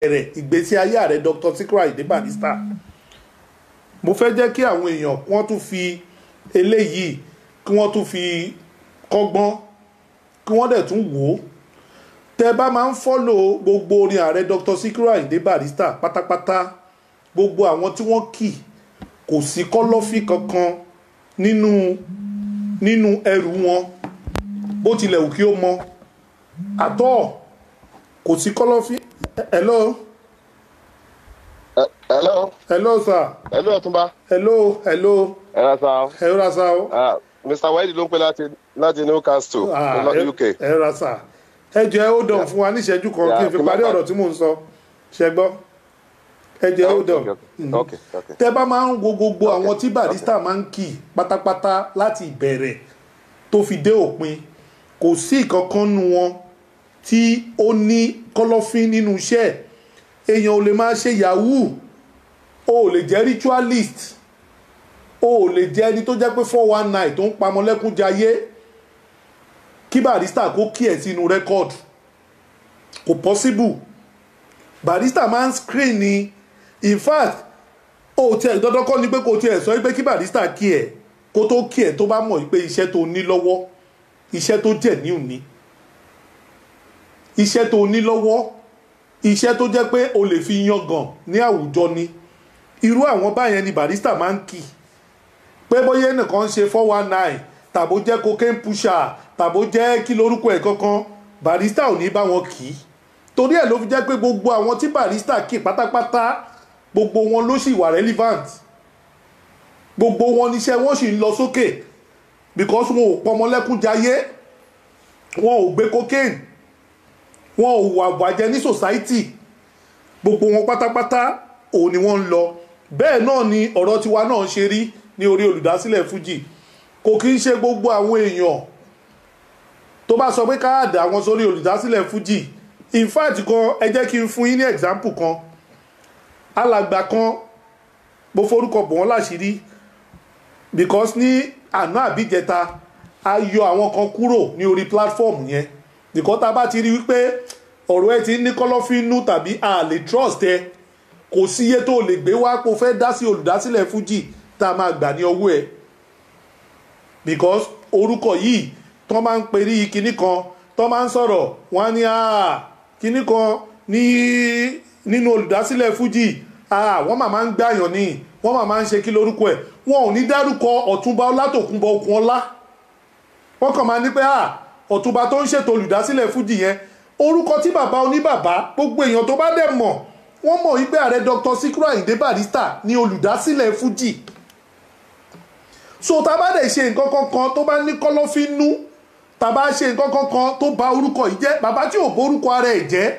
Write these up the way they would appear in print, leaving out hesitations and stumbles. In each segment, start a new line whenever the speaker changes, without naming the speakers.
bẹ̀rẹ̀ ìgbésí ayé ààrẹ Dr. Sikiru Ayinde Barrister. Mo fẹ́ jẹ́ kí àwọn èèyàn wọ́n tún fi eléyìí kí wọ́n tún fi kọ́gbọ́n kí wọ́n dẹ̀ tún wò ó. Tẹ́ bá máa ń fọ́lò gbogbo orin ààrẹ Dr. Sikiru Ayinde Barrister pátápátá, gbogbo àwọn tí wọ́n kì kò sí kọ́lọ́fì kankan nínú ẹrù wọn bó tilẹ̀ wù kí ó mọ àtọ́ kò sí kọ́lọ́fì. Hello. Hello sir.
Hello Ọ̀túnba.
Hello.
Ẹ̀rọ sá.
Ẹ̀rọ sá.
Mr. Waidi ló ń pè láti Newcastle, UK.
Ẹ̀rọ sá. Ẹ jẹ́ ó dàn fún wa ní ìṣẹ́jú kan kí n fi parí ọ̀rọ̀ tí mò ń sọ. Ṣé gbọ́? Ẹ jẹ́ ó dàn. Tẹ́ bá máa ń wo gbogbo àwọn tí Barrister máa ń kì pátápátá láti ìbẹ̀rẹ̀ tó fi dé òpin, kò sí ìkankan nu wọn tí ó ní kọ́lọ́fín nínú iṣẹ́. Èèyàn ò lè máa ṣe yahoo, o ò lè jẹ́ ritualist, o ò lè jẹ́ ẹni tó jẹ́ pé 419 tó ń pamọ́ lẹ́kún jayé kí Barrister kó kí ẹ̀ sínú rẹ́kọ̀dù. Kò possible. Barrister máa ń screen ni. In fact, o tiẹ̀ dandan kọ́ ni pé kò tiẹ̀ sọ pé kí Barrister kí ẹ̀ kó tó kí ẹ̀ tó bá mọ̀ pé iṣẹ́ tó ní lọ́wọ́, iṣẹ́ tó jẹ́ ní òní, iṣẹ́ tó ní lọ́wọ́, iṣẹ́ tó jẹ́ pé o lè fi yangàn ní àwùjọ ni. Irú àwọn báyẹn ni Barrister máa ń kì. Pé bóyá ẹnìkan ṣe 419 tàbó jẹ́ cocaine pusher tàbó jẹ́ kí lórúkọ ẹ̀ kankan, Barrister ò ní bá wọn kì í. Torí ẹ̀ ló fi jẹ́ pé gbogbo àwọn tí Barrister kì pátápátá gbogbo wọn ló sì wà relevant. Gbogbo wọn níṣẹ́ wọn sì ń lọ sókè because wọn ò pọmọlẹ́kún jayé, wọn ò gbé cocaine, wọn ò wà bàjẹ́ ní society. Gbogbo wọn pátápátá òun ni wọ́n ń lọ. Bẹ́ẹ̀ náà ni ọ̀rọ̀ tiwa náà ṣe rí ní orí olùdásílẹ̀ Fuji. Kò kí ń ṣe gbogbo àwọn èèyàn tó bá sọ pé káàdà wọn sórí olùdásílẹ̀ Fuji. In fact kan ẹ jẹ́ kí n fún yín ní example kan. Alàgbà kan mo forúkọ bò wọ́n láṣìírí because ní àná àbíjẹta a yọ àwọn kan kúrò ní orí platform yẹn because tá bá ti rí wípé ọ̀rọ̀ ẹ ti ní kọ́lọ́fínú tàbí a lè trust ẹ, kò sí iye tó lè gbé wá kó fẹ́ dá sí olùdásílẹ̀ Fuji tá a máa gbà ní ọwọ́ ẹ because orúkọ yìí tó máa ń perí kinní kan tó máa ń sọ̀rọ̀ wọ́n ní kinní kan nínú olùdásílẹ̀ Fuji wọ́n máa ń gbàyàn ní wọ́n máa ń ṣe kí lórúkọ ẹ̀, wọn ò ní dárúkọ Ọ̀túnba Ọlátòkunbọ̀ Okunola. Wọ́n kàn máa ní pé Ọ̀túnba tó ń ṣètò olùdásílẹ̀ Fuji yẹn, orúkọ tí bàbá oníbàbá gbogbo èèyàn tó bá dẹ̀ mọ̀ wọ́n mọ̀ wípé ààrẹ Dr. Sikiru Ayinde Barrister ní olùdásílẹ̀ Fuji. So tá bá dẹ̀ ṣe nǹkan kankan tó bá ní kọ́lọ́fínú, tá bá ṣe nǹkan kankan tó bà orúkọ yìí jẹ́, bàbá tí ò borúkọ ara ẹ̀ jẹ́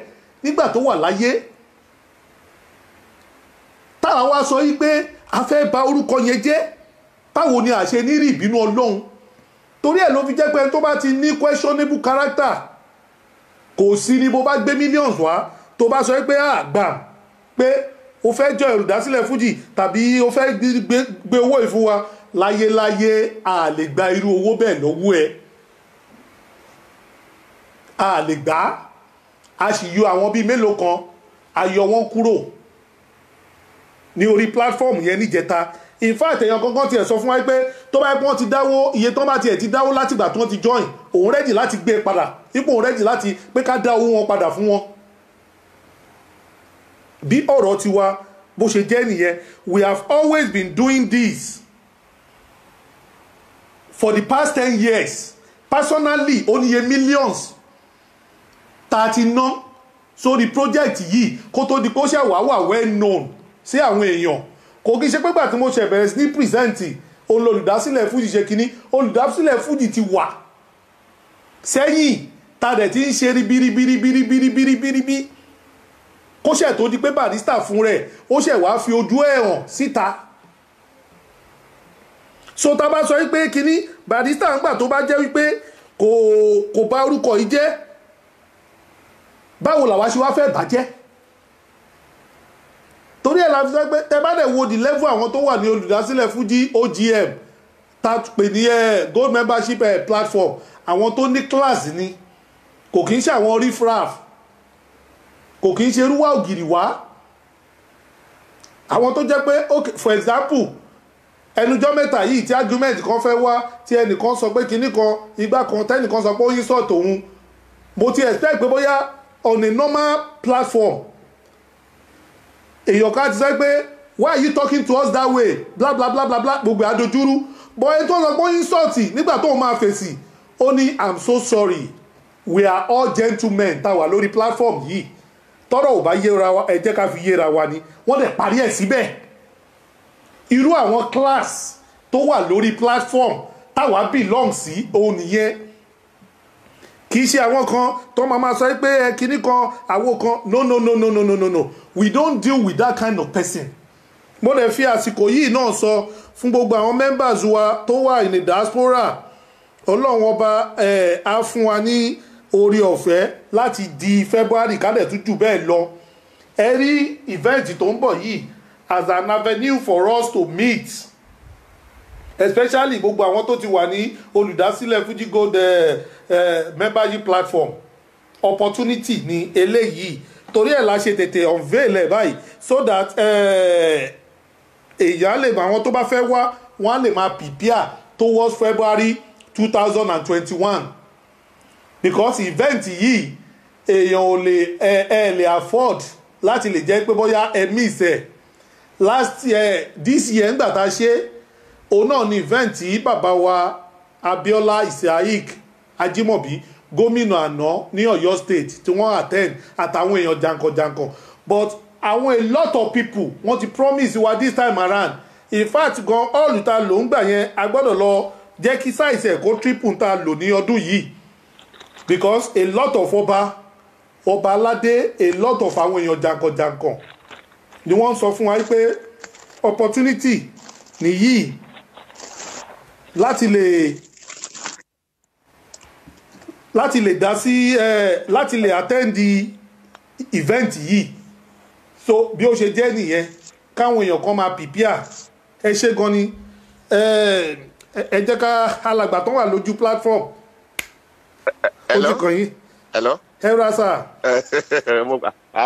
nígbà tó wà láyé, táwa wá sọ yí pé a fẹ́ bà orúkọ yẹn jẹ́, báwo ni a ṣe ní rí ìbínú Ọlọ́run? Torí ẹ̀ ló fi jẹ́ pé tó bá ti ní questionable character, kò sí ni bó bá gbé millions wá tó bá sọ pé gbà pé o fẹ́ jọ olùdásílẹ̀ Fuji tàbí o fẹ́ gbé owó ìfún wa, láyéláyé a lè gba irú owó bẹ́ẹ̀ lọ́wọ́ ẹ. A lè gbà. A sì yọ àwọn bíi mélòó kan, a yọ wọ́n kúrò ní orí platform yẹn níjẹta. In fact èèyàn kankan tiẹ̀ sọ fún wa pé tó bá yẹ pé wọ́n ti dáwó iye tán bá tiẹ̀ ti dáwó látìgbà tí wọ́n ti join, òun rẹ́dì láti gbé padà, ipò òun rẹ́dì láti pé ká dá owó wọn padà fún wọn. Bí ọ̀rọ̀ tiwa bó ṣe jẹ́ nìyẹn. We have always been doing this for the past 10 years. Personally ó níye millions tá a ti ná sórí project yìí kó tó di kó ṣe wà well known sí àwọn èèyàn. Kò kí ṣe pé gbà tí mo ṣe bẹ̀rẹ̀ sí ní present olùdásílẹ̀ Fuji ṣe kínní, olùdásílẹ̀ Fuji ti wà sẹ́yìn tá dẹ̀ ti ń ṣe bíríbíríbíríbíríbíríbí kó ṣe tó di pé Barrister fún rẹ̀ ó ṣe wá fi ojú ẹ̀ hàn síta. So tá bá sọ wípé kínní Barrister ń gbà tó bá jẹ́ wípé kò bá orúkọ yìí jẹ́, báwo làwa ṣe wá fẹ́ bàjẹ́? Torí ẹ̀ la fi sọ pé tẹ bá dẹ̀ wo the level àwọn tó wà ní olùdásílẹ̀ Fuji OGM tá pè ní gold membership platform, àwọn tó ní class ni, kò kí ń ṣe àwọn riffraff. kò kì í ṣe irúwà ògiri wá àwọn tó jẹ́ pé okay for example ẹnujọ́ mẹ́ta yìí tí argument kan fẹ́ wá tí ẹnìkan sọ pé kinní kan igbá kan tẹ́nìkan sọ pé ó yín sọ̀tò òun mo ti expect pé bóyá on a normal platform èèyàn ká ti sọ pé why are you talking to us that way bla bla bla bla bla gbogbo àdójúrú but ẹni tó sọ pé ó yín sọ̀tì nígbà tó máa fèsì ó ní I'm so sorry we are all gentlemen tá a wà lórí platform yìí tọ́rọ̀ ò bá yéra wa ẹ jẹ́ ká fi yéra wa ni wọ́n dẹ̀ parí ẹ̀ síbẹ̀ irú àwọn class tó wà lórí platform táwa belong sí òun nìyẹn kì í ṣe àwọn kan tó máa sọ pé ẹ kinní kan àwo kan no we don't deal with that kind of person mo lè fi àsìkò yìí náà sọ fún gbogbo àwọn members wa tó wà ní diaspora ọlọ́run ọba á fún wa ní orí ọ̀fẹ́ láti di February kálẹ̀ tún jù bẹ́ẹ̀ lọ ẹ rí event tó ń bọ̀ yìí as an avenue for us to meet especially gbogbo àwọn tó ti wà ní olùdásílẹ̀ Fuji Gold membership platform opportunity ní eléyìí torí ẹ̀ la ṣe tètè unveil ẹ̀ báyìí so that èèyàn lè mọ àwọn tó bá fẹ́ wá wọ́n á lè máa prepare towards February 2021 because event yìí èèyàn ò lè afford láti lè jẹ́ pé bóyá ẹ miss ẹ̀ last year this year ńgbà tá a ṣe òun náà ni event yìí bàbá wa Abiola Isaac Ajimobi gómìnà àná ní Ọ̀yọ́ state tí wọ́n attend àtàwọn èèyàn jankan-jankan but àwọn a lot of people wọ́n ti promise wa this time around in fact gan all ta ló ń gbà yẹn a gbọ́dọ̀ lọ jẹ́ kí size ẹ̀ kó triple ta lò ní ọdún yìí because a lot of ọba aládé a lot of àwọn èèyàn jankan-jankan ni wọ́n sọ fún wa pé opportunity nìyí láti lè dá sí láti lè attend the event yìí so bí ó ṣe jẹ́ nìyẹn káwọn èèyàn kan máa prepare ẹ ṣe gan ni ẹ jẹ́ ká alàgbà tó wà lójú platform ó ti kàn yín.
Hello.
ẹ rà sà.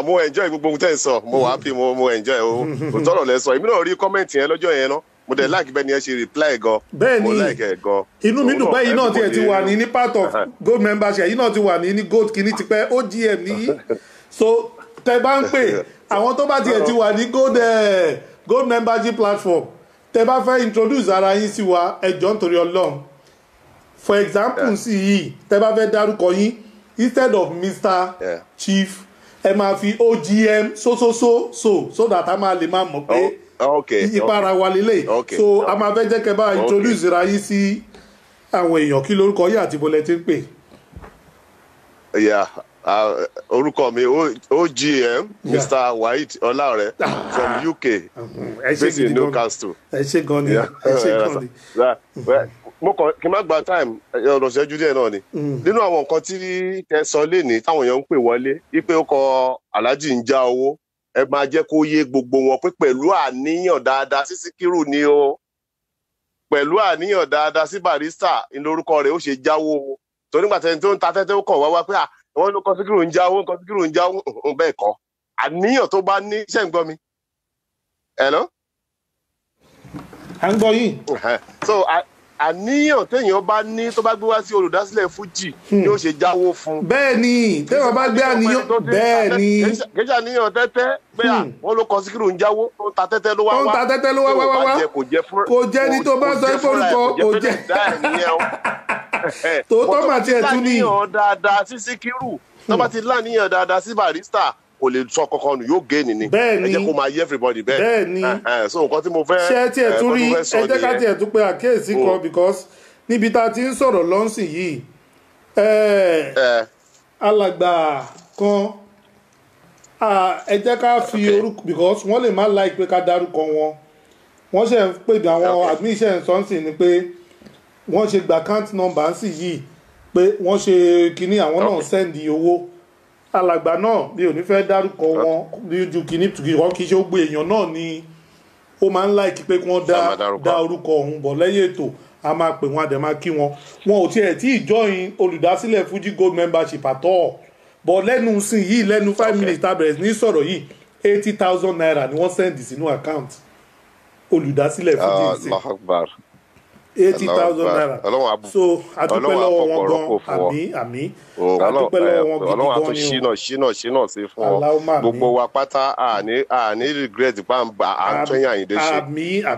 mo enjoy gbogbo ohun tẹ́ ẹ sọ mo happy mo enjoy o tọrọ lẹ sọ èmi náà rí kọ́mẹ̀ntì yẹn lọ́jọ́ yẹn náà mo dẹ̀ like bẹ́ẹ̀ ni ẹ ṣe reply gan.
bẹ́ẹ̀ni
mo like ẹ gan.
inú mi dùn pé yìí náà tiẹ̀ ti wà ní part of gold membership yìí náà ti wà ní gold kìíní ti pẹ́ OGM nìyí so tẹ bá ń pè àwọn tó bá tiẹ̀ ti wà ní gold membership platform tẹ bá fẹ́ introduce ara yín sí wa ẹ jọ̀ọ́ nítorí Ọlọ́run for example sí yìí tẹ bá fẹ́ dárúkọ yín instead of Mr. Chief ẹ máa fi OGM so that a máa lè máa mọ̀ pé ìpara wa lélẹ̀ so a máa fẹ́ jẹ́ kẹ́ bá introduce ra yín sí àwọn èèyàn kí lórúkọ yín àti bọ́lẹ̀ tí ń pè.
orúkọ mi OGM Mr. Waheed Ọláọ̀rẹ́ from UK based in Newcastle.
ẹ ṣe gan ni ẹ ṣe gan ni.
mo kàn kí n má gba time ọ̀rọ̀ ṣẹ́jú díẹ̀ náà ni nínú àwọn nǹkan tí ẹ sọ lénìí táwọn èèyàn ń pè wọlé wípé ó kọ Alhaji ń já owó ẹ máa jẹ́ kó yé gbogbo wọn pé pẹ̀lú àníyàn dáadáa sí Síkírù ni o pẹ̀lú àníyàn dáadáa sí Barrister lórúkọ rẹ̀ ó ṣe jáwó tó nígbà tẹ́ni tó ń ta tẹ́tẹ́ ó kàn wá pé wọ́n ló kọ Síkírù ń jáwó kọ Síkírù ń jáwó bẹ́ẹ̀ kọ́ àníyàn tó bá ní ṣẹ́ ń gbọ́ mi. Hello?
à ń gbọ́ yín.
so àníyàn téèyàn bá ní tó bá gbé wá sí olùdásílẹ̀ Fuji ni ó ṣe jáwó fún.
bẹ́ẹ̀ ni téèyàn bá gbé àníyàn bẹ́ẹ̀ ni.
kì í ṣe àníyàn tẹ́tẹ́ pé wọ́n ló kọ Síkírù ń jáwó tó ń ta tẹ́tẹ́ ló wá wá.
tó ń ta tẹ́tẹ́ ló wá wá kò jẹ́ ní tó bá sọ pé orúkọ kò jẹ́. tòótọ́ mà tiẹ̀ tún ní.
láníyàn dáadáa sí Síkírù tó bá ti láníyàn dáadáa sí Barrister kò lè sọ kankan nù yóò gé ni.
bẹ́ẹ̀ni
ẹ jẹ́ kó máa yé everybody bẹ́ẹ̀.
bẹ́ẹ̀ni
so nǹkan tí mo fẹ́
ṣe tiẹ̀ tún rí ẹ jẹ́ ká tiẹ̀ tún pé àkíyèsí kan because níbi tá a ti ń sọ̀rọ̀ lọ́nsìn yìí alàgbà kan ẹ jẹ́ ká fi orúkọ because wọ́n lè má like pé ká dárúkọ wọn wọ́n ṣe ń pè bí àwọn admin ṣe ń sọ́nsìn ni pé wọ́n ṣe gba account number ń sì yìí pé wọ́n ṣe kinní àwọn náà send owó alàgbà náà bí ò ní fẹ́ dárúkọ wọn ju kìíní wọn kì í ṣe ó gbé èèyàn náà ni ó máa ń láìkí pé kí wọ́n dá orúkọ ọ̀hún bọ̀ lẹ́yìn ètò a máa pè wọ́n a dẹ̀ máa kí wọn ò tiẹ̀ tí ì join olùdásílẹ̀ Fuji Gold membership àtọ́ but lẹ́nu sìn yìí lẹ́nu 5 minutes tá a bẹ̀rẹ̀ ní sọ̀rọ̀ yìí 80,000 naira ni wọ́n sẹ́ndì sínú account olùdásílẹ̀ Fuji sí 80,000 naira so adúpẹ́ lọ́wọ́ wọn gan àmì adúpẹ́ lọ́wọ́ wọn gidi gan ni o
Ọlọ́run ṣínà sí fún ọ gbogbo wa pátá àní regret pàǹbà àtúnyìn Àyìndé ṣe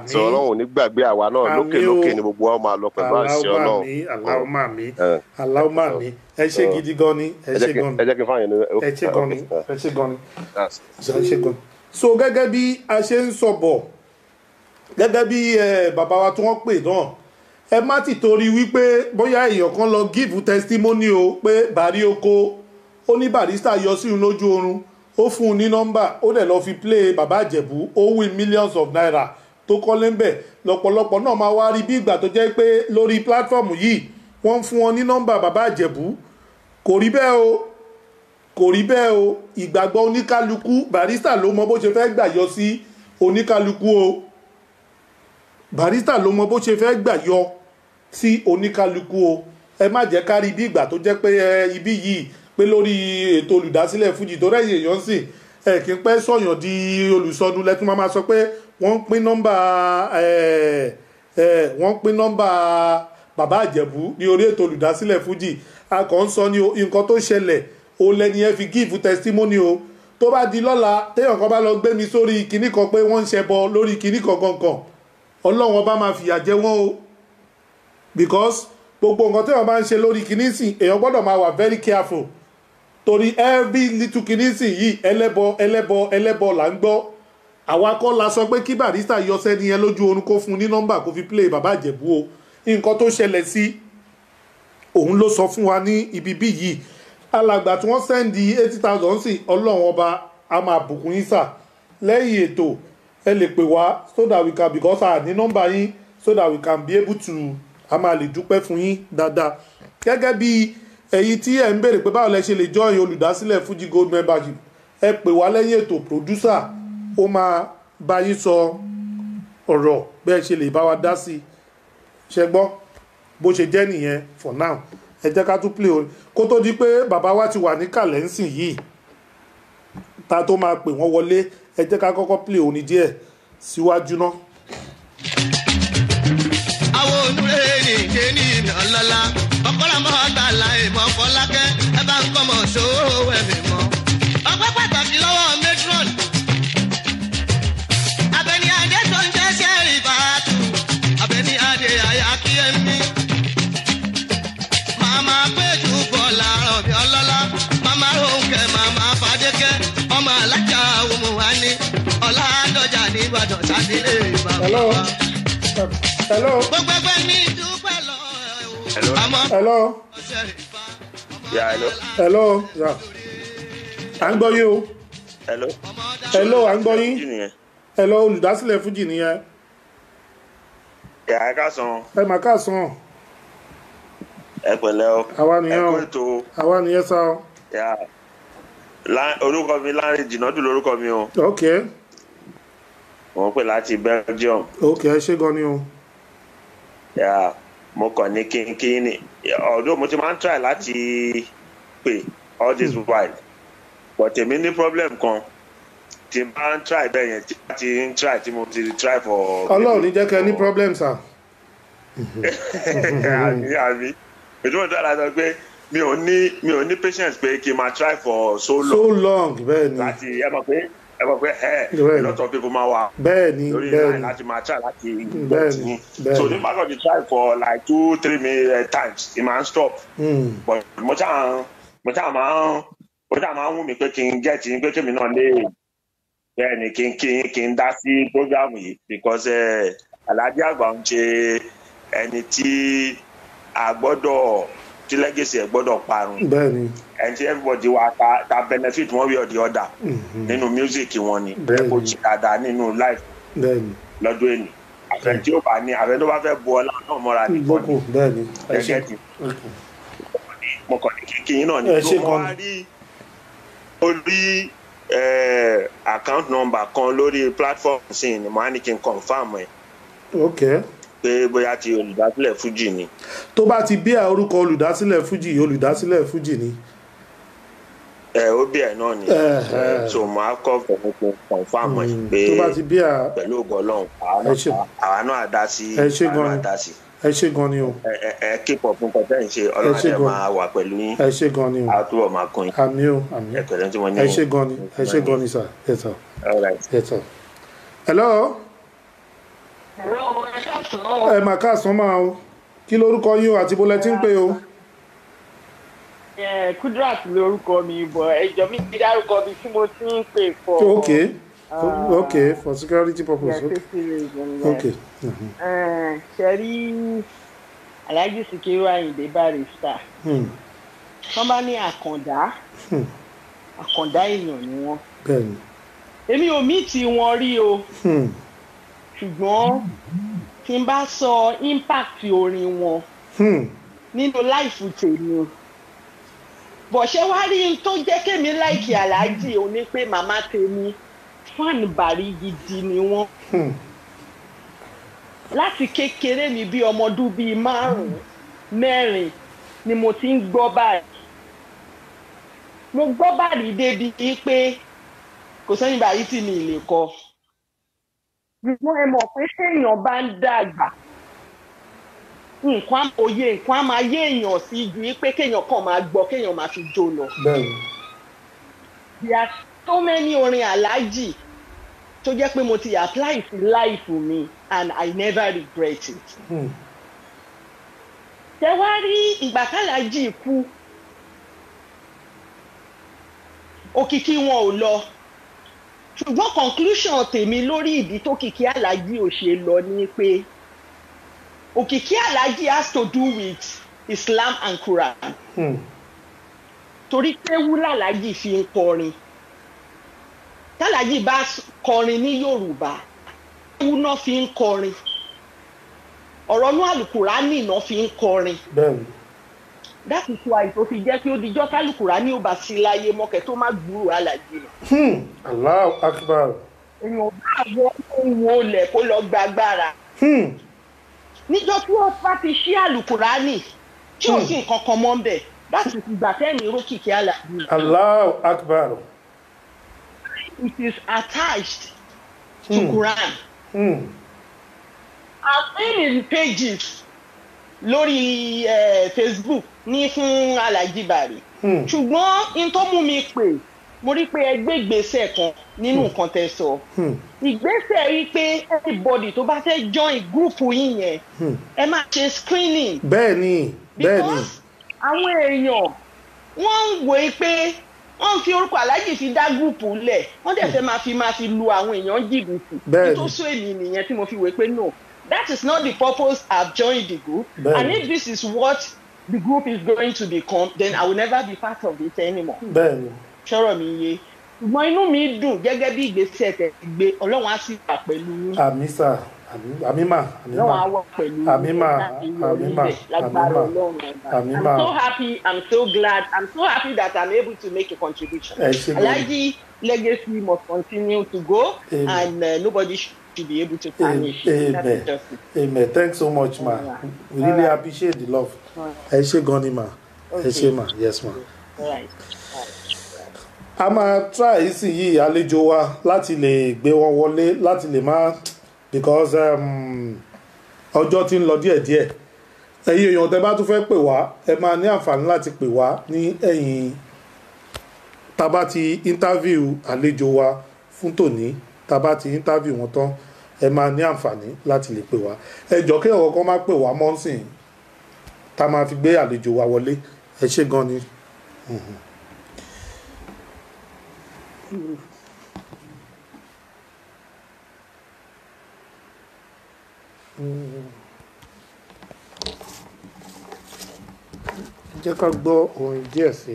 tí Ọlọ́run ò ní gbàgbé àwa náà lókè ni gbogbo wa máa lọ pẹ̀lú àṣẹ Ọlọ́run
aláwọ̀ mi ẹ ṣé gidi gan ni ẹ ṣé gan ni
ẹ jẹ́ kí n fáyín ní
ẹ ṣé gan ni ẹ ṣé gan ni ẹ ṣé gan ni so gẹ́gẹ́ bí a ṣe ń sọ bọ̀ gẹ́gẹ́ bí bàbá wa tí wọ́n pè náà ẹ má ti torí wípé bóyá èèyàn kan lọ give testimony o pé Bàrí Oko ó ní Barrister yọ sí òun lójú oorun ó fún un ní nọ́mbà ó dẹ̀ lọ fi play Bàbá Ìjẹ̀bú ó win millions of naira tó kọ́lé ń bẹ̀ lọ́pọ̀lọpọ̀ náà máa wá rí bí ìgbà tó jẹ́ pé lórí platform yìí wọ́n ń fún wọn ní nọ́mbà Bàbá Ìjẹ̀bú kò rí bẹ́ẹ̀ o kò rí bẹ́ẹ̀ o ìgbàgbọ́ oníkálukú Barrister ló mọ bó ṣe fẹ́ gbà yọ sí oníkálukú o Barrister ló mọ bó ṣe fẹ́ gbà yọ sí oníkálukú o ẹ má jẹ́ ká rí bí ìgbà tó jẹ́ pé ibi yìí pé lórí ètò olùdásílẹ̀ Fuji tó rẹ̀yìn èèyàn sì kí n pẹ́ sọ̀yàn di olùsọdún lẹ́tún máa sọ pé wọ́n ń pín nọ́mbà Bàbá Ìjẹ̀bú ní orí ètò olùdásílẹ̀ Fuji a kàn ń sọ ní nǹkan tó ṣẹlẹ̀ o lẹ́ni ẹ fi give testimony o tó bá di lọ́la téèyàn kan bá lọ gbé mi sórí kinní kan pé wọ́n ń ṣẹbọ lórí kinní kan gangan Ọlọ́run ọba máa fìyà jẹ wọ́n o because gbogbo nǹkan téèyàn bá ń ṣe lórí kinní sìn èèyàn gbọ́dọ̀ máa wà very careful torí every little kinní sìn yìí ẹlẹ́bọ là ń gbọ́ àwa kọ́ la sọ pé kí Barrister yọ sẹ́ni yẹn lójú oorun kó fún un ní nọ́mbà kó fi play Bàbá Ìjẹ̀bú o nǹkan tó ṣẹlẹ̀ sí òun ló sọ fún wa ní ibi bí yìí alàgbà tí wọ́n sẹ́ndì 80,000 sí Ọlọ́run ọba a máa bùkún yín sà lẹ́yìn ètò ẹ lè pè wá so that we can because a ní nọ́mbà yín so that we can be able to a máa lè dúpẹ́ fún yín dáadáa gẹ́gẹ́ bí èyí tí ẹ̀ ń béèrè pé báwo lẹ ṣe lè join olùdásílẹ̀ Fuji Gold membership ẹ pè wá lẹ́yìn ètò producer ó máa bá yín sọ ọ̀rọ̀ bẹ́ẹ̀ ṣe lè bá wa dá sí ṣe gbọ́ bó ṣe jẹ́ nìyẹn for now ẹ jẹ́ ká tún play orin kó tó di pé bàbá wa ti wà ní kàlẹ́ǹsì yìí ta tó máa pè wọ́n wọlé ẹ jẹ́ ká kọ́kọ́ play orin díẹ̀ síwájú náà.
àwọn onúrẹ́ ní ìdè ní ìmì ọlọ́lá ọ̀pọ̀lọpọ̀ ọ̀gbàlà ìmọ̀ fọlákẹ́ ẹ bá ń kọ́mọ̀ ṣòwò ẹ̀mí mọ́. ọpẹ́ pàtàkì lọ́wọ́ matron Abẹ́ní Adé tó ń jẹ́ sẹ́rì bàtú Abẹ́ní Adé àyà kí ẹ mí. màmá péjú bọ́lá ọ̀bí ọlọ́lá màmá Rónkẹ́ màmá Fadékẹ́ ọmọ alájà òmù wa ní ọ̀làdọ́jà ní Ìbàdàn sátidé bàbá wa.
Hello.
gbogbo ẹgbẹ́ ní dúpẹ́ lọ
Hello.
Yeah, hello.
Hello. Yeah. À ń gbọ́ yín o.
Hello.
Hello, à ń gbọ́ yín. Hello, olùdásílẹ̀ Fuji nìyẹn.
Ẹ káàsán.
Ẹ mà káàsán.
Ẹ pẹ̀lẹ́ o.
Àwa nìyẹn o.
Ẹ kú ètò.
Àwa nìyẹn sá o.
Orúkọ mi Lánrè Jìnàdù lórúkọ mi o.
Ok.
Mo ń pè láti Belgium.
Ok, ẹ ṣé gan ni o.
Mo kàn ní kínkín ní ọdún mo ti máa ń try láti pè all this while but èmi ní problem kan tí n bá ń try bẹ́ẹ̀ yẹn tí ń try tí mo ti try for.
Ọlọ́run ní jẹ́ kẹ́ ní problem sir.
àmì ètò ìtọ́ àlàyé pé mi ò ní patience pé kí n máa try for so long
bẹ́ẹ̀ ni
láti ẹ mọ̀ pé a lot of people máa wà
bẹ́ẹ̀ni
láti máa try láti bẹ́ẹ̀ni so ní bákan ti try for like 2-3 times it man stop but mo ṣáà máa ń wù mí pé kí n get yín pé kí mi náà lè bẹ́ẹ̀ni kí n dá sí program yìí because Alhaji Àgbà ń ṣe ẹni tí a gbọ́dọ̀ tí legacy ẹ̀ gbọ́dọ̀ parun
bẹ́ẹ̀ni
and everybody wa ta benefit one way or the other nínú music wọn ni bẹ́ẹ̀ kò jí dáadáa nínú life lọ́dún èní àfẹn tí ó bá ní àfẹn tó bá fẹ́ bu ọlá náà mọ́ra nìkan ni ẹgẹ́ ti mo kàn ní kíkíyín náà ni tó wá rí orí account number kan lórí platform sí ni mo á ní kí n confam ẹ̀ pé bóyá ti olùdásílẹ̀ Fuji ni.
tó bá ti bí orúkọ olùdásílẹ̀ Fuji ni.
ó bí ẹ̀ náà ni so máa kọ́ fẹ̀mí confam ẹ̀ pé
tó bá ti bí à
pẹ̀lú ògo Ọlọ́run àwa náà dá sí
ẹ ṣé gan ni o
ẹ keep up nǹkan tẹ́ ń ṣe Ọlọ́run àti ẹ̀ máa wà pẹ̀lú yín
ẹ ṣé gan ni o
àtúbọ̀ máa kún yín
àmín o àmín
ẹ̀pẹ̀lẹ́ tí mo ní
ẹ ṣé gan ni sir yes sir yes sir hello ẹ mà káàsán máa o kí lorúkọ yín o àti bó lẹ ti ń pè o.
Kudrat lorúkọ mi bọ̀ ẹjọ́ mi ti dárúkọ bí tí mo ti ń pè for.
okay for security purpose. Okay.
ṣe rí Alhaji Sikiru Ayinde Barrister. wọ́n bá ní àkàndá èèyàn ni wọ́n.
bẹ́ẹ̀ni.
èmi ò mí tí wọ́n rí o ṣùgbọ́n tí n bá sọ impact orin wọn nínú láìfù tèmi bọ̀ ṣé wá rí tó jẹ́ kémi láìkì Alhaji ò ní pé màmá tèmi fan Bari gidi ni wọ́n láti kékeré mi bí ọmọdún bíi 5-4 ni mo ti ń gbọ́ Bari mo gbọ́ Bari débi pé kò sẹ́yìn Bari tí mi lè kọ ṣùgbọ́n ẹ mọ̀ pé téèyàn bá ń dàgbà nǹkan á máa yé èèyàn sí ju pé kéèyàn kàn máa gbọ́ kéèyàn máa fi jó lọ. There are so many orin Alhaji tó jẹ́ pé mo ti apply sí life mi and I never regret it. Ṣé wá rí ìgbà k'Alhaji kú òkìkí wọn ò lọ ṣùgbọ́n conclusion tèmi lórí ìdí tó kìkì Alhaji ò ṣe lọ ni pé òkìkí Alhaji has to do with Islam and Quran. Torí pé wúlà Alhaji fi ń kọrin t'Alhaji bá kọrin ní Yorùbá ewu náà fi ń kọrin ọ̀rọ̀ inú Al-Qur'ani náà fi ń kọrin. That is why tó fi jẹ́ pé ó dijọ́ t'Al-Qur'ani ò bá sí láyé mọ́kẹ́ tó má gbúrò Alhaji lọ.
Allahu Akbar.
èèyàn bá wọ ohun olè kó lọ gbàgbára. níjọ́ tí wọ́n bá ti ṣí Al-Qur'ani tí ò sí nǹkan kan mọ́ ń bẹ̀ láti ìgbà tẹ́ni rókìkí Alhaji.
Allahu Akbar.
It is attached to Quran. I've been in pages lórí Facebook ní fún Alhaji Bari. ṣùgbọ́n in tó mú mi pè mo rí pé ẹ gbé ìgbésẹ̀ kan nínú nǹkan tẹ́ sọ. ìgbésẹ̀ rí pé everybody tó bá fẹ́ join group yín yẹn ẹ máa ṣe screening.
bẹ́ẹ̀ni.
because àwọn èèyàn wọ́n ń wòye pé wọ́n fi orúkọ Alhaji fi dá gúrùpù lẹ̀ wọ́n dẹ̀ fẹ́ máa fi lu àwọn èèyàn jìbìtì. tó sọ èmi nìyẹn tí mo fi wòye pé no, that is not the purpose I've joined the group. And if this is what the group is going to become, then I will never be part of it anymore. ṣọ́rọ̀ mi yé ṣùgbọ́n inú mi dùn gẹ́gẹ́ bí ìgbésẹ̀ tẹ̀ gbé Ọlọ́run á sì wà pẹ̀lú yín.
àmín sà àmín mà
Ọlọ́run á wà pẹ̀lú yín.
àmín mà
I'm so happy, I'm so glad, I'm so happy that I'm able to make a contribution. Alhaji legacy must continue to go. And nobody should be able to tarnish.
Amen. Thanks so much, ma. We really appreciate the love. Ẹ ṣé gan ni ma. Ẹ ṣé ma. Yes ma. A máa try ìsinyìí àlejò wa láti lè gbé wọn wọlé láti lè má because ọjọ́ tí ń lọ díẹ̀díẹ̀. Ẹ̀yin èèyàn tẹ́ bá tún fẹ́ pè wá ẹ máa ní àǹfààní láti pè wá ní ẹ̀yìn tá bá ti interview àlejò wa fún tòní tá bá ti interview wọn tán ẹ máa ní àǹfààní láti lè pè wá. Ẹ jọ̀ọ́ kí ọ̀rọ̀ kan má pè wá mọ́ nsìn tá máa fi gbé àlejò wa wọlé. Ẹ ṣé gan ni. Jẹ́ ká gbọ́ orin díẹ̀ sí.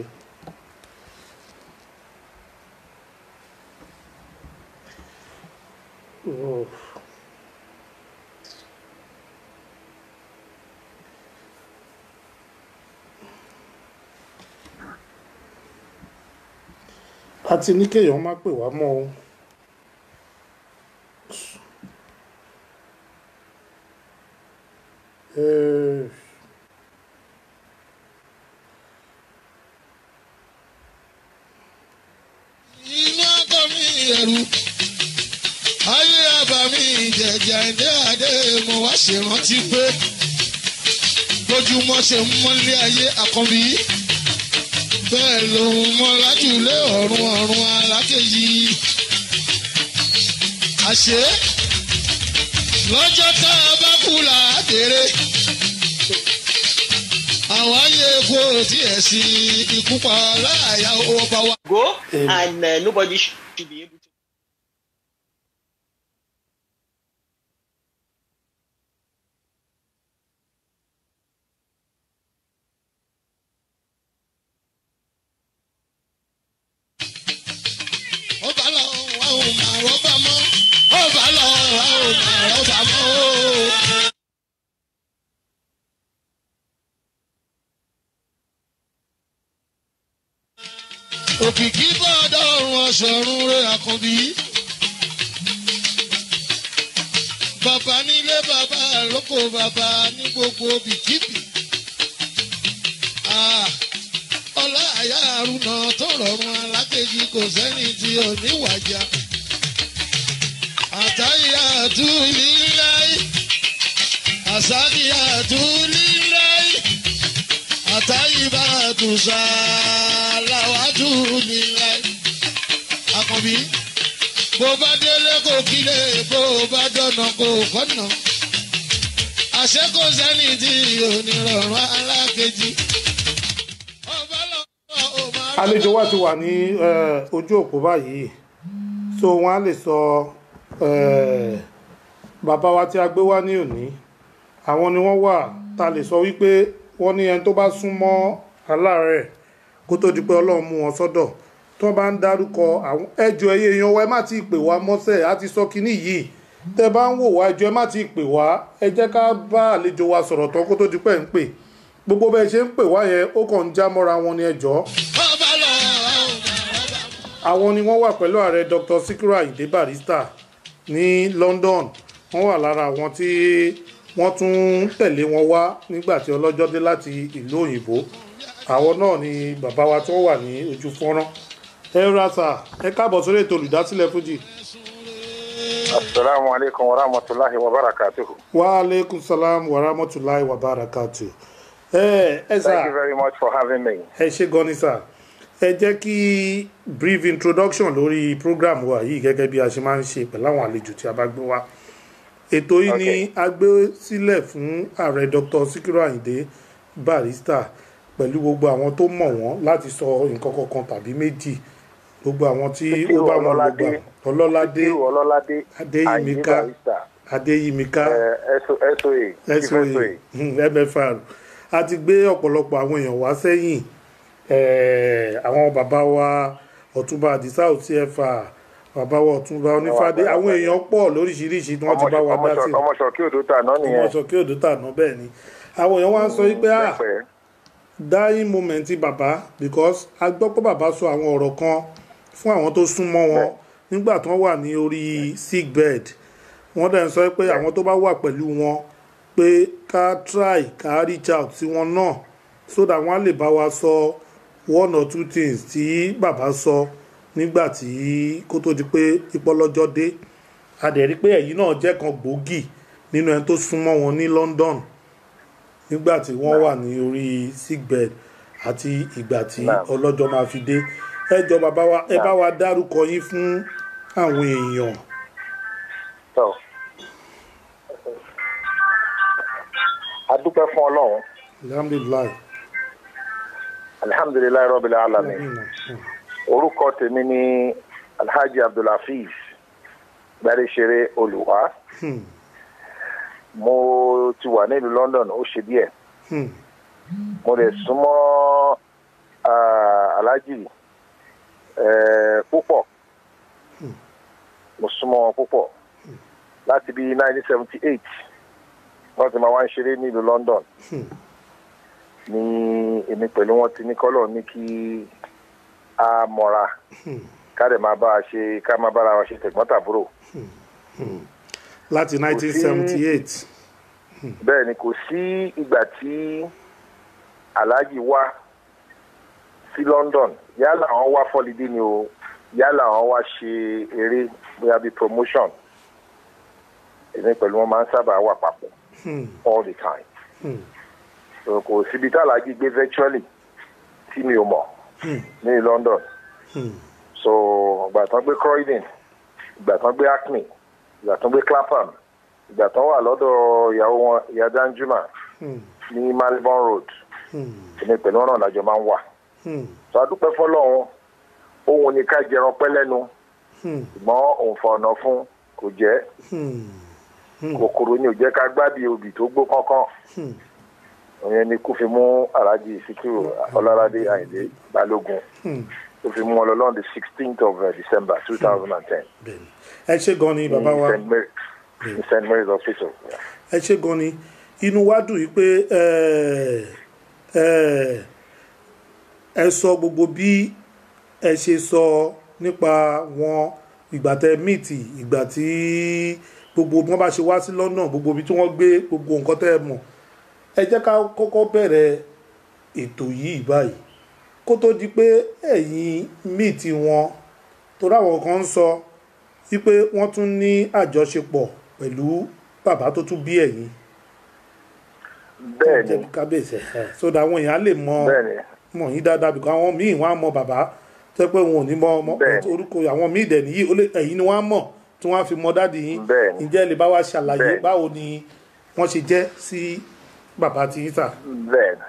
Àti ní kéèyàn má pè wá mọ́ o.
ẹrú ayé àbámi ìjẹ̀jà ìdí àdé mo wá ṣèrántí pé bójúmọ́ ṣe ń mọ́lé ayé àkànbí bẹ́ẹ̀ lòun mọ́ lájúlé ọ̀run alákejì àṣé lọ́jọ́ tá a bá kú là á dèrè àwọn ayé kò tiẹ̀ sí ikú pa láàyà ó bá wa.
Go and nobody should be able to.
Òkìkí bọ́dọ̀ ọ̀run ọ̀ṣọ́run rẹ̀ àkànbí. Bàbá nílé bàbá lóko bàbá ní gbogbo bìkíbì. Ọlá àyà àrùnà tó rọrùn alákejì kò sẹ́ni tí ò ní wàjà. Àtàyà àtúlíláì. Àsáàdìyà àtúlíláì. Àtàyìbá àtúnṣà làwátú níláì. Àkànbí bó bá délé kò kílé bó bá dọ̀nà kò kọ́nà. Àṣé kò sẹ́ni tí onírọ̀rùn alákejì.
Àlejò wa ti wà ní ojú òpó báyìí so wọ́n á lè sọ bàbá wa tí a gbé wá ní òní àwọn ni wọ́n wà tá lè sọ wípé wọ́n ní ẹni tó bá súnmọ́ aláàárẹ̀ kó tó di pé Ọlọ́run mú wọn sọ́dọ̀ tó bá ń dárúkọ àwọn ẹjọ́ ẹyẹ èèyàn wa ẹ má ti pè wá mọ́sẹ̀ á ti sọ kínní yìí tẹ́ bá ń wò wá ẹjọ́ ẹ má ti pè wá ẹ jẹ́ ká bá àlejò wa sọ̀rọ̀ tán kó tó di pé ń pè gbogbo bẹ́ẹ̀ ṣe ń pè wá yẹn ó kàn ń já mọ́ra wọn ní ẹjọ́. Àwọn ni wọ́n wà pẹ̀lú ààrẹ Dr. Sikiru Ayinde Barrister ní London wọ́n wà lára àwọn tí wọ́n tún tẹ̀lé wọn wá nígbà tí ọlọ́jọ́ dé láti ìlú òyìnbó àwọn náà ni bàbá wa tó wà ní ojú fọ́nrán ẹ rasa ẹ káàbọ̀ sórí ètò olùdásílẹ̀ fújì.
Assalamu alaikum wa rahmatullahi wa barakatuhu.
Wa alaikum salam wa rahmatullahi wa barakatuhu. Thank
you very much for having me.
Ẹ ṣé gan ni sir. Ẹ jẹ́ kí brief introduction lórí program wa yìí gẹ́gẹ́ bí a ṣe máa ń ṣe pẹ̀lú àwọn àlejò tí a bá gbé wá. Ètò yìí ni a gbé sílẹ̀ fún ààrẹ Dr. Sikiru Ayinde Barrister pẹ̀lú gbogbo àwọn tó mọ̀ wọ́n láti sọ nǹkan kankan tàbí méjì gbogbo àwọn tí ó bá wọn lọ gbà Ọlọ́ládé Adéyímíká SOA MFR a ti gbé ọ̀pọ̀lọpọ̀ àwọn èèyàn wá sẹ́yìn àwọn bàbá wa Ọ̀túnba Àdìsá òtíẹ̀fà bàbá wa Ọ̀túnba Onífádé àwọn èèyàn pọ̀ lóríṣiríṣi tí wọ́n ti bá wa dá sí
ọmọṣọ̀kí òdòtàná nìyẹn
ọmọṣọ̀kí òdòtàná bẹ́ẹ̀ ni àwọn èèyàn wá ń sọ wípé dying moment bàbá because a gbọ́ pé bàbá sọ àwọn ọ̀rọ̀ kan fún àwọn tó súnmọ́ wọn nígbà tí wọ́n wà ní orí sick bed wọ́n dẹ̀ ń sọ pé àwọn tó bá wà pẹ̀lú wọn pé ká try ká reach out sí wọn náà so that wọ́n á lè bá wa sọ one or two things tí bàbá sọ nígbà tí kó tó di pé ìpọlọ́jọ́ dé a dẹ̀ rí pé ẹ̀yin náà jẹ́ kan gbòógì nínú ẹni tó súnmọ́ wọn ní London nígbà tí wọ́n wà ní orí sick bed àti ìgbà tí ọlọ́jọ́ máa fi dé ẹ jọ̀ọ́ bàbá wa ẹ bá wa dárúkọ yín fún àwọn èèyàn.
A dúpẹ́ fún Ọlọ́run.
Alhamdulilayi.
Alhamdulilayi Rabbil Alamin. Orúkọ tèmi ni Alhaji Abdulhafiz Gbadesere Olùwà. Mo ti wà nílùú London ó ṣe díẹ̀. Mo lè súnmọ́ Alhaji púpọ̀. Mo súnmọ́ wọn púpọ̀ láti bí 1978 wọ́n ti máa wá ń ṣeré nílùú London. Ní èmi pẹ̀lú wọn ti ní kọ́lọ̀ ní kí a mọ̀ra ká dẹ̀ máa bá a ṣe ká máa bára wa ṣe tẹ̀gbọ́n-tàbúrò.
Láti 1978.
Bẹ́ẹ̀ ni kò sí ìgbà tí Alhaji wá sí London yálà àwọn wá fọ́lidé ni o yálà wọn wá ṣe eré bóyá bíi promotion èmi pẹ̀lú wọn máa ń sábà wà papọ̀ all the time. So kò síbi tá Alhaji gbé virtually tí mi ò mọ̀ ní London. So ìgbà tán gbé Croydon, ìgbà tán gbé Hackney, ìgbà tán gbé Clapham, ìgbà tán wà lọ́dọ̀ ìyàwó wọn ìyá Danjuma ní Malvern Road èmi pẹ̀lú wọn náà lájọ máa ń wà. So adúpẹ́ fọlọ́run òun ni ká jẹran pẹ́ lẹ́nu ṣùgbọ́n òun fa ọ̀nà fún kò jẹ́ kòkòrò ni ò jẹ́ ká gbádìí obì tó gbó kánkán. Òyìn ni kò fi mú Alhaji Sikiru Ọláládé Àyìndé Balógun tó fi mú wọn lọ lọ́n the 16th of December 2010.
Ẹ ṣé gan ni bàbá wa
ní St. Mary's Hospital.
Ẹ ṣé gan ni inú wa dùn yìí pé ẹ sọ gbogbo bí ẹ ṣe sọ nípa wọn ìgbà tẹ mìtì ìgbà tí gbogbo wọn bá ṣe wá sí London gbogbo ibi tí wọ́n gbé gbogbo nǹkan tẹ́ ẹ mọ̀. Ẹ jẹ́ ká kọ́kọ́ bẹ̀rẹ̀ ètò yìí báyìí kó tó di pé ẹ̀yin mìtì wọn torí àwọn kan ń sọ wípé wọ́n tún ní àjọṣepọ̀ pẹ̀lú bàbá tó tún bí ẹ̀yin.
Bẹ́ẹ̀ni
kábíyèsí so that àwọn èèyàn lè mọ̀ yín dáadáa bìkan àwọn míì wọ́n á mọ̀ bàbá tó pé wọn ò ní mọ̀ orúkọ àwọn míì dẹ̀ nìyí ẹ̀yin ni wọ́n á mọ̀ tí wọ́n á fi mọ̀ dáàdì yín. Ǹjẹ́ lè bá wa ṣàlàyé báwo ni wọ́n ṣe jẹ́ sí bàbá tí yín sà.
Bẹ́ẹ̀ni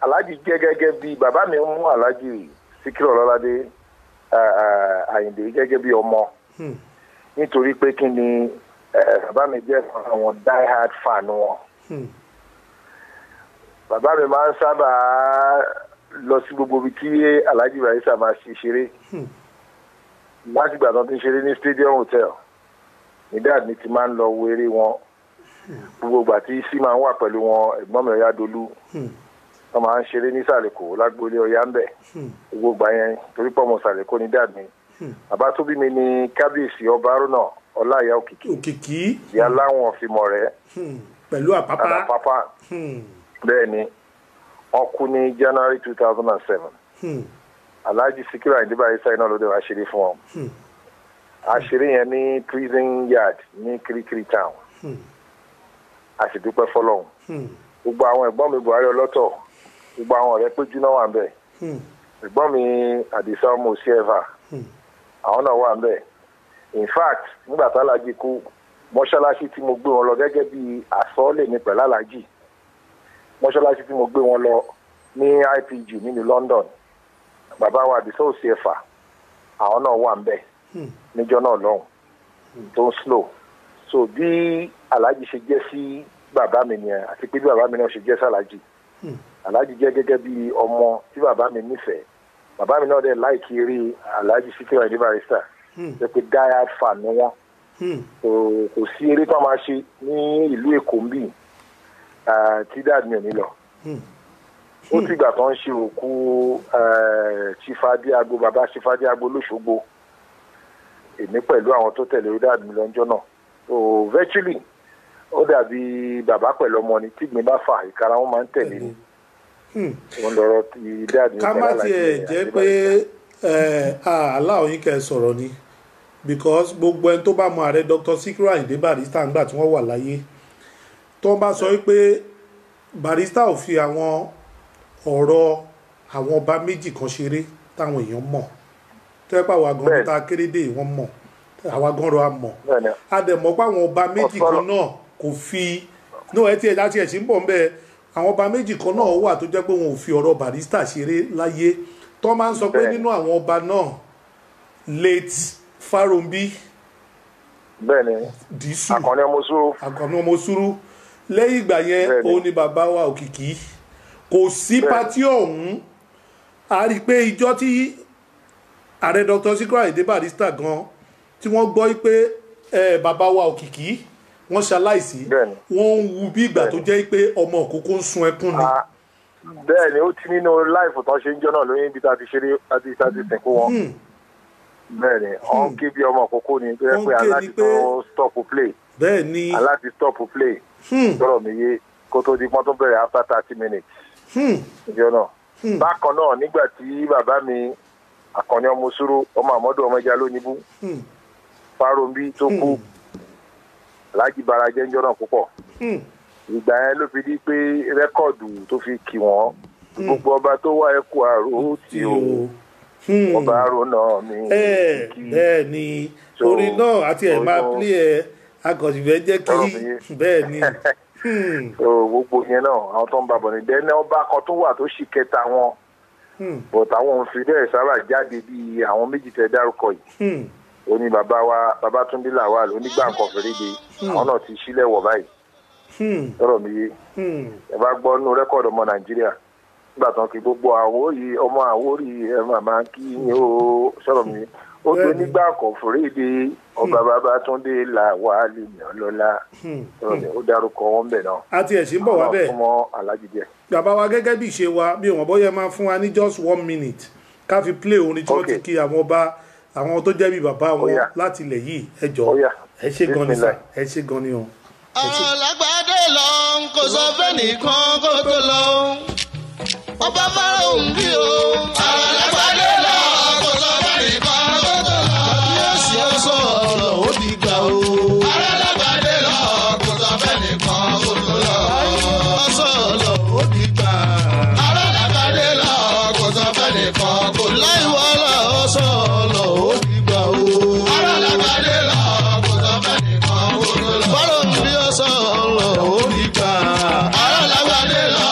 Alhaji jẹ́ gẹ́gẹ́ bí bàbá mi mú Alhaji Sikiru Ọláládé Àyìndé gẹ́gẹ́ bí ọmọ nítorí pé kí ni bàbá mi jẹ́ àwọn die hard fan wọn. Bàbá mi máa ń sábà lọ sí gbogbo ibi tí Alhaji Barrister máa ṣe ṣeré láti gbà tán tí ń ṣeré ní Stadium Hotel ní dad mi ti máa ń lọ wo eré wọn gbogbo ìgbà tí sí máa ń wà pẹ̀lú wọn ẹ̀gbọ́n mi Ọ̀yádolú wọ́n máa ń ṣeré ní Sàlẹ̀kò lágbólé Ọ̀yá ń bẹ̀ gbogbo ìgbà yẹn torí pọ̀ mọ́ Sàlẹ̀kò ní dad mi. Bàbá tó bí mi ní kábíyèsí ọba Haruna Ọláìyá Òkìkí ìyá láwọn fìmọ̀ rẹ̀
pẹ̀lú àpápá.
Bẹ́ẹ̀ ni wọ́n kú ní January 2007. Alhaji Sikiru Àyìndé Barrister iná ló dé wá ṣeré fún wọn. Àṣeré yẹn ní prison yard ní Kirikiri town. A sì dúpẹ́ fọlọ́run. Gbogbo àwọn ẹ̀gbọ́n mi Buhari ọlọ́tọ̀ gbogbo àwọn ọ̀rẹ́ péjú náà wà ń bẹ̀. Ẹ̀gbọ́n mi Àdìsá ọmọ Òsíẹ̀fà àwọn náà wà ń bẹ̀. In fact nígbà tá Alhaji kú mọ́ṣáláṣí tí mo gbé wọn lọ gẹ́gẹ́ bí àsọ́ọ́lẹ̀ mi pẹ̀lú Alhaji mọ́ṣáláṣí tí mo gbé wọn lọ ní IPG nínú London bàbá wa Àdìsá Òsíẹ̀fà àwọn náà wà ń bẹ̀ níjọ́ náà lọ́hùn tó ń slow. So bí Alhaji ṣe jẹ́ sí bàbá mi nìyẹn àti pé bí bàbá mi náà ṣe jẹ́ sí Alhaji. Alhaji jẹ́ gẹ́gẹ́ bí ọmọ tí bàbá mi nífẹ̀ẹ́. Bàbá mi náà dẹ̀ láìkí eré Alhaji Sikiru Àyìndé Barrister. Jẹ́ pé die hard fan ni wọ́n. Kò sí eré tó máa ṣe ní ìlú Èkó ń bì tí dad mi ò ní lọ. Ó ti gbà tó ń ṣe òkú Ṣifádíagbó bàbá Ṣifádíagbó lóṣogbo. Èmi pẹ̀lú àwọn tó tẹ̀lé dad mi lọ́jọ́ náà. So virtually ó dàbí bàbá pẹ̀lú ọmọ ni tí gbìn bá fà ìkara wọn máa ń tẹ̀lé ni. Wọ́n lọ́rọ̀ ti dáàdì.
Ká má tiẹ̀ jẹ́ pé aláwọ̀ yín kẹ́ ẹ sọ̀rọ̀ ni because gbogbo ẹni tó bá mọ ààrẹ Dr. Sikiru Àyìndé Barrister ńgbà tí wọ́n wà láyé tó bá sọ pé Barrister ò fi àwọn ọ̀rọ̀ àwọn ọba méjì kan ṣeré táwọn èèyàn mọ̀ tó yẹ pé àwa gan ta kérédé wọ́n mọ̀ àwa gan rọ àmọ̀ a dẹ̀ mọ̀ pé àwọn ọba méjì kan náà kò fi náà ẹ tiẹ̀ láti ẹ̀ sí ń bọ̀ ń bẹ́ẹ̀ àwọn ọba méjì kan náà wà tó jẹ́ pé wọn ò fi ọ̀rọ̀ Barrister ṣeré láyé tó máa ń sọ pé nínú àwọn ọba náà late Fáròǹbí Dísù Àkànní Ọmọsúrú lẹ́yìn ìgbà yẹn òun ni bàbá wa Òkìkí kò sí pátí ọ̀hún a rí i pé ìjọ tí ààrẹ Dr. Sikiru Àyìndé Barrister gan tí wọ́n gbọ́ pé bàbá wa Òkìkí wọ́n ṣaláìsí wọ́n ń wu bí ìgbà tó jẹ́ pé ọmọ òkókó ń sun ẹkún ni.
bẹ́ẹ̀ ni ó ti nínú láìfù tán ṣe ń jọ́ náà lóyún ibi tá a ti ṣeré àti sìnkú wọn. bẹ́ẹ̀ ni wọ́n ké bí ọmọ òkókó ni tó yẹ pé aláti tó stop play.
bẹ́ẹ̀ ni
aláti stop play. sọ̀rọ̀ mi yé kó tó di pọ́n tó bẹ̀rẹ̀ after 30 minutes. ìjọ náà. bákan náà nígbà tí bàbá mi Àkànní ọmọ Sóró ọmọ Àmọ́dù ọmọ ẹja lónìbù Fáròmbí tó kú Láàjì bara jẹ́ ńjọ́ náà púpọ̀ ìgbà yẹn ló fi di pé rẹ́kọ̀dù tó fi kì wọ́n gbogbo ọba tó wá ẹkú àrò tí o ọba àrò náà mi.
bẹ́ẹ̀ ni orin náà àti ẹ̀ máa pílé ẹ̀ akọ̀sìfẹ́ jẹ́ kí bẹ́ẹ̀ ni.
gbogbo yẹn náà àwọn tó ń bá bọ̀ ní dẹ́nẹ́ ọba kan tó wà tó ṣì kẹta wọn but àwọn òun fi bẹ́ẹ̀ sábà jáde bíi àwọn méjì tẹ dárúkọ yìí ó ní bàbá wa Babátúndé Lawal onígbàǹkan fèrèdè àwọn náà ti sílẹ̀ wọ̀ báyìí sọ̀rọ̀ mi yé ẹ bá gbọ́ nínú rẹ́kọ̀dù ọmọ Nàìjíríà nígbà tán kí gbogbo Àwórì ọmọ Àwórì ẹ màmá kí ni ó sọ̀rọ̀ mi ó tó nígbàǹkan fèrèdè ọba Babátúndé Lawal ènìyàn lọ́la sọ̀rọ̀ mi ó dárúkọ wọn bẹ̀ náà.
àti ẹ̀sìn bọ̀ wá bẹ́ẹ̀ bàbá wa gẹ́gẹ́ bí ìṣe wa bí wọ́n bọ́yẹ máa fún wa ní just 1 minute ká fi play orin tí wọ́n ti kí àwọn ọba àwọn tó jẹ́ bí bàbá wọn láti ilẹ̀ yìí ẹ jọ̀ọ́ ẹ ṣé gan ni sà ẹ ṣé gan ni o.
ọ̀rọ̀ lágbàdé lọ kò sọ fẹ́nìkan kó tó lọ ọba Fáráò ń bí o. ọ̀rọ̀ lágbàdé lọ kò sọ fẹ́nìkan kó tó lọ yóò sì ó sọ ọ̀rọ̀ ó di gbà o. ọ̀rọ̀ lágbàdé lọ kò sọ fẹ́nìkan kó tó lọ ó sọ ọ̀rọ̀ ó di gbà. ọ̀rọ̀ lágbàdé lọ kò sọ fẹ́nìkan kó tó lọ láìwọ́ lọ ó sọ ọ̀rọ̀ ó di gbà o. ọ̀rọ̀ lágbàdé lọ kò sọ fẹ́nìkan kó tó lọ Fáráò ń bí ó sọ ọ̀rọ̀ ó di gbà. ọ̀rọ̀ lágbàdé lọ.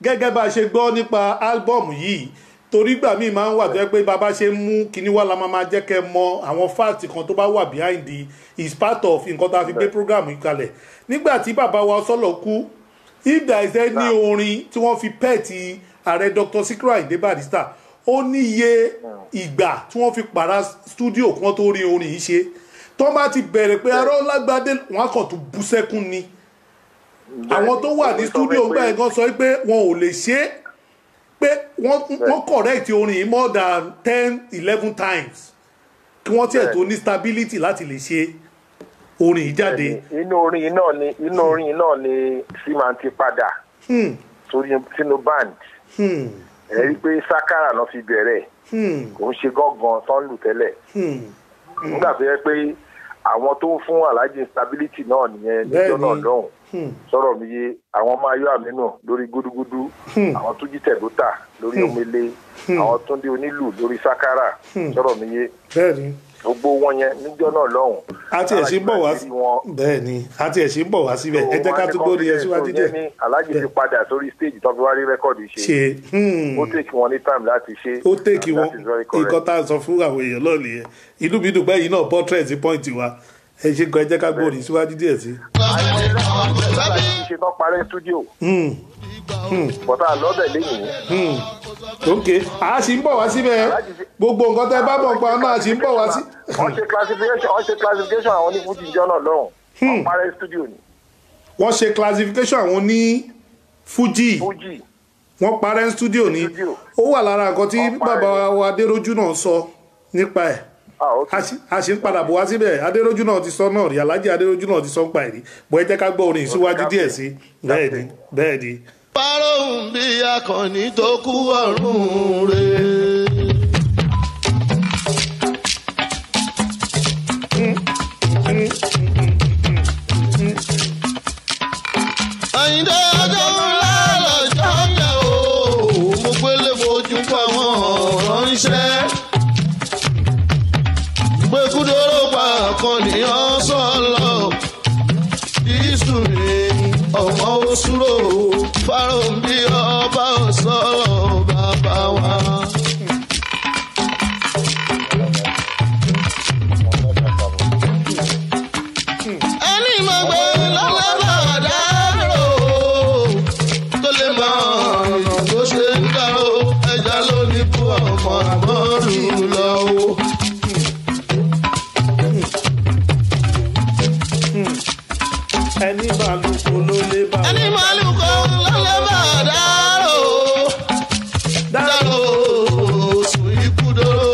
gẹ́gẹ́ bá a ṣe gbọ́ nípa álbọ̀mù yìí torí gbà míì máa ń wà tó yẹ pé bàbá ṣe ń mú kíní wá la máa jẹ́ kẹ́ mọ àwọn fáàtì kan tó bá wà behind the is part of nǹkan tá a fi gbé program yìí kalẹ̀ nígbà tí bàbá wa Ọ̀sọ́lọ̀ kú if there is any orin tí wọ́n fi pẹ́ẹ̀tì ààrẹ Dr. Sikiru Ayinde Barrister ó níye ìgbà tí wọ́n fi pàrà stúdíò kí wọ́n tó rí orin yìí ṣe tó bá ti bẹ̀rẹ̀ pé arọ́ lágbádé wọn á kàn tún bú sẹ́kún ni àwọn tó wà ní stúdíò gbà yẹn gan sọ pé wọn ò lè ṣe é pé wọ́n correct orin yìí more than 10-11 times kí wọ́n tiẹ̀ tó ní stability láti lè ṣe orin yìí jáde.
inú orin náà ni Seaman ti padà sínú band ẹ rí i pé sákàrà náà fi bẹ̀rẹ̀ kò ń ṣe gángan tán lù tẹ́lẹ̀ nígbà tó yẹ pé àwọn tó ń fún Alhaji stability náà nìyẹn níjọ́ náà lọ́hùn sọ̀rọ̀ mi yé àwọn máa yọ àmínú lórí gúdúgúdú àwọn tó jí tẹ̀lótà lórí omele àwọn tó ń dé onílù lórí sákàrà sọ̀rọ̀ mi yé gbogbo wọn yẹn níjọ́ náà lọ́hùn.
àti ẹ̀sìn bọ̀ wá bẹ́ẹ̀ ni àti ẹ̀sìn bọ̀ wá síbẹ̀ ẹ jẹ́ ká tún gbórí ẹ síwájú díẹ̀.
Alhaji ti padà sórí stage tó fi wá rí rẹ́kọ̀dù ṣe ó tèkì wọn ní time láti ṣe.
ó tèkì wọn nǹkan tá a sọ fún àwọn èèyàn náà nìyẹn inú mi dùn pé yìí náà portrait point wa ẹ ṣe gan ẹ jẹ́ ká gbórí síwájú díẹ̀ sí.
ṣe tán parẹ́ studio bọ́tà lọ́bẹ̀ lẹ́yìn.
ok a sì ń bọ̀ wá síbẹ̀ gbogbo nǹkan tẹ́ bá bọ̀ pa náà a sì ń bọ̀ wá sí.
wọ́n ṣe classification àwọn onífújì ìjọ náà lọ́hùn wọ́n parẹ́ studio ni.
wọ́n ṣe classification àwọn ní Fuji wọ́n parẹ́ studio ni ó wà lára nǹkan tí bàbá wa Adérójú náà sọ nípa ẹ̀ a sì ń padà bọ̀ wá síbẹ̀ Adérójú náà ti sọ náà rí Alhaji Adérójú náà ti sọ ń pa ẹ̀rí bọ́ ẹ jẹ́ ká gbọ́ orin síwájú díẹ̀ sí bẹ́ẹ̀ ni.
Fáráò bí Àkànní tó kú ọ̀run rẹ̀. Àyìndé ọjọ́ ńlá lọ́jọ́ yẹ o mo gbélé fojú pa wọn ránṣẹ́. Gbẹ̀kúdóró pa Àkànní Ọ̀sọ́lọ̀ ìsúre ọmọ òṣùrò Fáráò bí ọba Ọ̀sọ́lọ̀ bàbá wa. ẹni máa gbé lọ́lẹ́ bàdá rò tó lè mọ ọ̀nà tó ṣe ń dárò ẹja ló ní bú ọmọ àmọ́rù lọ́wọ́.
ẹni màlúkọ ló lè bá
ẹni màlúkọ ló lè bá dárò dárò sùn ikú dóró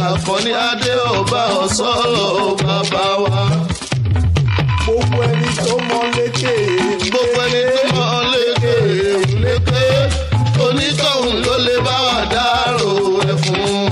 Àkànní Adé ọba Ọ̀sọ́lọ̀ bàbá wa.
gbogbo ẹni tó mọ lékè
lékè onítọ̀hún ló lè bá wa dárò ẹ̀ fún.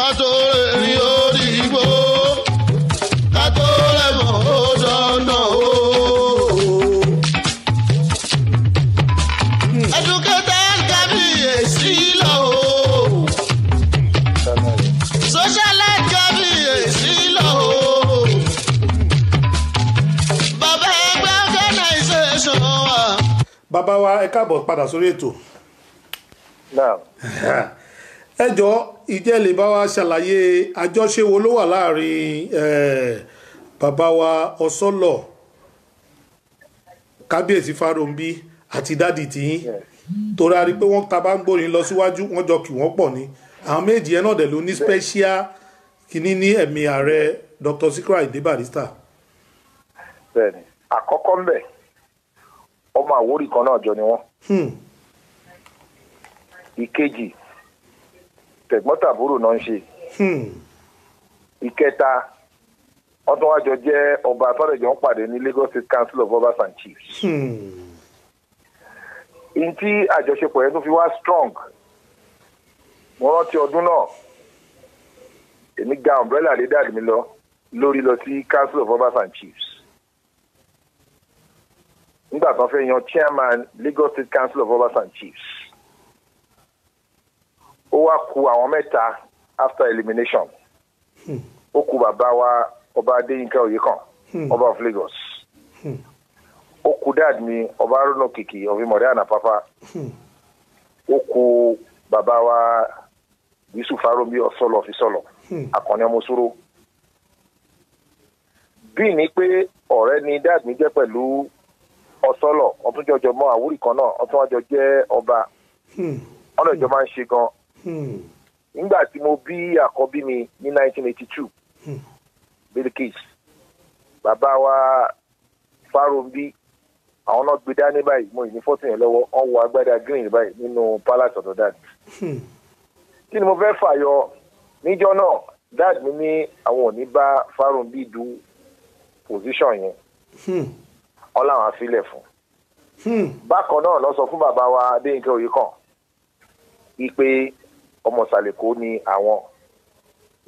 ká tó rìn òdìgbò ká tó rẹ̀mọ̀ ó dọ̀nà o. educated kábíyèsí lọ o. socialite kábíyèsí lọ o. bàbá ẹgbẹ́ organisation wa.
bàbá wa ẹ káàbọ̀ padà sórí ètò. ẹ jọ ìjẹ́ lè bá wa ṣàlàyé àjọṣe wo ló wà láàrin bàbá wa Ọ̀sọ́lọ̀ kábíyèsí Fáróǹbí àti dádì tìyín torí a rí pé wọ́n ta bá ń gbórin lọ síwájú wọ́n jọ kì wọ́n pọ̀ ni àwọn méjì yẹn náà dẹ̀ ló ní special kìíní ní ẹ̀mí ààrẹ Dr. Sikiru Ayinde Barrister.
bẹ́ẹ̀ni àkọ́kọ́ ń bẹ ọmọ Àwórì kan náà jọ ni wọ́n. ìkejì tẹ̀gbọ́n-tàbúrò náà ń ṣe. ìkẹta ọdún wájọ jẹ́ ọba àtọ́rẹ̀jọ́ ń pàdé ní Lagos State Council of Obas and Chiefs. n tí àjọṣepọ̀ yẹn tó fi wá strong mo rántí ọdún náà èmi ga umbrella lé dàdí mi lórí lọ sí Council of Obas and Chiefs nígbà tó fẹ́ yan chairman Lagos State Council of Obas and Chiefs. ó wá kù àwọn mẹ́ta after elimination. ó kù bàbá wa ọba Adéyínká Oyèkán ọba of Lagos. ó kù dad mi ọba Haruna Òkìkí of Ìmọ̀rẹ́ Ànàpápá. ó kù bàbá wa Yusuf Fáróǹbí Ọ̀sọ́lọ̀ of Ìsọ̀lọ̀ Àkànní Ọmọsúró. bí ní pé ọ̀rẹ́ ni dad mi jẹ́ pẹ̀lú Ọ̀sọ́lọ̀ ọtún jọjọ mọ́ Àwórì kan náà ọtún wájọ jẹ́ ọba ọ̀nà ìjọ máa ń ṣe gan. nígbà tí mo bí àkọ́bí mi ní 1982 Bilkis bàbá wa Fáróǹbí àwọn náà gbé dání báyìí mo yìí ní fọ́tò yẹn lọ́wọ́ wọ́n wọ agbádá green báyìí nínú palace ọ̀dọ̀ dad. kí ni mo fẹ́ fàyọ níjọ́ náà dad mi ní àwọn ò ní bá Fáróǹbí du position yẹn wọ́n láwọn afílẹ̀ fún. bákan náà lọ sọ fún bàbá wa Adéyínká Oyèkán wípé ọmọ Sàlẹ̀kó ni àwọn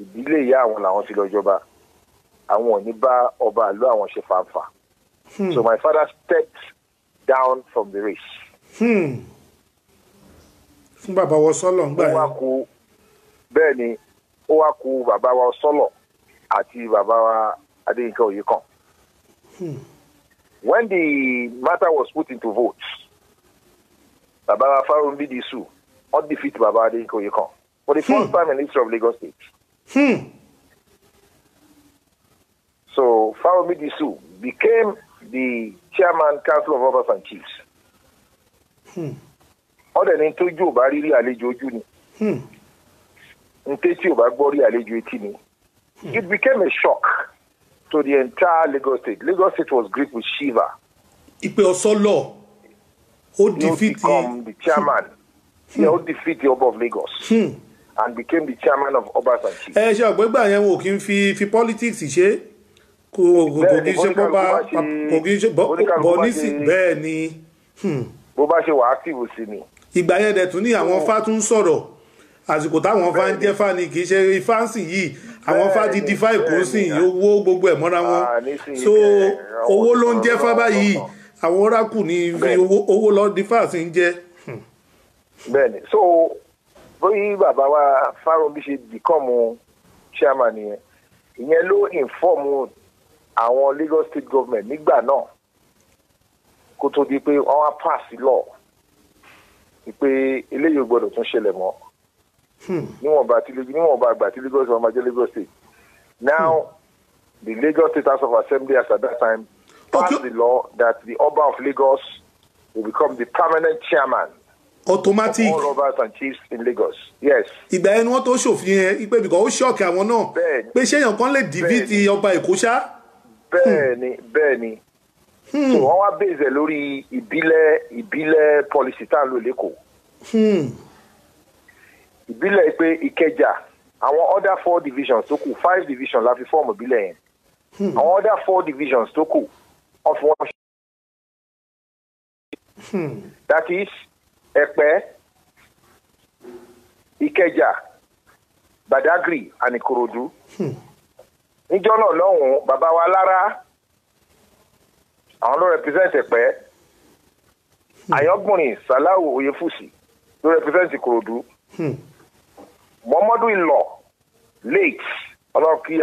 ìdílé ìyá àwọn làwọn ti lọ jọba àwọn ò ní bá ọba ìlú àwọn ṣe fàǹfà. So my father stepped down from the race.
fún bàbá wa Ọ̀sọ́lọ̀ ńgbà
yẹn. bẹ́ẹ̀ ni ó wá kù bàbá wa Ọ̀sọ́lọ̀ àti bàbá wa Adéyínká Oyèkán. When the matter was put into vote, bàbá wa Fáróǹbí Disu not defeat bàbá Adéyínká Oyèkán for the first time in the history of Lagos State. So Fáróǹbí Disu became the chairman Council of Obas and Chiefs. ọ̀dẹ̀ ni tójú ò bá rí àlejò ojú ni ntẹ́tí ò bá gbọ́ rí àlejò etí ni. It became a shock to the entire Lagos State. Lagos State was gripped with shiver.
Ìpè Ọ̀sọ́lọ̀ ó defeat
the chairman. He ó defeat the Ọba of Lagos and became the chairman of Obas and Chiefs.
ẹ ṣe ọ̀gbẹ́gbà yẹn wò kí n fi politics ṣe kò kì í ṣe bọ́ bá kò kì í ṣe bọ́ nísì bẹ́ẹ̀ ni.
bó bá ṣe wà active sí ni.
ìgbà yẹn dẹ̀ tún ní àwọn fá tún sọ̀rọ̀ àsìkò táwọn fá ń jẹ́ fá ni kì í ṣe ifáǹsì yìí àwọn fá ti di fá ìkóńsìn owó gbogbo ẹ̀ mọ́ra wọn so owó ló ń jẹ́ fá báyìí àwọn orákù ní owó lọ di fá sí ń jẹ́.
bẹ́ẹ̀ni so bóyá bàbá wa Fáróǹbí ṣe become chairman yẹn ìyẹn ló inform àwọn Lagos State government nígbà náà kó tó di pé wọ́n wá pass law pé eléyìí ò gbọ́dọ̀ tún ṣẹlẹ̀ mọ́ níwọ̀nba àgbà tí Lagos wọn máa jẹ́ Lagos State. Now the Lagos State House of Assembly as at that time passed the law that the Oba of Lagos will become the permanent chairman
automatic
of all Obas and Chiefs in Lagos. Yes.
ìgbà ẹni wọn tó ṣòfin yẹn pé bìkọ́ ó ṣọ́ọ̀kì àwọn náà pé ṣéyàn kan lè dìbìtì ọba Èkó ṣá.
bẹ́ẹ̀ni so wọ́n wá bèzẹ̀ lórí ìbílẹ̀ policy tá à ń lò lẹ́kọ̀ọ́. ìbílẹ̀ pé Ìkẹjà àwọn other 4 divisions tó kù 5 divisions la fi fọ́ọ̀mù ìbílẹ̀ yẹn àwọn other 4 divisions tó kù wọ́n fi wọ́n that is Ẹ̀pẹ́ Ìkẹjà Badagry and Ikorodu. Níjọ́ náà lọ́hùn bàbá wa lára àwọn ló represent Ẹ̀pẹ́. Ayọ̀gbọ̀nrin Sàláwù Oyèfúsì ló represent Ikorodu. Muhammadu Ìlọ̀ late ọlọ́run kí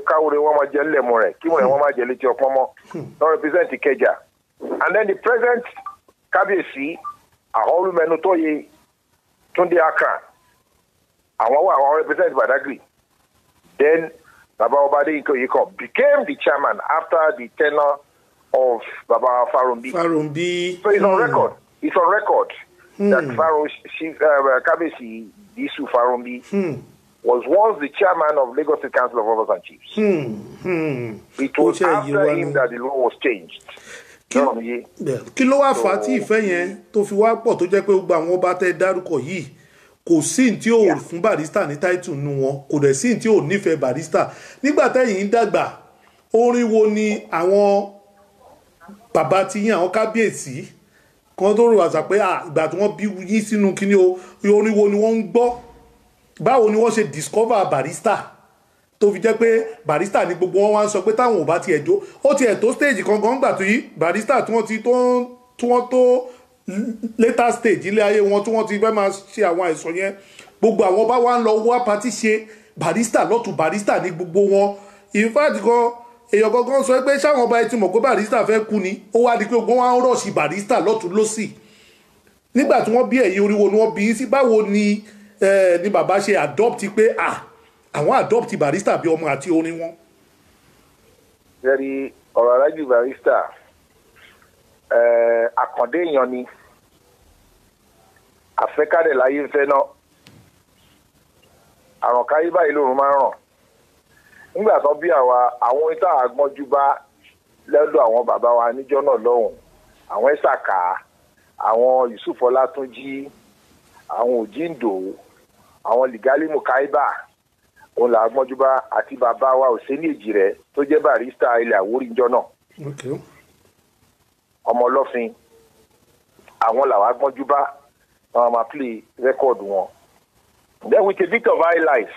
káwòrè wọn máa jẹ ńlẹ̀mú rẹ̀ kí wọ́n máa jẹ létí ọpọ́n mọ́ ló represent Ìkẹjà. And then the present Kábíyèsí Àhọ́lùmẹ́nu Tóyè Túndé Akan àwọn represent Badagry. Then Baba Obade Ikoyeko became the chairman after the tenure of Baba Farumbi. So it's on record. It's on record that Kabesi Disu Farumbi was once the chairman of Lagos State Council of Robbers and Chiefs. It was after him that the law was changed.
Kí ló wá fà á tí ìfẹ́ yẹn tó fi wá pọ̀ tó jẹ́ pé gbogbo àwọn ọba tẹ́ dárúkọ yìí kò sí tí ò fún Barrister ní táìtù nu wọn kò dẹ̀ sí tí ò nífẹ̀ẹ́ Barrister nígbà tẹ́yìn ń dàgbà orin wo ni àwọn bàbá ti yín àwọn kábíyèsí kan tó rò àṣà pé ìgbà tí wọ́n bí yín sínú kíní orin wo ni wọ́n ń gbọ́ báwo ni wọ́n ṣe discover Barrister tó fi jẹ́ pé Barrister ní gbogbo wọn wá ń sọ pé táwọn ò bá tiẹ̀ jó ó tiẹ̀ tó stage kankan gbà tó yí Barrister tí wọ́n tó later stage ilé ayé wọn tí wọ́n ti fẹ́ máa ṣe àwọn àìsàn yẹn gbogbo àwọn bá wá ń lọ wá pátí ṣe Barrister lọ́tún Barrister ní gbogbo wọn in fact gan èèyàn gangan sọ pé sáwọn ọba ẹtì mọ̀ pé Barrister fẹ́ kú ni ó wá di pé wọ́n wá ń rọ̀ṣì Barrister lọ́tún lọ́sì nígbà tí wọ́n bí ẹ̀yìn oríwo ni wọ́n bí sí báwo ni bàbá ṣe adopt pé àwọn adopt Barrister bí ọmọ àti orin wọn.
Very ọ̀rọ̀ alájú Barrister àkàndé èèyàn ni àfẹ́kádẹ̀ láyé ń fẹ́ náà àrùn káyé báyìí lòun máa ń ràn nígbà tó bí àwọn ìta àgbọ́njú bá lọ́dọ̀ àwọn bàbá wa níjọ́ náà lọ́hùn àwọn Ìsàkà àwọn Yusuf Ọlátúnjí àwọn Òjíǹdò àwọn Lìgálí Mùkáíbà òun là àgbọ́njú bá àti bàbá wa Òsénì Èjìrẹ́ tó jẹ́ Barrister ilẹ̀ Àwórì níjọ́ náà ọmọ Ọlọ́fin àwọn làwọn àgbọ́njú bá wọn máa play record wọn. Then with a bit of high life,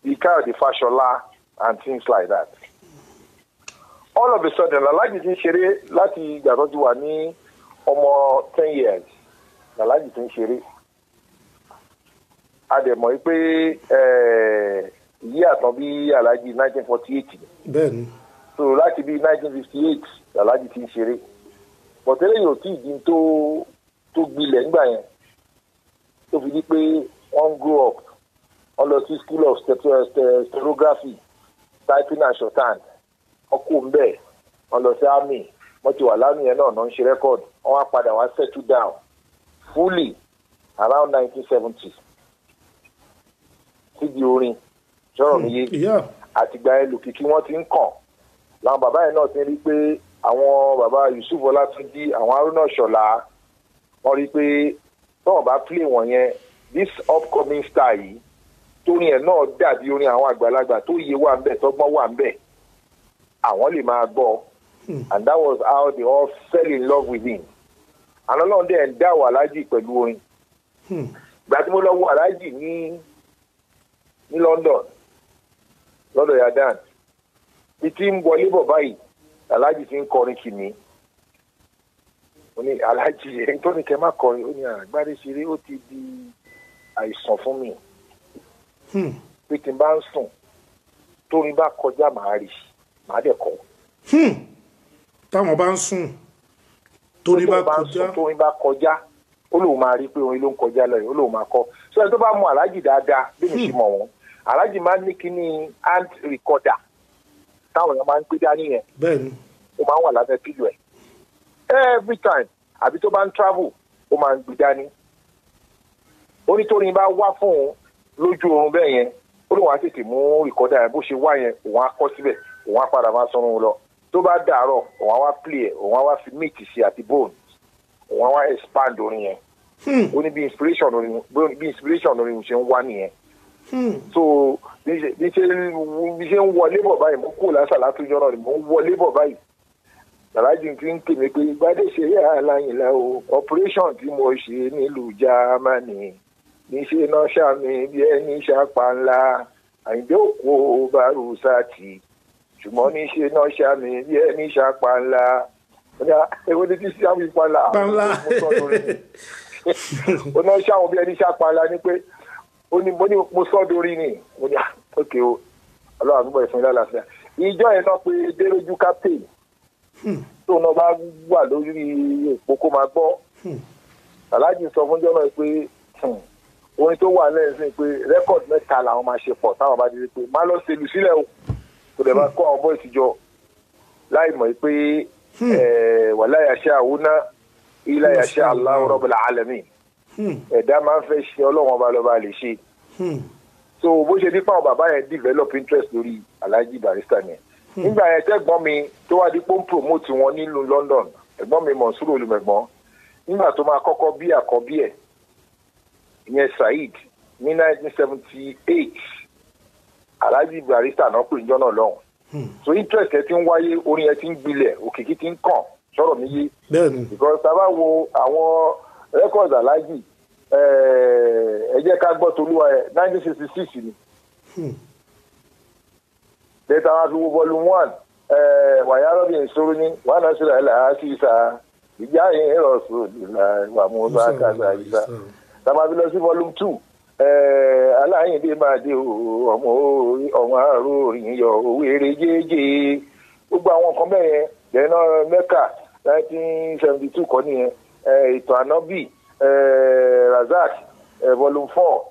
the kind of the Fashola and things like that. All of a sudden, Alhaji ti ń ṣeré láti ìgbà tó ti wà ní ọmọ 10 years. Alhaji ti ń ṣeré. A dẹ̀ mọ̀ pé ìyí àtàn bí Alhaji 1948.
Bẹ́ẹ̀ni.
So láti bí 1958, Alhaji ti ń ṣeré. Bọ̀tẹ́lẹ̀ yóò tí ìdí tó gbilẹ̀ ńgbà yẹn. Tó fi di pé wọ́n grow up wọ́n lọ sí school of stereography typing and shorthand ọkọ̀ ń bẹ̀ wọ́n lọ sí army wọ́n ti wà lánàá yẹn náà ń ṣe record wọ́n wá padà wá settle down fully around 1970 síbi orin sọ̀rọ̀ mi yé àtìgbà yẹn lòkìkí wọ́n ti ń kàn làwọn bàbá yẹn náà ti rí pé àwọn bàbá Yusuf Ọlátúnjí àwọn Haruna Ṣọlá wọ́n rí pé tọ́wọ́n bá play wọ̀n yẹn this upcoming star yìí torí ẹ̀ náà dàbí orin àwọn àgbàlagbà tó yé wà ńbẹ̀ tọ́gbọ́n wà ńbẹ̀ àwọn lè máa gbọ́ and that was how they all fell in love with him and Ọlọ́run dẹ̀ ń dá wà Alhaji pẹ̀lú orin gbà tí mo lọ wo Alhaji ní London lọ́dọ̀ Yadan títí ń wọlé bọ̀ báyìí Alhaji ti ń kọrin kìíní ó ní Alhaji ẹni tó ní kẹ́ má kọrin ó ní àgbáre ṣeré ó ti di àìsàn fún mi pé tí n bá ń sùn tórin bá kọjá màá rí màá dẹ̀ kọ.
táwọn bá ń sùn tórin bá kọjá ó lóun máa rí pé orin ló ń kọjá lọ yìí ó lóun máa kọ sọ ẹni tó bá mọ Alhaji dáadáa bí mi ṣe mọ̀ wọ́n Alhaji máa ń ní kíní hand recorder táwọn èèyàn máa ń gbé dání yẹn ó máa ń wà lábẹ́ pílò ẹ̀ every time àbí tó bá ń travel ó máa ń gbé dání onítorí bá wá fún un lójú oorun bẹ́ẹ̀ yẹn ó lóun á tètè mú rìkọ́dà yẹn bó ṣe wá yẹn òun á kọ́ síbẹ̀ òun á padà máa sọnù lọ tó bá dàárọ̀ òun á wá play ẹ̀ òun á wá fi meat sí àti bone òun á wá expand orin yẹn ó ní bí inspiration orin ṣe ń wá nìyẹn so bí ṣe ń wọlé bọ̀ báyìí mo kó lásà látúnjọ́ náà ni mo ń wọlé bọ̀ báyìí Alhaji ti ń pèmí pé gbadé ṣeré aláyìnlá o operation tí mo ṣe nílùú Jámánì
níṣẹ́ náà ṣàmì bí ẹni ṣàpá ńlá àyíndé òkú bárùsáàtì ṣùgbọ́n níṣẹ́ náà ṣàmì bí ẹni ṣàpá ńlá èwo ni tí ṣàmì pàlà ó náà ṣàwọn bí ẹni ṣàpá ńlá ni pé mo sọ dorí ni mo ní òkè o ọlọ́run àdúgbò ìfún ilé àlàáfíà ìjọ yẹn náà pé délójú captain tó náà bá wà lórí òpó kó máa gbọ́ aláàjì sọ fún jọ́nà pé orin tó wà lẹ́yìn sí pé rẹ́kọ̀dì mẹ́ta làwọn máa ṣe pọ̀ táwọn bá dé pé má lọ ṣèlú sílẹ̀ o kò dẹ̀ máa kó àwọn bọ́ọ̀sì jọ láì mọ̀ pé wàláyà ṣe àwùná iláyà ṣe Allahu Rabbul Alamin ẹ̀dá máa ń fẹ́ ṣe ọlọ́wọ́n ọba lọ́ba lè ṣe so bó ṣe nípa àwọn bàbá yẹn develop interest lórí Alhaji Barrister yẹn nígbà yẹn tẹ́gbọ́n mi tó wá di pé ó ń promote wọn nílùú London ẹ̀gbọ́n mi Monsur Olùmẹ̀gbọ́n nígbà tó máa kọ́kọ́ bí àkọ́bí ẹ̀ ìyẹn Saheed ní 1978 Alhaji Barrister náà pè níjọ́ náà lọ́hùn so interest ẹ ti ń wáyé orin ẹ ti ń gbilẹ̀ òkìkí ti ń kàn sọ̀rọ̀ mi yé because tá a bá wo àwọn records Alhaji ẹ jẹ́ ká gbọ́ tolúwa ẹ 1966 ni lẹ́tà wọn fi wo volume 1 wàyà rọ́bì ìṣòro ní wọn náà ṣe làálàá sí ìsà ìjà yẹn rọ̀ sóòlù wà mú bá kásá ìsà tàbá fi lọ sí volume 2 aláyìndé máa dé ọmọ àrò òrìn yọ owó eré jẹ́jẹ́ gbogbo àwọn nǹkan bẹ́ẹ̀ yẹn lẹ́nà mẹ́kà 1972 kọ́ nìyẹn ìtàn ànábì razak volume 4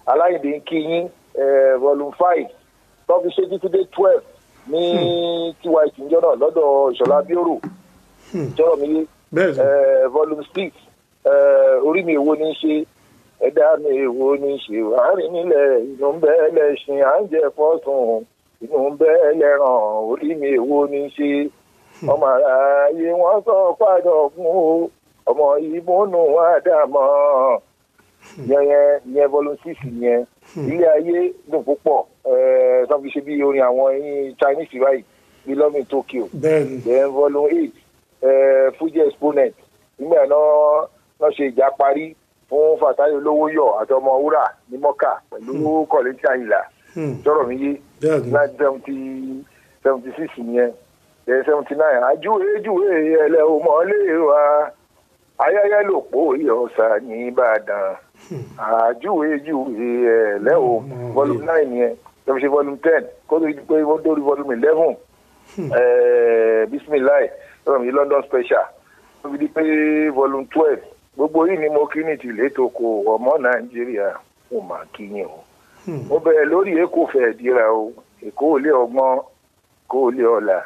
aláyìndé ń kí yín volume 5 tọ́fi ṣe títí dé 12 ní tiwa ìtìjọ́ náà lọ́dọ̀ ìṣọ̀lá bíóró jọ́rọ̀ mi yé volume 6 orí mi èwo ní í ṣe ẹ̀dá mi èwo ní í ṣe àárín nílẹ̀ inú ń bẹ́ ẹlẹ́ṣin à ń jẹ fọ́sùn inú ń bẹ́ ẹlẹ́ràn orí mi èwo ní í ṣe ọmọ ààyè wọn sọ padà fún o ọmọ ìbùnú àdàmọ́ yẹn volume 6 yẹn ilé ayé dùn púpọ̀ tó fi ṣe bí orin àwọn Chinese báyìí bí lọ́mìn Tokyo then volume 8 Fuji Exponent nígbà náà ṣe ìjà parí fún Fatayi Olówóyọ̀ àti ọmọ wúrà ní mọ́kà pẹ̀lú kọ̀lẹ́tì àyìnlá sọ̀rọ̀ mi yé 1976 yẹn then 79 ajúwèéjúwé ẹlẹ́ o mọ́lé wa ayẹyẹ ló pò ìyọ̀sà ní Ìbàdàn ajúwèéjúwé ẹlẹ́ o volume 9 yẹn tó fi ṣe volume 10 kó tó di pé wọ́n dórí volume 11 bisimilayi sọ̀rọ̀ mi London special tó fi di pé volume 12 gbogbo yìí ni mo kí ní tìlé tó kó ọmọ Nàìjíríà mo máa kí yín o mo bẹ̀rẹ̀ lórí èkó fẹ́ dira o èkó ò lé ọgbọ́n kó o lé ọ̀la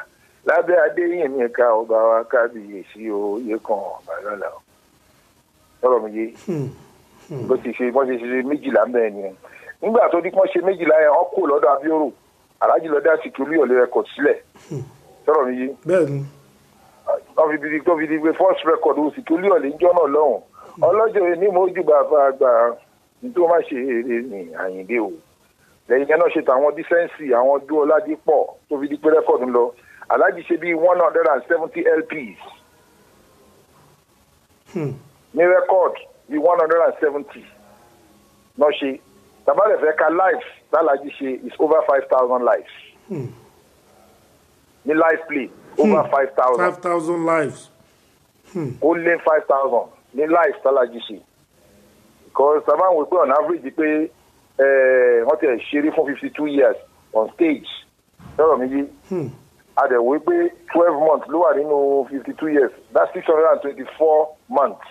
lábẹ́ adéyìnmí ká ọba wa kábíyèsí o iye kan ọba lọ́la o sọ̀rọ̀ mi yé bó ti ṣe wọ́n ṣe méjìlá mẹ́rin ni nígbà tó di wọ́n ṣe méjìlá yẹn wọ́n kó lọ́dọ̀ Abíọ́rò Alhaji lọ́dọ̀ Síkírù Ọ̀lẹ́ record sílẹ̀ sọ̀rọ̀ mi yé tó fi di pé first record ó Síkírù Ọ̀lẹ́ ń jọ́nà lọ́hùn ọlọ́jọ́ ní mo jù bàbá àgbà nítorí má ṣe eré ní Àyìndé o lẹ́yìn yẹn náà ṣe tàwọn dísẹ́ǹsì àwọn dúró ládìpọ̀ tó fi di pé record ń lọ Alhaji ṣe bí 170 LPs ní record bí 170 náà ṣe tàbálẹ̀ fẹ́ ka live tàlájì ṣe is over 5,000 lives ní live play over 5,000
lives
ó lé 5,000 ní live tàlájì ṣe because tàbá wò pé on average pé wọ́n ti ṣeré fún 52 years on stage sọ̀rọ̀ mi yé àdẹ̀wò pé 12 months ló wà nínú 52 years that's 624 months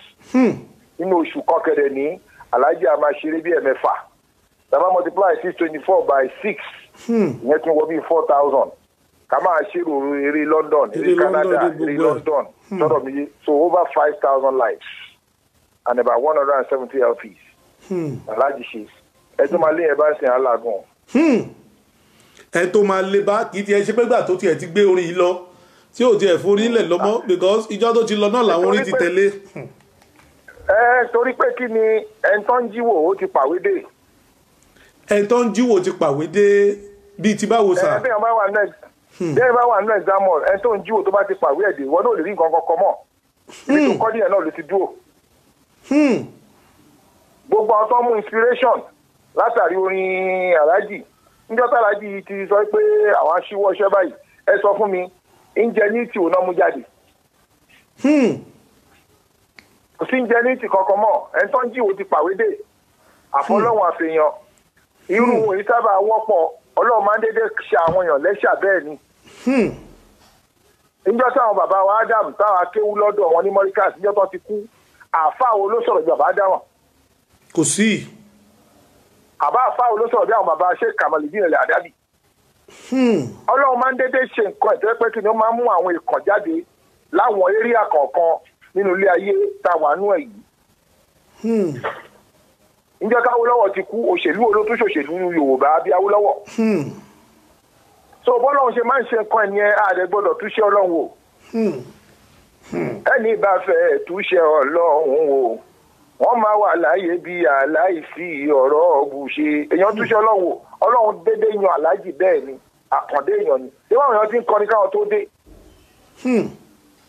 nínú oṣù kọkẹrẹ ní Alhaji a máa ṣeré bí ẹ̀mẹ́fà tàbá multiply 624 by 6 ìyẹn tún wọ bí 4,000 ká máa ṣèrò eré London eré Canada eré London sọ̀rọ̀ mi yé so over 5,000 lives and about 170 LPs Alhaji ṣe ẹ tó máa lé ẹ bá ń sìn alágùn.
ẹ tó máa lé bá kì í tiẹ̀ ṣe pé gbà tó tiẹ̀ ti gbé orin yìí lọ tí ò tiẹ̀ forí lẹ̀ lọ́mọ́ because ìjọ tó ti lọ náà làwọn orin ti tẹ̀lé.
torí pé kí ni ẹni tó ń jíwò ó ti pàwé dé.
ẹni tó ń jíwò ti pàwé dé bíi ti báwo sà.
bẹ́ẹ̀ bá wà nínú example ẹni tó ń jíwò tó bá ti pàwé ẹ̀ dé wọ́n náà lè rí nǹkan kankan mọ́ ibi tó kọ́ díẹ̀ náà ló ti dúró. gbogbo àwọn tó mú inspiration látàrí orin aláàjì níjọ́ tí aláàjì ti sọ pé àwọn aṣíwọ́ iṣẹ́ báyìí ẹ sọ fún mi ingenuity ò náà mú jáde. kò sí ingenuity kankan mọ́ ẹni tó ń jíwò ti pàwédè àfọlọ́wọ̀n àfihàn irú èyí sábà wọ́pọ̀ ọlọ́run máa ń dédé ṣe àwọn èèyàn lẹ́ṣà bẹ́ẹ̀ ni. níjọ́ táwọn bàbá wa Adam táwọn akéwú lọ́dọ̀ wọn ní Mọ́ríkàs níjọ́ tó ti kú àáfàá wo ló sọ̀rọ̀ bí bàbá Adam.
kò sí.
àáfàá wo ló sọ̀rọ̀ bí àwọn bàbá ṣe Kàmálídìn ilẹ̀ àdábì. ọlọ́run máa ń dédé ṣe nǹkan ìtẹ́ pé kí ni ó máa ń mú àwọn ìkàn jáde láwọn éríà kọ̀ọ̀kan nínú ilé ayé tá a wà nú ẹ̀ yìí. níjọ́ tí Awólọ́wọ̀ ti kú òṣèlú olótún ṣòṣèlú Yorùbá bí Awólọ́wọ̀. so bọ́lọ́run ṣe máa ń ṣe nǹkan ẹ̀yẹn ààrẹ gbọ́dọ̀ túṣe ọlọ́run wò. ẹni bá fẹ́ túṣe ọlọ́run wò wọ́n máa wà láàyè bí aláìsí ọ̀rọ̀ ọ̀bùṣe èèyàn túṣe ọlọ́run wò ọlọ́run dédé yan aláàjì bẹ́ẹ̀ ni àkàndé èèyàn ni ṣé wọ́n èèyàn ti ń kọrin káwọn tó dé.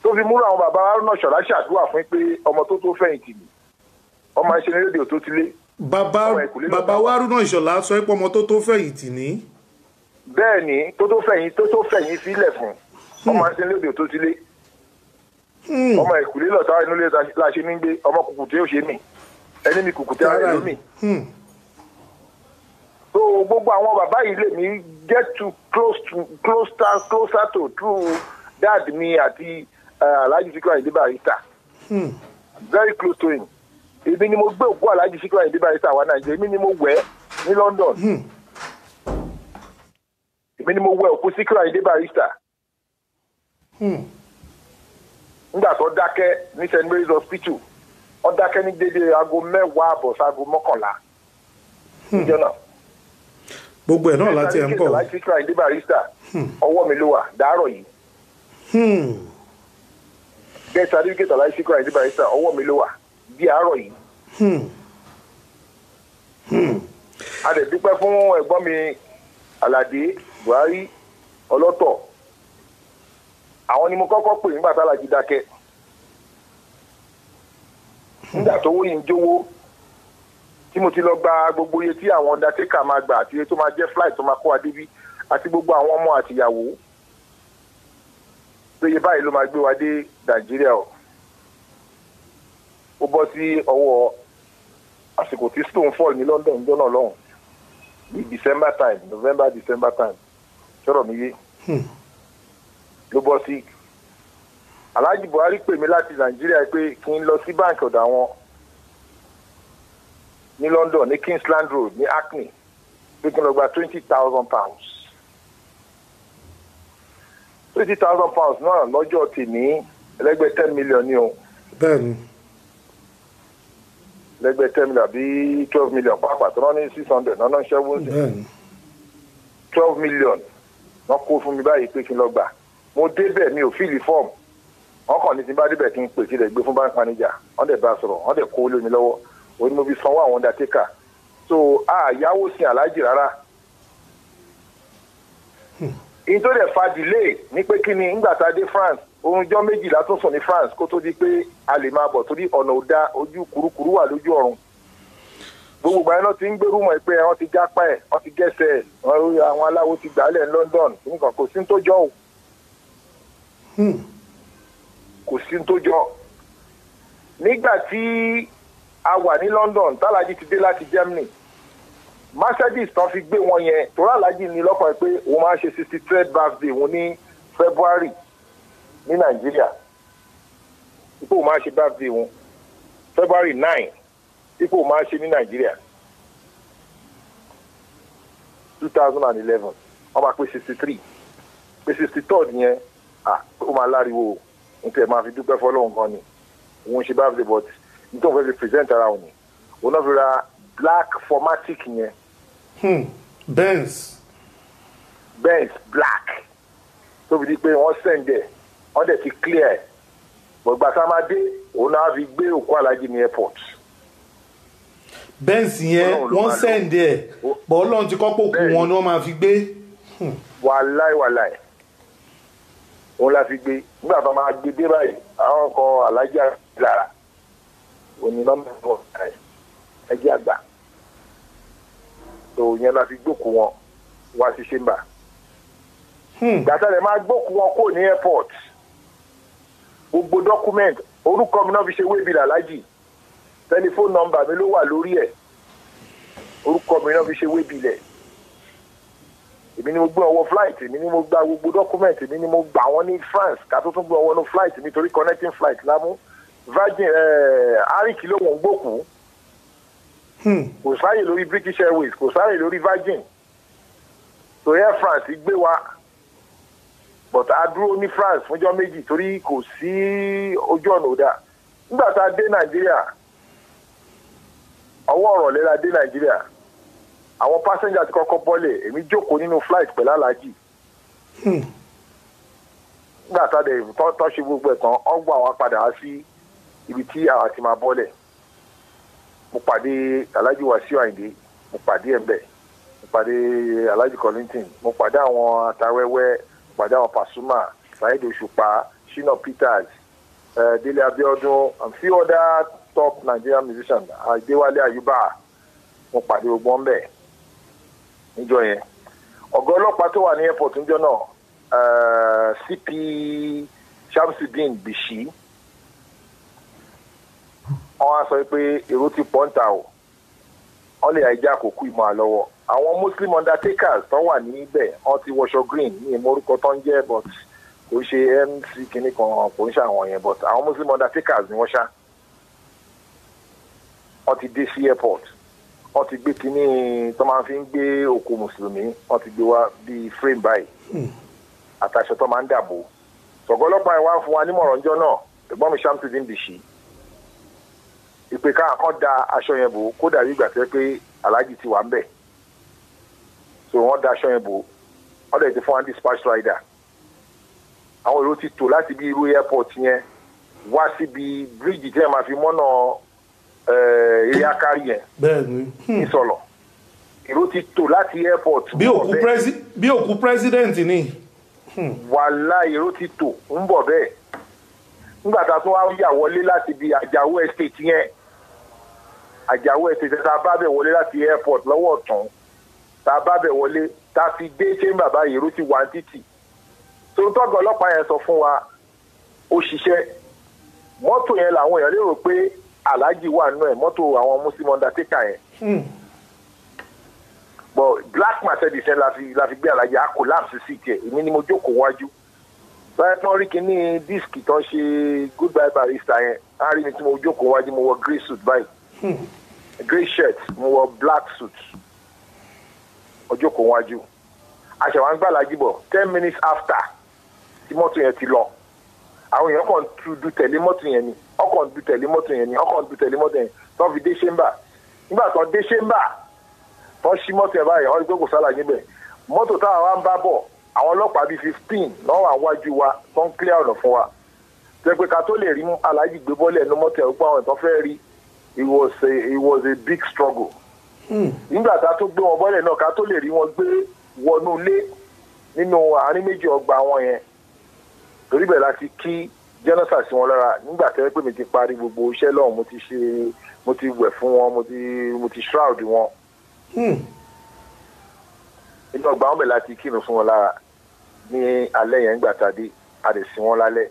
tó fi múra àwọn bàbá Haruna Ìṣọ̀lá ṣàdúrà fún pé ọmọ tó tó fẹ̀yìntì ni ọmọ ìṣẹ̀lẹ̀ rédíò tó ti lé.
bàbá wa Haruna Ìṣọ̀lá sọ pé ọmọ tó tó fẹ̀yìntì ni.
bẹ́ẹ̀ ni tó tó fẹ̀yìn sílẹ̀ fún ọmọ ìṣẹ̀lẹ̀ rédíò tó ti lé. ọmọ ìkùlé lọ́tà inú ilé la ṣe ní gbé ọmọ kùkùté ò ṣe mí ẹni mi kùkùté ara ẹ̀ ló mì. so gbogbo àwọn bàbá yìí lè mí get too closer to through dad mi àti Alhaji Sikiru Ayinde Barrister. very close to him. èmi ni mo gbé òkú Alhaji Sikiru Ayinde Barrister wá Nàìjíríà èmi ni mo wẹ̀ ní London. èmi ni mo wẹ̀ òkú Sikiru Ayinde Barrister. nígbà tó dákẹ́ ní St. Mary's Hospital wọ́n dákẹ́ ní dédé aago 10 àbọ̀ sáago 11 níjọ́ náà.
gbogbo ẹ̀ náà láti ẹ̀ ń bọ̀.
Alhaji Sikiru Ayinde Barrister ọwọ́ mi ló wà dàárọ̀ yìí. bẹ́ẹ̀ certificate Alhaji Sikiru Ayinde Barrister ọwọ́ mi ló wà bí àárọ̀ yìí. a lè dúpẹ́ fún ẹ̀gbọ́n mi Aládé Buhari ọlọ́tọ̀ àwọn ni mo kọ́kọ́ pè nígbà tá Alhaji dákẹ́ nígbà tó wó yìí ń jówó tí mo ti lọ gba gbogbo iye tí àwọn undertaker máa gbà àti iye tó máa jẹ́ flight tó máa kó adébí àti gbogbo àwọn ọmọ àtìyàwó pé iye báyìí ló máa gbé wa dé Nàìjíríà o ó bọ́ sí ọwọ́ àsìkò tí stone fall ní London jọ́nà lọ́hùn ní December time November December time sọ̀rọ̀ mi yé ló bọ́ sí Alhaji Buhari pè mí láti Nàìjíríà pé kí n lọ sí báńkì ọ̀dọ̀ àwọn ní London ní Kingsland Road ní Hackney pé kí n lọ gba £20,000 £20,000 náà lọ́jọ́ tèmi ẹlẹ́gbẹ́ 10 million ni o.
bẹ́ẹ̀ni.
lẹ́gbẹ́ 10 million àbí 12 million pàápàá tó náà ní 600 náà náà ń ṣẹ́wó sí.
bẹ́ẹ̀ni.
12 million wọ́n kó fún mi báyìí pé kí n lọ gbà mo débẹ̀ mi ò fíìlì fọ́ọ̀mù wọ́n kàn ní tí n bá débẹ̀ kí n pè kí lè gbé fún bank manager wọ́n dẹ̀ bá sọ̀rọ̀ wọ́n dẹ̀ kó lé mi lọ́wọ́ òun ni mo fi sanwó àwọn undertaker so yáwó sí Alhaji rárá. èyí tó dẹ̀ fa delay ní pé kí ni ńgbà tá a dé France oorunjọ́ méjìlá tó sùn ní France kó tó di pé a lè máa bọ̀ torí ọ̀nà ò dá ojú kurukuru wà lójú ọ̀run gbogbo ìgbà yẹn náà ti ń gbérú mọ̀ pé wọ́n ti jápá ẹ̀ wọ́n ti gẹ́sẹ̀ ẹ̀ àwọn aláwo ti gbàálẹ̀ ní London nǹkan kò sí ní tó jọ o kò sí ní tó jọ nígbà tí a wà ní London tálàjì ti dé láti Germany Mercedes tán fi gbé wọn yẹn torí Alhaji ní lọ́kàn pé òun máa ṣe 63rd birthday òun ní February ní Nàìjíríà ipò òun máa ṣe birthday òun February 9 ipò òun máa ṣe ní Nàìjíríà 2011 wọ́n máa pé 63 pé 63rd yẹn ó máa láriwo nítorí ẹ̀ máa fi dúpẹ́ fọlọ́run gan ni òun ṣe birthday but nítorí òun fẹ́ fi present ara òun ni òun náà fi ra black formatic yẹn.
Benz
black tó fi di pé wọ́n send ẹ̀ wọ́n dẹ̀ ti clear ẹ̀ gbọ̀gbà tá a máa dé òun náà fi gbé òkú Alhaji ní airport.
Benz yẹn wọ́n send ẹ̀ bọ́ Ọlọ́run ti kọ́ pòkù wọn ni wọ́n máa fi gbé.
wàláì òun la fi gbé nígbà tó máa gbé dé báyìí àwọn kan Alhaji lára òní nọ́mbà wọn ẹjẹ́ àgbà tó yẹn la fi gbókù wọn wá sí chamber gbàtà rẹ̀ máa gbókù wọn kò ní airport gbogbo document orúkọ mi náà fi ṣe wébìlì alájì tẹlifóònù nọ́mbà mi ló wà lórí ẹ̀ orúkọ mi náà fi ṣe wébìlì ẹ̀ èmi ni mo gbé ọwọ́ flight èmi ni mo gba gbogbo document èmi ni mo gbà wọ́n ní France ká tó tún gbé ọwọ́ ní flight nítorí connecting flight lámú Virgin arik ló wọ́n gbókù kò sáyè lórí British Airways kò sáyè lórí Virgin so Air France gbé wa but a dúró ní France fúnjọ́ méjì torí kò sí ojú ọ̀nà òdà nígbà tá a dé Nàìjíríà ọwọ́ ọ̀rọ̀ lẹ́la dé Nàìjíríà àwọn passenger ti kọ́kọ́ bọ́lẹ̀ èmi jókòó nínú flight pẹ̀lú aláàjì nígbà tá a dẹ̀ tọ́ ṣe gbogbo ẹ̀ tán ọ́ gbọ́ àwọn padà wá sí ibi tí àwa ti máa bọ́lẹ̀ mo pàdé aláàjì Wàsíù Àyìndé mo pàdé ẹ̀ bẹ̀ mo pàdé aláàjì Kollington mo pàdé àwọn Atawẹ́wẹ́ mo pàdé àwọn Pasuma Saheed Òṣùpá Shina Peters Délé Abíọ́dún and few other top Nigerian musicians Adéwálé Àyùbá mo pàdé gbogbo wọn bẹ́ẹ̀ níjọ́ yẹn ọ̀gá ọlọ́pàá tó wà ní airport níjọ́ náà CP Shamsuddin Bishi wọ́n á sọ pé èrò ti pọ̀ ń ta o wọ́n lè àìjá àkókò ìmọ̀ àlọ́wọ́ àwọn Muslim undertakers tó wà níbẹ̀ wọ́n ti wọṣọ green ní ìmọ̀ orúkọ tó ń jẹ́ but kò ṣe MC kìíní kan kò ń ṣe àwọn yẹn but àwọn Muslim undertakers ni wọ́n ṣá wọ́n ti dé sí airport wọ́n ti gbé kínní tó máa fi ń gbé òkú mùsùlùmí wọ́n ti gbé wá bíi frame báyìí àtàṣe tó máa ń dàbò sọ̀gọ́ ọlọ́pàá yẹn wá fún wa nímọ̀ràn ọjọ́ náà ẹ̀gbọ́n mi Shamsuddin Bishi ìpè káàkán da aṣọ yẹn bò kó dàbí ìgbà tẹ́ pé aláàjì ti wà ń bẹ̀ so wọ́n da aṣọ yẹn bò wọ́n dẹ̀ ti fún wa dispatch rider àwọn èrò ti tò láti bí irú airport yẹn wá síbi bíríìjì tí wọ́n máa fi mọ́nà eré akárí yẹn ìsọlọ èrò ti tò láti airport
bí òkú president ni
wàhálà èrò ti tò ń bọ̀ bẹ́ẹ̀ nígbà tá a tún wá yà wọlé láti bí Àjàó estate yẹn Àjàó estate tá a bá bẹ̀ wọlé láti airport lọ́wọ́ ọ̀tún tá a bá bẹ̀ wọlé tá a fi dé chamber báyìí èrò ti wà ní títì tó ń tọ́gọ̀ ọlọ́pàá yẹn sọ fún wa ó ṣiṣẹ́ mọ́tò yẹn làwọn èèyàn lérò pé aláàjì wà nínú ẹ̀ mọ́tò àwọn Muslim undertaker yẹn but black Mercedes yẹn la fi gbé aláàjì a collapse sí tiẹ̀ èmi ni mo jókòó wájú báyìí tán rí kíní díìskì tán ṣe Goodbye Barrister yẹn á rí mi tí mo jókòó wájú mo wọ grey suit báyìí grey shirt mo wọ black suit mo jókòó wájú àṣàwọn agbálájì bọ̀ 10 minutes after tí mọ́tò yẹn ti lọ àwọn èèyàn kàn du tẹ̀lé mọ́tò yẹn ni ọkàn du tẹ̀lé mọ́tò yẹn ni ọkàn du tẹ̀lé mọ́tò yẹn tó fi dé chamber nígbà tó dé chamber tó ṣí mọ́tò yẹn báyìí wọ́n rí pé kò sálà níbẹ̀ mọ́tò táwa wá ń bá bọ̀ àwọn ọlọ́pàá bíi 15 náà wà wájú wa tó ń clear ọ̀nà fún wa tó pé ká tó lè rí aláàjì gbé bọ́lẹ̀ ní mọ́tò yẹn gbọ́ àwọn ìtàn fẹ́ rí it was a big struggle nígbà tá a tó gbé wọn bọ́lẹ̀ náà ká tó lè rí wọn gbé wọnú ilé nínú àárín méjì ọgbà wọn yẹn torí bẹ́ẹ̀ láti kí jẹ́nọ́sà sí wọn lára nígbà tẹ́lẹ̀ pé mi ti parí gbogbo iṣẹ́ lọ́hùn mo ti wẹ̀ fún wọn mo ti shroud wọn nínú ọgbà wọn bẹ̀ láti kírun fún wọn lára ní alẹ́ yẹn nígbà tá a dé a lè sin wọn lálẹ́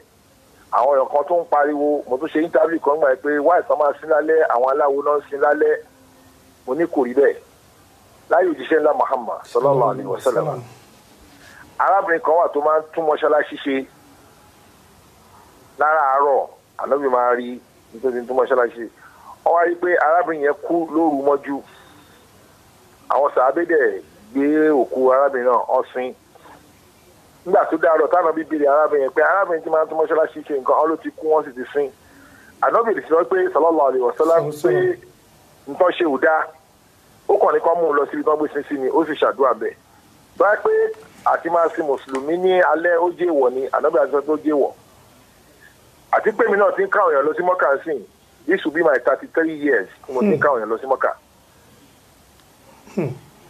àwọn èèyàn kan tó ń pariwo mo tún ṣe interview kan gbà pé wáì kan máa sin lálẹ́ àwọn aláwo náà ń sin lálẹ́ mo ní kò rí bẹ́ẹ̀ láyé òjíṣẹ́ ńlá Muhammad sallallahu alaihi wasallam arábìnrin kan wà tó máa ń tún mọ́ṣáláṣí ṣe láràárọ̀ ànábì máa rí nítorí tún mọ́ṣáláṣí wọ́n wá rí pé arábìnrin yẹn kú lóru mọ́jú àwọn sàábẹ́dẹ̀ gbé òkú arábìnrin náà ọ̀sìn nígbà tó dárọ̀ táwọn bíbélì arábìnrin yẹn pé arábìnrin tí máa ń tún mọ́ṣáláṣí ṣe nǹkan ọ́n ló ti kú wọ́n sì ti sin ànábì ti sọ pé sallallahu alaihi wasallam pé nǹkan ṣe ò dáa ó kàn ní kán mú un lọ síbi tán gbé sin sí ni ó sì ṣàdúrà bẹ́ẹ̀ báyìí pé àti máa sin mùsùlùmí ní alẹ́ ó jẹ́ èèwọ̀ ni ànábì àti sọ pé ó jẹ́ èèwọ̀ àti pé mi náà ti ń káwọn èèyàn lọ sí mọ́kà sí this will be my 33 years mo ti ń káwọn èèyàn lọ sí mọ́kà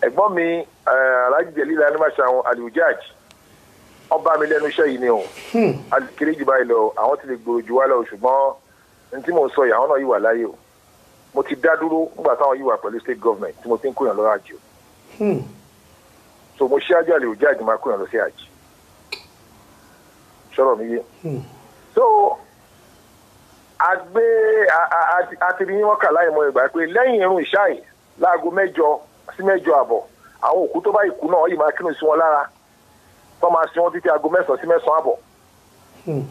ẹ̀gbọ́n mi Alhaji Jelil Animashaun Al-Hujaj ọba mi lẹ́nu iṣẹ́ yìí ni o kéré jù báyìí lọ àwọn ti lè gbòòrò jù wá lọ ṣùgbọ́n ní tí mò ń sọ yìí àwọn náà yìí wà láyé o mo ti dá dúró nígbà táwọn yìí wà pẹ̀lú state government tí mo ti ń kóyàn lọ́wọ́ àjò so mo ṣe àjò àlè òjá àjò máa kóyàn lọ sí àjò sọ̀rọ̀ mi yé so àti ní wọ́n kà láì mọ ìgbà pé lẹ́yìn irun ìṣáì láago 7 sí 7:30 àwọn òkú tó bá ìkú náà yìí máa kírun sí wọn lára tó máa sin wọn títí aago 9 sí 9:30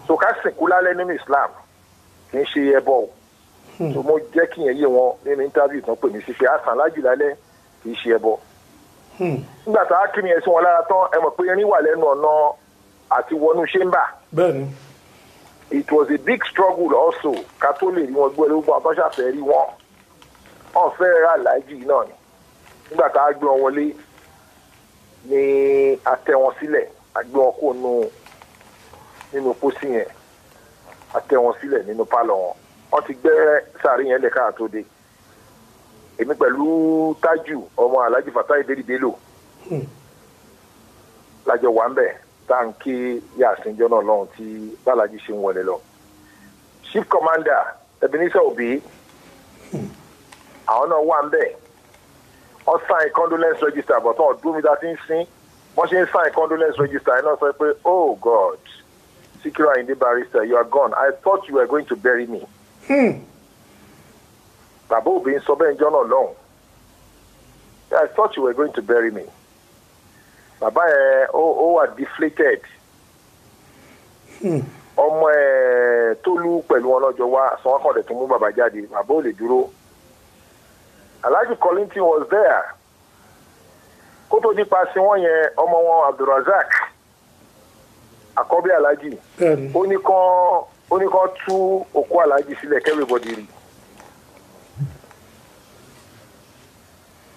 so ká sìnkú lálẹ́ nínú Islam kì í ṣe ẹbọ o so mo jẹ́ kí yẹn yé wọn nínú interview tán pè mí sí pé àsàn lájì lálẹ́ kì í ṣe ẹbọ nígbà tá a kírun yẹn sí wọn lára tán ẹ mọ̀ pé irin wà lẹ́nu ọ̀nà àti wọnú ṣéńbà
bẹ́ẹ̀ni
it was a big struggle also ká tó lè rí wọn gbọ́ lórúkọ àtọ́ṣàfẹ́ rí wọn wọn fẹ́ ra lájì náà ni nígbà tá a gbé wọn wọlé ni a tẹ wọn sílẹ̀ a gbé wọn kó nínú pósí yẹn a tẹ wọn sílẹ̀ nínú pálọ̀ wọn ti gbẹ́ sàárì yẹn lẹ́ka tó dé èmi pẹ̀lú Tájù ọmọ Alhaji Fatai Bello lájọ wà ń bẹ̀ táǹkì yàsíjọ́ náà lọ́hùn tí bàlájì ṣe ń wọlé lọ chief commander Ebenezer Obi àwọn náà wà ń bẹ̀ wọ́n sign condolence register but wọ́n dúró mi dá sí ń sin wọ́n ṣe ń sign condolence register ẹ̀ náà sọ pé oh God Sikiru Ayinde Barrister you are gone I thought you were going to bury me. Bàbá Obi ń sọ bẹ́ẹ̀ ń jọ́ náà lọ́hùn I thought you were going to bury me. Bàbá ẹ̀ ó wà deflated ọmọ ẹ̀ Tólú pẹ̀lú wọn lọ́jọ́ wá sọ wọ́n kàn dẹ̀ tó mú bàbá jáde bàbá ò lè dúró. Alhaji Kollington was there kó tó nípa sí wọn yẹn ọmọ wọn Abdulrazak àkọ́bí Alhaji ó ní kán tú òkú Alhaji sílẹ̀ kẹ́rìbọ̀dì rí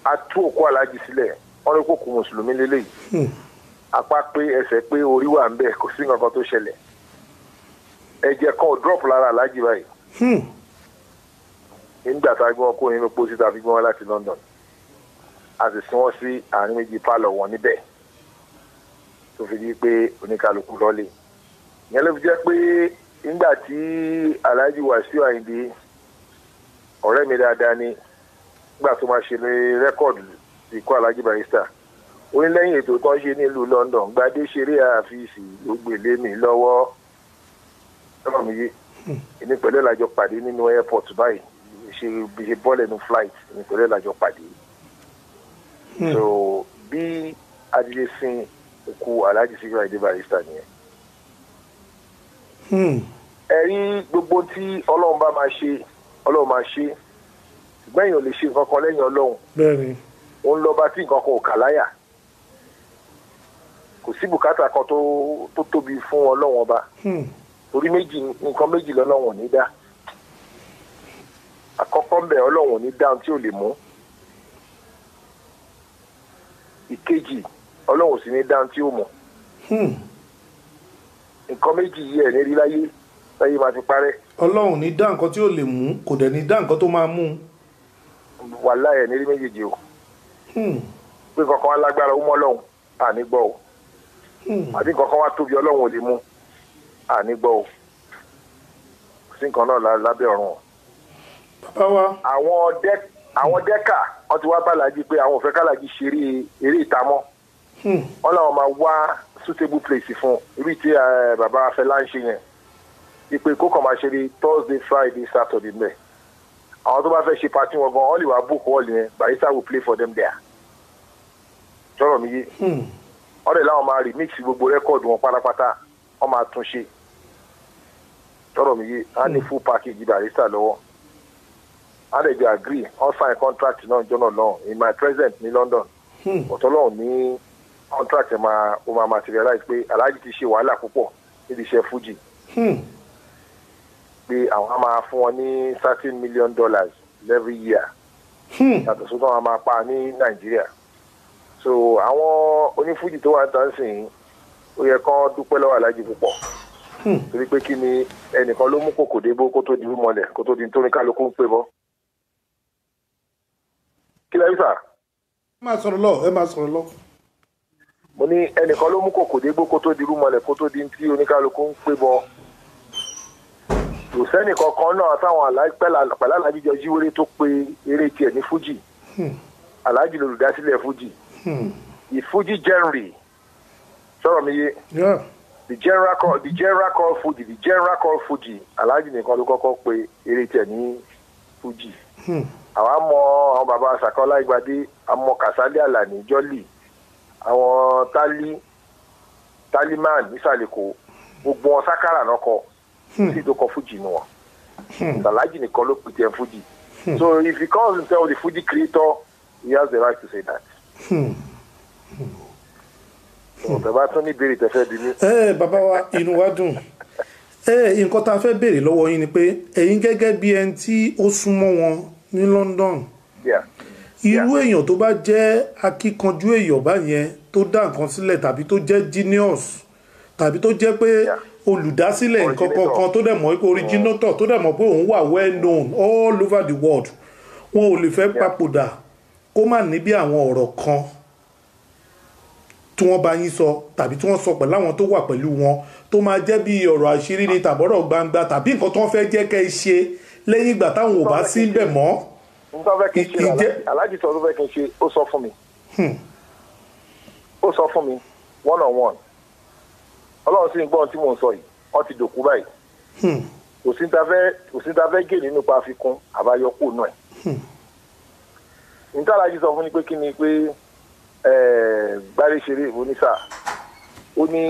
a tú òkú Alhaji sílẹ̀ wọ́n ní kó kú mùsùlùmí lélẹ́yìí apá pé ẹsẹ̀ pé orí wà ń bẹ̀ kò sí nǹkan tó ṣẹlẹ̀ ẹ̀jẹ̀ kan ò drop lára Alhaji báyìí nígbà tá a gbé wọn kó nínú pósí tá a fi gbé wọn láti London a sì sin wọn sí àárín méjì pálọ̀ wọn níbẹ̀ tó fi di pé oníkálukú lọ́lé ìyẹn ló fi jẹ́ pé nígbà tí Alhaji Wasiu Ayinde ọ̀rẹ́ mi dáadáa ni nígbà tó máa ṣe rẹ́kọ̀dù ikú Alhaji Barrister ó ní lẹ́yìn ètò tó ń ṣe nílùú London gbadé ṣeré àfíìsì ló gbèlé mi lọ́wọ́ lọ́wọ́ mi yé èmi pẹ̀lú ìlàjọ pàdé nínú airport báyìí ṣe bọ́ọ̀lù ẹnu flight èmi pẹ̀lú ìlàjọ pàdé so bí adìyẹ sin òkú Alhaji Sikiru Ayinde Barrister nìyẹn ẹ̀rí gbogbo tí Ọlọ́run bá máa ṣe Ọlọ́run máa ṣe ṣùgbọ́n èèyàn lè ṣe nǹkan kan lẹ́yìn Ọlọ́run òun lọ́ba tí nǹkan kan ò kà láyà kò sí bùkátà kan tó tóbi fún Ọlọ́run ọba torí nǹkan méjì lọ́lọ́run ò ní dá àkọ́kọ́ ń bẹ̀ Ọlọ́run ò ní dá ohun tí ò lè mú ìkejì Ọlọ́run ò sì ní dá ohun tí ò mọ̀ nǹkan méjì yìí ẹ̀ ní rí láyé máa ti parẹ́.
Ọlọ́run ní dá nǹkan tí ò lè mú kò dẹ̀ ní dá nǹkan tó máa mú.
wàláhì ẹ̀ ní rí méjèèjì o pé kankan wá lágbára ó mọ́ Ọlọ́run àní gbọ́ o àbí kankan wá tóbi Ọlọ́run ò lè mú àní gbọ́ o sí nǹkan náà lábẹ́ ọ̀run.
bàbá wa.
àwọn dẹ́kà wọ́n ti wá bàlájì pé àwọn ò fẹ́ kálàjì ṣeré eré ìtamọ́ wọ́n làwọn máa wá suitable place fún ibi tí bàbá Afẹ́lá ń ṣe yẹn ìpè kó kàn máa ṣe ní Thursday Friday Saturday mẹ́ àwọn tó bá fẹ́ ṣe party wọn gan wọ́n lè wá book hall yẹn Barrister will play for them there jọ̀rọ̀ mi yé wọ́n lè láwọn máa remix gbogbo rẹ́kọ̀dù wọn pátápátá wọ́n máa tún ṣe jọ̀rọ̀ mi yé á ní full package Barrister lọ́wọ́ á lè jẹ́ agree wọ́n sign contract náà jọ́nà náà in my presence ní London ọ̀tọ̀ lọ́hùn ní contract ẹ̀ máa materialize pé Alhaji ti ṣe wàhálà púpọ̀ níbi iṣẹ́ Fuji pé àwọn á máa fún wọn ní $13 million every year yàtọ̀ sódò àwọn máa pa ní Nàìjíríà so àwọn onífújì tó wà tán sìn ó yẹ kán dúpẹ́ lọ́wọ́ Alhaji púpọ̀ torí pé kí ni ẹnìkan ló mú kòkò débó kó tó di rúmọlẹ̀ kó tó di nítorí kálukú ń pè bọ́ kí lẹ́yìn sà.
ẹ máa sọ̀rọ̀ lọ.
mo ní ẹnìkan ló mú kòkò dégbó kó tó di rúmọlẹ̀ kó tó di tí oníkálukú ń pè bọ́ kò sẹ́nì kankan náà táwọn pẹ̀lú alájí jọ jíwèrè tó pe eré tiẹ̀ ní fújì alájí lolùdásílẹ̀ fújì ìfújì genre sọ̀rọ̀ mi yé the general call fuji alájí nìkan ló kọ́kọ́ pe eré tiẹ̀ ní fuji àwa mọ àwọn bàbá sàkọ́lá ìgbàdé àmọ́ kàsálí àlàní jọ́lì àwọn taliman nísàlẹ̀kọ́ gbogbo wọn sákàrà náà kọ sí tó kọ fuji nù wọn alájí nìkan ló pe tiẹ̀ fuji so if he calls himself the fuji creator he has the right to say that. bàbá tún ní ìbéèrè tẹ́fẹ́ bí mi.
bàbá wa inú wa dùn nǹkan tá a fẹ́ béèrè lọ́wọ́ yín ni pé ẹ̀yin gẹ́gẹ́ bí ẹni tí ó súnmọ́ wọn ní London irú èèyàn tó bá jẹ́ akíkanjú èèyàn báyẹn tó dá nǹkan sílẹ̀ tàbí tó jẹ́ genius tàbí tó jẹ́ pé olùdásílẹ̀ nǹkan kankan tó dẹ̀ mọ̀ pé originator tó dẹ̀ mọ̀ pé òun wà well known all over the world wọn ò lè fẹ́ papòdà kó má níbi àwọn ọ̀rọ̀ kan tí wọ́n bá yín sọ tàbí tí wọ́n sọ pẹ̀lú àwọn tó wà pẹ̀lú wọn tó máa jẹ́ bí ọ̀rọ̀ àṣírí ni tàbọ̀rọ̀ gbangba tàbí nǹkan tó ń fẹ́ jẹ́ kẹ́ ẹ ṣe lẹ́yìn ìgbà táwọn ò bá sí ń bẹ̀ mọ́.
nǹkan fẹ́ kí n ṣe aláàjì sọ tó fẹ́ kí n ṣe ó sọ fún mi ó sọ fún mi one on one ọlọ́run sì ń gbọ́ ohun tí mò ń sọ yìí wọ́n ti dòkú báyìí kò sí ta fẹ́ gé nínú pa àfikún àbáyọkù náà ẹ̀ níta aláàjì sọ fún mi pé kí ni pé gbáríṣeré onísà ó ní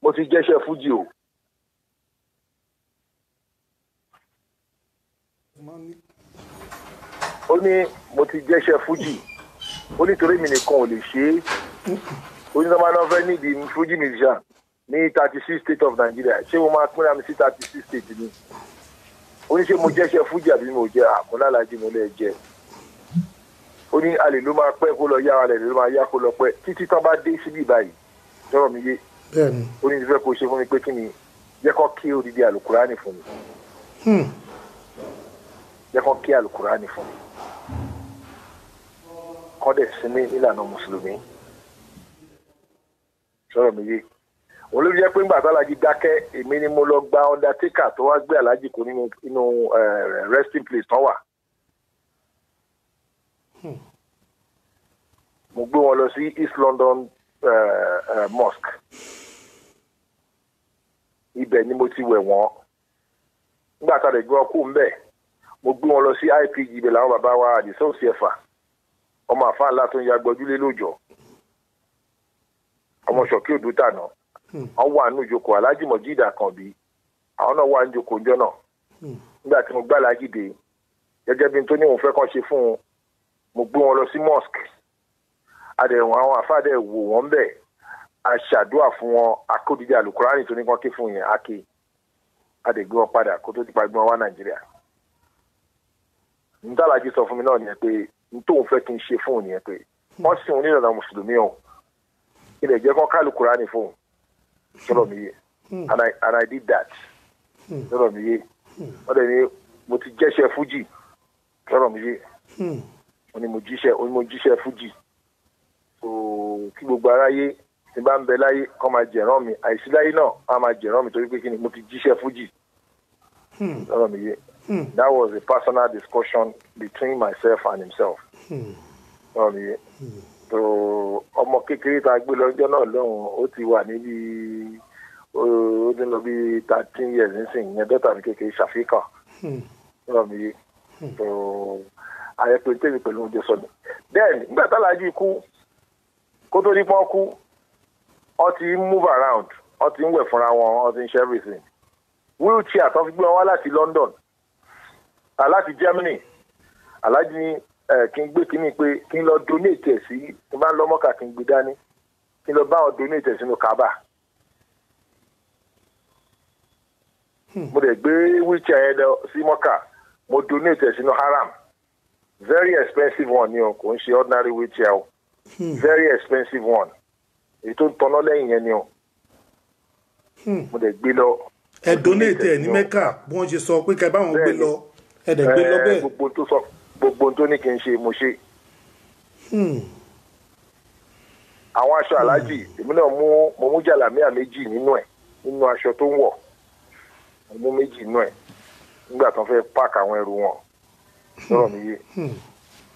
mo ti jẹ́ṣẹ́ fújì o ó ní mo ti jẹ́ṣẹ́ fújì ó nítorí mi nìkan ò lè ṣe é ó ní sọ́mọ́ náà fẹ́ nídìí fújì musician ní 36 state of Nigeria ṣé mo máa pínra mi sí 36 state ni ó ní ṣé mo jẹ́ṣẹ́ fújì àbí mo jẹ́ àmúlálàjì mo lè jẹ́ ó ní alè ló máa pẹ́ kó lọ yá alè ló máa yá kó lọ pẹ́ títí tán bá dé síbí báyìí sọ̀rọ̀ mi yé ó ní ìfẹ́ kó ṣe fún mi pé kí ni jẹ́ kó kí odidi àlùkùránì fún mi jẹ́ kó kí àlùkùránì fún mi kọ́ dẹ̀ sinmi nílànà mùsùlùmí sọ̀rọ̀ mi yé òun ló jẹ́ pé ńgbà tó alájí dákẹ́ èmi ni mo lọ gba undertaker tó wá gbé alájí kó nínú resting place tán wà. mo gbé wọn lọ sí East London mosque ibẹ̀ ni mo ti wẹ̀ wọ́n nígbà tá a lè gbé wọn kú ńbẹ̀ mo gbé wọn lọ sí IPG ibẹ̀ làwọn bàbá wa àdìsọ́ òsì ẹ̀fà ọmọ àfáà ńlá tó ń ya gbọ́júlé lóòjọ́ ọmọ ṣọ̀kí òdú tànà wọ́n wà nínú ìjókòó Alhaji Mojeed Àkànbí àwọn náà wà ní ìjókòó ńjọ́ náà nígbà tí mo gbá Alhaji dé gẹ́gẹ́ bí n tó ní òun fẹ́ kàn ṣe fún un mo gbé wọn lọ sí mosque adẹ̀wọ̀n àwọn àfáàdẹ̀ wò wọ́n bẹ̀ aṣàdúà fún wọn akódìdí àlùkùránì tó ní kàn ké fún yẹn ake adẹ̀gbé wọn padà kó tó ti pa gbé wọn wá Nàìjíríà ntàlájí sọ fún mi náà nìyẹn pé ntòun fẹ́ kí n ṣe fún òun nìyẹn pé wọ́n sì ń nílànà mùsùlùmí o ilẹ̀ jẹ́ kán ká àlùkùránì fún un sọ̀rọ̀ mi yé and I did that sọ̀rọ̀ mi yé wọ́n dẹ̀ ní mo ti jẹ́ṣẹ́ fújì sọ̀rọ̀ mi yé wọ́n ní mo jíṣẹ́ fújì so kí gbogbo aráyé tí bá ń bẹ láyé kọ́ máa jẹ̀rán mi àìsí láyé náà wọ́n máa jẹ̀rán mi torí pé kí ni mo ti jíṣẹ́ fújì sọ̀rọ̀ mi yé that was a personal discussion between myself and himself sọ̀rọ̀ mi yé so ọmọ kékeré tá a gbé lọ́jọ́ náà lọ́hùn ó ti wà níbi ó ti lọ bí 13 years nísìnyí yẹn dọ́tà mi kékeré ṣàfíkà sọ̀rọ̀ mi yé so àyẹ̀pẹ̀ tèmi pẹ̀lú oúnjẹ sọ̀dọ̀ then nígbà tálájú kú kó tó ní pọ́n kú ọ ti ń move around ọ ti ń wẹ̀ fúnra wọn ọ ti ń ṣe everything wheelchair tó fi gbé wọn wá láti London láti Germany alájí ní kí n gbé kíní pé kí n lọ donate ẹ̀ sí kí n bá ń lọ mọ́kà kí n gbé dání kí n lọ bá wọn donate ẹ̀ sínú Kaaba mo dẹ̀ gbé wheelchair yẹn lọ sí mọ́kà mo donate ẹ̀ sínú haram very expensive one ni o kò ń ṣe ordinary wheelchair o very expensive one èyí tó ń tanná lẹ́yìn yẹn ni o mo dẹ̀ gbé lọ.
ẹ donate ẹ ní Mẹ́kà bí wọ́n ṣe sọ pé kẹ́ bá wọn gbé lọ ẹ dẹ̀ gbé lọ bẹ́ẹ̀.
gbogbo tó ní kí n ṣe mo ṣe. àwọn aṣọ aláàjì èmi náà mo mú jàlámíà méjì nínú aṣọ tó ń wọ̀ mo mú méjì nínú ẹ̀ nígbà tó ń fẹ́ páàkì àwọn ẹrù wọn sọ̀rọ̀ mi yé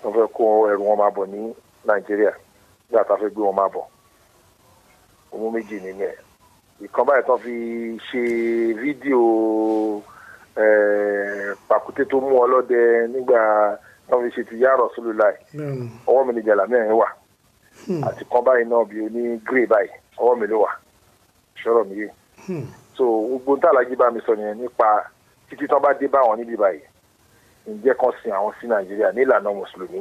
tó ń fẹ́ kó ẹrù wọn máa bọ̀ ní Nàìjíríà nígbà tó ń fẹ́ gbé wọn máa bọ̀ òun méjì nínú ẹ̀ ìkan báyìí tó fi ṣe fídíò pàkúté tó mú ọlọ́dẹ nígbà tó fi ṣe ti yá Rasulullah ọwọ́ mi ní jàlámẹ́ ẹ̀ wà àti kan báyìí náà bí oní grey báyìí ọwọ́ mi ló wà sọ̀rọ̀ mi yé so gbogbo tá Alhaji bá mi sọ nìyẹn nípa títí tán bá dé bá wọn níbí báyìí ǹjẹ́ kan sin àwọn sí Nàìjíríà nílànà mùsùlùmí.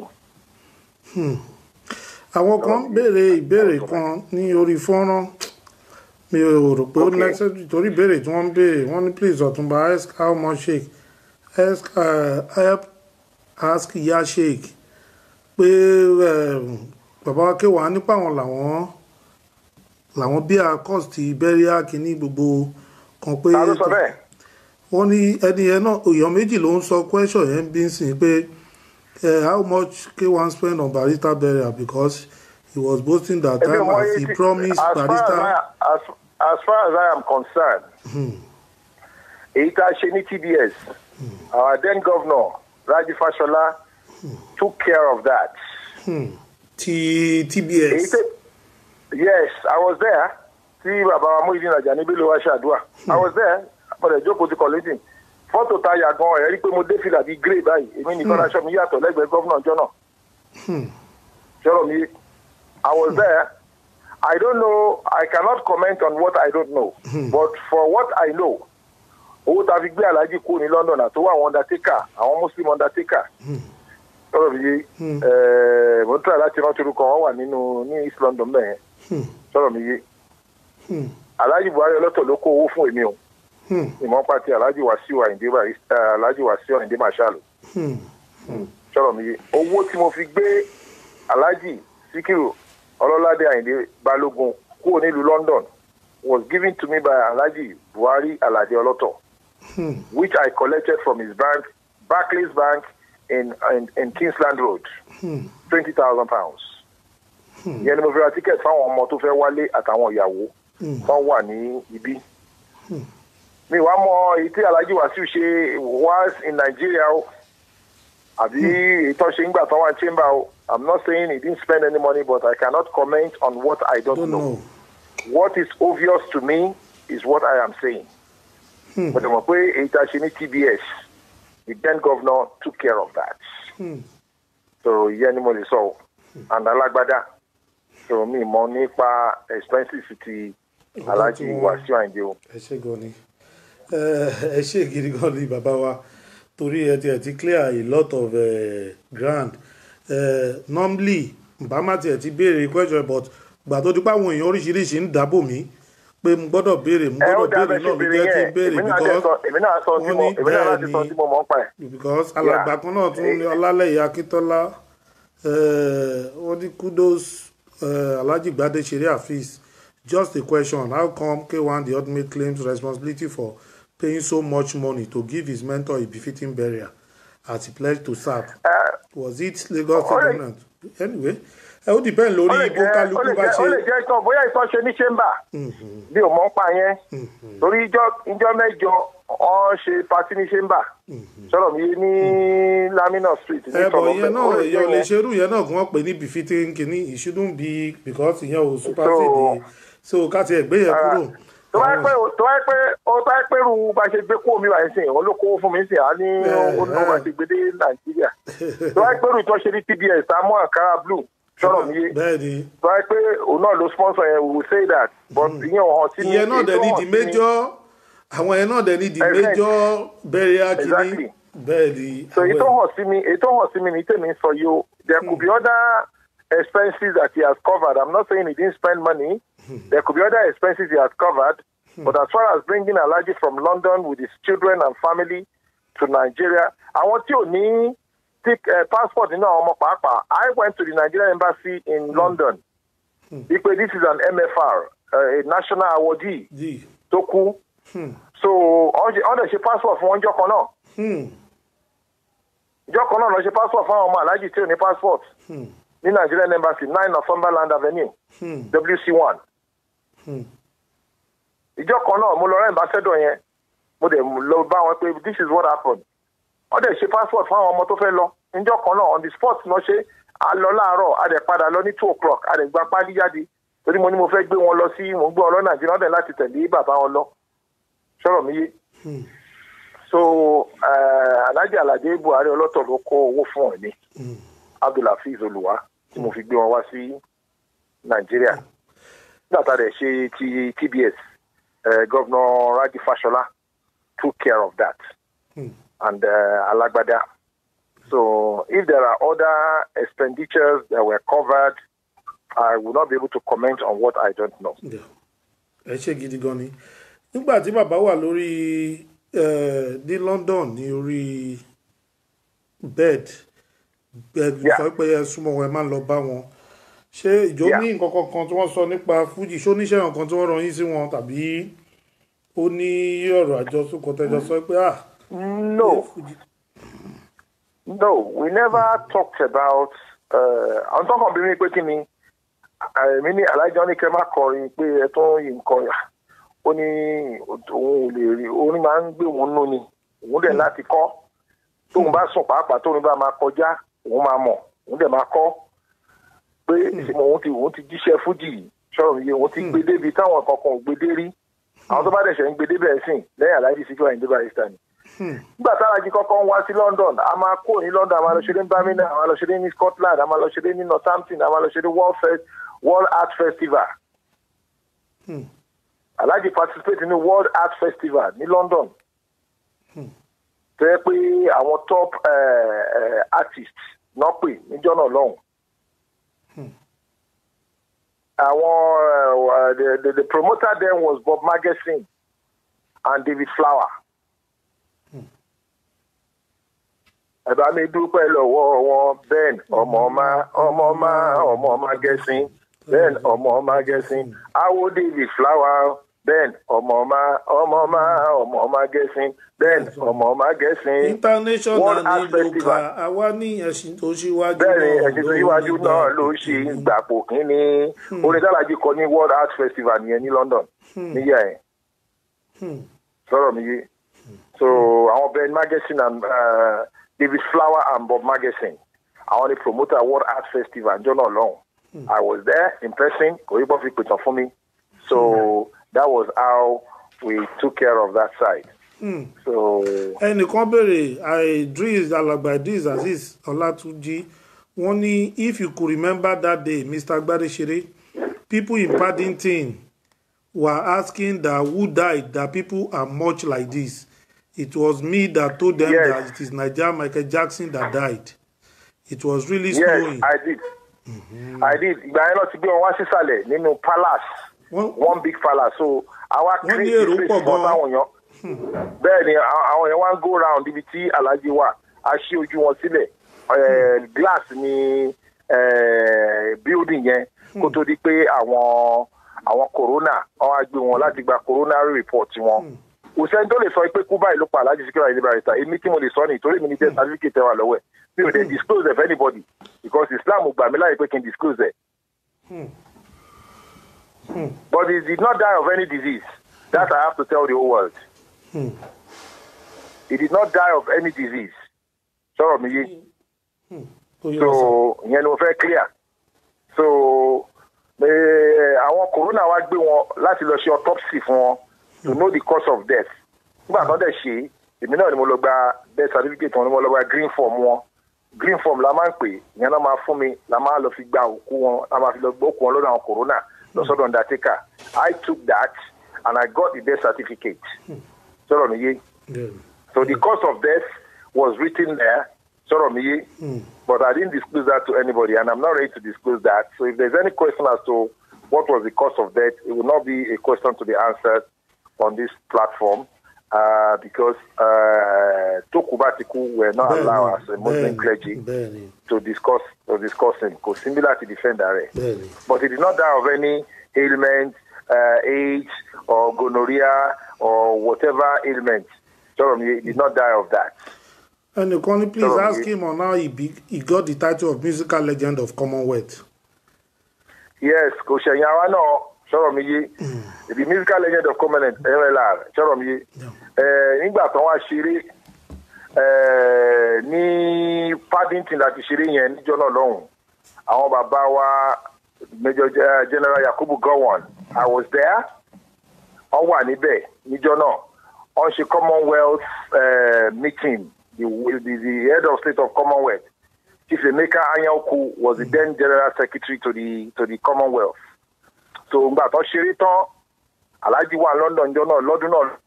àwọn kan béèrè ìbéèrè kan ní orí fọ́nrán mi ò rò pé ó necessary torí ìbéèrè tí wọ́n ń béèrè wọ́n ní please Ọ̀túnba ask how much sheik ask ya sheik pé bàbá wa kéwàá nípa àwọn làwọn bí a cost burial kìíní gbogbo kan pé wọ́n ní ẹni yẹn náà èèyàn méjì ló ń sọ question yẹn bí ń sìn pé how much K1 spend on Barrister burial because he was boasting that time as he promised Barrister.
As far as I am concerned, èyí tá a ṣe ní TBS, our then governor Raji Fashola took care of that.
TBS.
Yes, I was there. Tí bàbá wa Muyideen Ajani Bello wá ṣàdúrà. I was there. Bọ̀dẹ̀ jókòó ti kọ̀lẹ́tì. Fọ́tò ta yà gan ẹ̀ rí pé mo dé fìlà bíi grey báyìí. Èmi nìkan aṣọ mi yàtọ̀ lẹ́gbẹ̀ẹ́ gọ́fúnà ọjọ́ náà. Ṣọ́rọ̀ mi, I was there. I don't know, I cannot comment on what I don't know. But for what I know, owó ta fi gbé Alhaji kúrò ní London àti owó àwọn undertaker, àwọn Muslim undertaker. Ṣọ́rọ̀ mi, mo ń try láti rántí orúkọ wọn wà ní East London bẹ́ẹ̀. Ṣọ́rọ̀ mi yé. Alhaji Buhari ọlọ́tọ̀ ló kó owó fún èmi o. Ìmọ̀ pàtí Alhaji Wasiu Ayinde Marshal. Ṣọ́rọ̀ mi yé. Owó tí mo fi gbé Alhaji Sikiru Ọlọ́ládé Ayinde Balógun kúrò nílùú London was given to me by Alhaji Buhari Alade Ọlọ́tọ̀, which I collected from his bank, Barclays Bank in Kingsland Road, £20,000. Ìyẹn ni mo fi ra ticket fáwọn ọmọ tó fẹ́ wálé àtàwọn ìyàwó tó wà ní ibi. Mi wá mọ èyí tí Alhaji Wasiu ṣe was in Nigeria o àbí ìtọ́ṣe ń gbà tán wá chamber o. I'm not saying he didn't spend any money, but I cannot comment on what I don't know. What is obvious to me is what I am saying. But I'm afraid TBS, the then governor took care of that. So Yanimoli so and Alagbada. So me money pa expenses to Alhaji Wasiu Ayinde.
Ẹ ṣé gan ni. Ẹ ṣé gidi gan ni bàbá wa torí ẹ ti clear a lot of ground. Normally bàmá tiẹ̀ ti béèrè question but gbà tó dípò àwọn èèyàn oríṣiríṣi ń dábò mí pé mo gbọ́dọ̀ béèrè náà ló jẹ́ kí n béèrè because alàgbà kan náà tún ní Ọlálẹ́yẹ Akíntọ́lá wọ́n ní kudos Alhaji Gbade Shere Hafiz, just a question, how come K1 the ultimate claims responsibility for paying so much money to give his mentor a befitting burial as he pledged to serve? Was it Lagos government? Anyway, ẹ ó depend lórí bó kálukú bá ṣe.
Ó lè jẹ́ ìtàn bóyá ìtàn ṣe ní chamber bí ò mọ̀ ń pa yẹn torí ìjọ mẹ́jọ wọ́n ṣe party ní chamber sọ̀rọ̀ mi ní Lamina Street.
Bọ̀ ìyẹn náà èèyàn lè ṣerú yẹn náà kí wọ́n pè ní befitting kìíní it shouldn't be because ìyẹn ò supersede so ká ti ẹ̀ gbé yẹn kúrò.
tó bá pẹ́ rú bá ṣe gbé kó mi wà ní sìn òun ló kó fún mi sìn á ní olùkọ́ bá ṣe gbé dé Nàìjíríà tó bá pẹ́ rú tó ṣe ní TBS àmọ́ àkàrà blue sọ̀rọ̀ mi yé tó bá pẹ́ òun náà ló sponsor yẹn we will say that but ìyẹn ò hàn sí ní.
ìyẹn náà dẹ̀ ní di major àwọn yẹn náà dẹ̀ ní di major burial kìíní bẹ́ẹ̀ ni.
so èyí tó hàn sí mi ní tèmi sọ yìí o there could be other expenses that he has covered. I'm not saying he didn't spend money. There could be other expenses he has covered. But as far as bringing Alhaji from London with his children and family to Nigeria, I want you to take a passport in I went to the Nigerian embassy in London. This is an MFR, a national awardee. Toku. So, on the passport for one Jokono. Jokono, no passport for Alhaji still the passport. The Nigerian embassy, 9 Northumberland Avenue, WC1. Ìjọ kan náà mo lọ rẹ́ ambassador yẹn mo dẹ̀ lọ bá wọn pé this is what happened wọ́n dẹ̀ ṣe passport fún àwọn ọmọ tó fẹ́ lọ níjọ́ kan náà on the spot náà ṣe a lọ láàárọ̀ a dẹ̀ padà lọ ní 2 o'clock a dẹ̀ gba pálí jáde torí mo ní mo fẹ́ gbé wọn lọ sí mo gbé wọn lọ Nàìjíríà wọ́n dẹ̀ láti tẹ̀lé bàbá wọn lọ sọ̀rọ̀ mi yé so Alhaji Alade Buhari ọlọ́tọ̀ ló kó owó fún ọ̀ ní Abdulhafiz Olùwà tí mo fi gbé wọn wá sí Nàìjíríà nígbà tá a dẹ̀ ṣe ti TBS Governor Raji Fashola took care of that and Alagbada. So if there are other expenditures that were covered, I will not be able to comment on what I don't know.
Ẹ ṣé gidi gan ni. Nígbà tí bàbá wà lórí ní London ní orí bed sọ pé ẹ súnmọ́ wọn ẹ máa ń lọ bá wọn. Ṣé ìjọ ní nǹkan kankan tí wọ́n sọ nípa Fuji ṣó níṣẹ́ nǹkan tí wọ́n rán yín sí wọn tàbí ó ní ọ̀rọ̀ àjọsọ kan tẹ́jọ sọ pé
No, we never talked about àwọn tó kàn bí mi pé kí ni èmi ní alájọ ní kẹ́ má kọrin pé ẹ tó yìí nǹkan ó ní òun ò lè rí orin máa ń gbé òun nú ni òun dẹ̀ láti kọ́ tóun bá sùn pàápàá tóun bá máa kọjá òun máa mọ̀ òun dẹ̀ máa kọ́ pé òun ti jíṣẹ́ Fújì sọ̀rọ̀ yìí òun ti gbé débi táwọn kankan ò gbé dé rí àwọn tó bá dẹ̀ ṣe ń gbé débẹ̀ sìn lẹ́yìn Alhaji Sikiru Ayinde Barrister ni. Nígbà tálájì kọ́kọ́ ń wá sí London a máa kó ní London a máa lọ ṣeré ní Birmingham a máa lọ ṣeré ní Scotland a máa lọ ṣeré ní Northampton a máa lọ ṣeré World Art Festival. Alhaji participate ní World Art Festival ní London. Tó yẹ pé àwọn top artists náà pè níjọ́ náà lọ́hùn. The promoter then was Bob Magazine and David Flower. Ẹ̀bá mi dúpẹ́ lọ́wọ́ wọn Ben ọmọ Magazine Ben ọmọ Magazine Awo David Flower Ben ọmọ Magazine Ben ọmọ Magazine
international ní lóka àwa ní ẹ̀sìn tó ṣíwájú náà
bẹ́ẹ̀ni ẹ̀sìn tó ṣíwájú náà ló ṣe gbàpò kínní orin tálájì kọ ní World Art Festival nìyẹn ní London níyà ẹ̀ sọ̀rọ̀ mi yé so àwọn Ben Magazine and David Flower and Bob Magazine àwọn ni promoter World Art Festival jọ́nà lọ́hùn I was there in person kò yí bọ́ fi pètàn fún mi so that was how we took care of that side. So
ẹnìkan béèrè Idris Alàgbà Idris Azeez Ọlátúnjí wọ́n ní if you could remember that day Mr. Gbadesere people in Paddington were asking that who died that people are much like this. It was me that told them that it is Nigeria Michael Jackson that died. It was really snowing.
Yes, I did. I did. Ìgbà yẹn lọ ti gbé wọn wá sísàlẹ̀ nínú palace. One big palace. So àwa create space for táwọn èèyàn. Bẹ́ẹ̀ ni àwọn èèyàn wá ń go round ibi tí Alhaji wà. A ṣí ojú wọn sílẹ̀. Glass ni building yẹn kó tó di pé àwọn corona wọ́n wá gbé wọn láti gba coronary report wọn. Òṣèǹ tó lè sọ pé kú báyìí ló pa Alhaji Sikiru Ayinde Barrister èmi tí mo lè sọ ní ìtorí mi ní death certificate wà lọ́wọ́ ẹ̀ mi ò dé disclose of anybody because Islam gbà mí láyé pé kí n disclose ẹ̀. But he did not die of any disease that I have to tell the whole world. He did not die of any disease sọ̀rọ̀ mi yé so ìyẹn ló fẹ́ clear so àwọn corona wá gbé wọn láti lọ ṣe autopsy fún wọn to know the cause of death. Nígbà tó dẹ̀ ṣe èmi náà ni mo lọ gba death certificate wọn ni mo lọ gba green form wọn green form la máa ń pè ìyẹn náà máa fún mi la máa lọ fi gba òkú wọn la máa fi lọ gbọ́ òkú wọn lọ́dọ̀ àwọn corona lọ sọ́dọ̀ undertaker. I took that and I got the death certificate. Sọ̀rọ̀ mi yé. So the cause of death was written there. Sọ̀rọ̀ mi yé. But I didn't disclose that to anybody and I'm not ready to disclose that. So if there's any question as to what was the cause of death, it will not be a question to be answered on this platform because Tokubatiku were not allowed as a Muslim clergy to discuss him because similar to defend direct. But he did not die of any ailment, AIDS or gonorrhea or whatever ailment. So he did not die of that.
And you can please ask him on how he got the title of musical legend of Commonwealth.
Yes, Koshenyawa no. sọ̀rọ̀ mi yé the musical legend of Commonwealth MLR sọ̀rọ̀ mi yé nígbà tán wá ṣeré ní Paddington láti ṣeré yẹn níjọ́ náà lọ́hùn àwọn bàbá wa Major General Yakubu Gowon I was there wọ́n wà níbẹ̀ níjọ́ náà wọ́n ṣe Commonwealth meeting the head of state of Commonwealth Chief Emeka Anyaoku was the then General Secretary to the Commonwealth. So ngbà tó ṣeré tán Alhaji wà London jọ náà lọ́dún náà.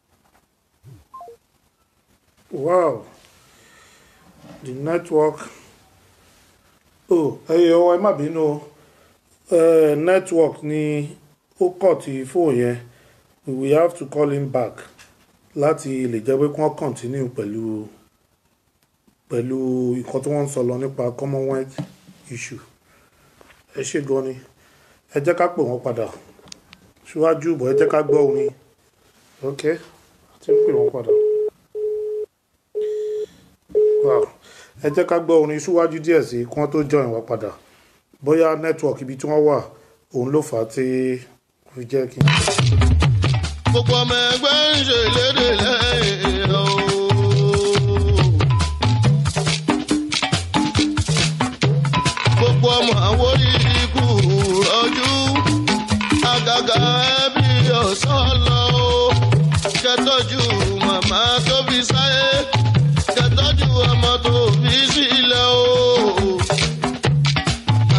Wow, the network. Oh, ẹ má bínú network ni ó kọ̀ tí fóònù yẹn. We have to call him back láti lè jẹ́ pé kí wọ́n continue pẹ̀lú nǹkan tí wọ́n ń sọ lọ nípa Commonwealth issue. Ẹ ṣé gan ni. Ẹ jẹ́ ká pè wọ́n padà síwájú bọ̀ ẹ jẹ́ ká gbọ́ orin. Ok, ti ń pè wọ́n padà. Wow, ẹ jẹ́ ká gbọ́ orin síwájú díẹ̀ sí kí wọ́n tó join wa padà. Bóyá network ibi tí wọ́n wà òun ló fà á tí fi jẹ́ kí n.
Gbogbo ọmọ ẹgbẹ́ ń ṣe lédè lẹ́yìn o. Gbogbo ọmọ àwórí ikú rọ́jú. Àgàgà ẹbí ọ̀sán lọ o. Kẹ́tọ́jú màmá tó fi sáyé. Kẹ́tọ́jú ọmọ tó fi sílẹ̀ o.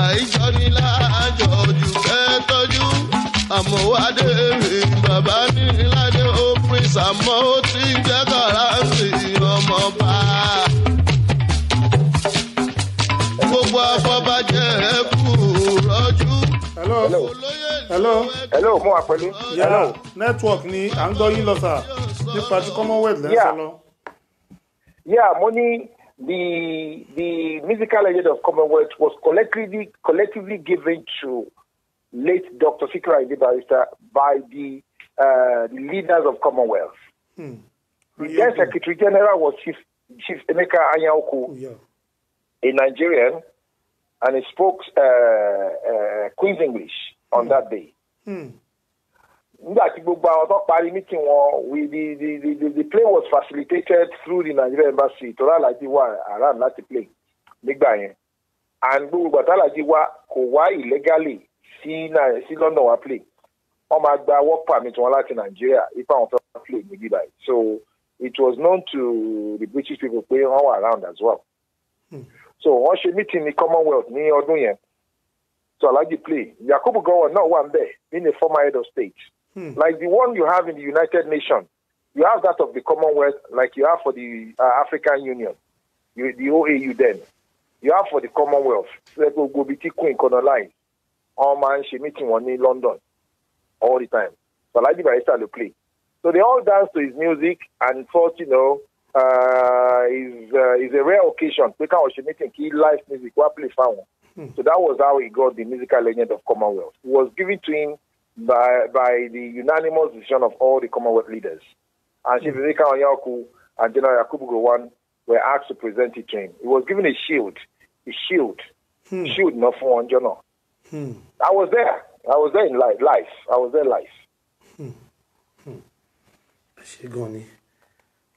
Àìjọ ni láàjọ jù kẹ́tọ́jú. Àmọ̀wádé rè bàbá ní ìlànà ó prince àmọ́ ó ti jẹ́ kàráǹtì ọmọọba. Gbogbo afọbajẹ kú rọ́jú.
Hello, mo wà pẹ̀lú.
Yeah, network ni à ń gbọ́ yín lọ sà nípa ti Commonwealth lẹ́sọ̀ lọ.
Yeah, mo ní the musical legend of Commonwealth was collectively given to late Dr. Sikiru Ayinde Barrister by the leaders of Commonwealth. The then Secretary General was Chief Emeka Anyaoku, a Nigerian, and he spoke Queen's English on that day. The play was facilitated through the Nigerian embassy to around that play. And illegally see London wa play. Work permit in Nigeria if I want to play in Dubai. So it was known to the British people playing all around as well. So once you meet in the Commonwealth, ni ọdún yẹn. So Alhaji play. Yakubu Gowon not one there, being a former head of state. Like the one you have in the United Nations, you have that of the Commonwealth, like you have for the African Union, the OAU then. You have for the Commonwealth, like go be Queen colonize. All man she meeting one in London all the time. So Alhaji Barrister to play. So they all dance to his music and thought, is a rare occasion. We can't meeting key live music, what play found. So that was how he got the musical legend of Commonwealth. It was given to him by the unanimous decision of all the Commonwealth leaders. And Chief Emeka Anyaoku and General Yakubu Gowon were asked to present it to him. He was given a shield. Shield not for one journal. I was there. I was there in life. I was there live.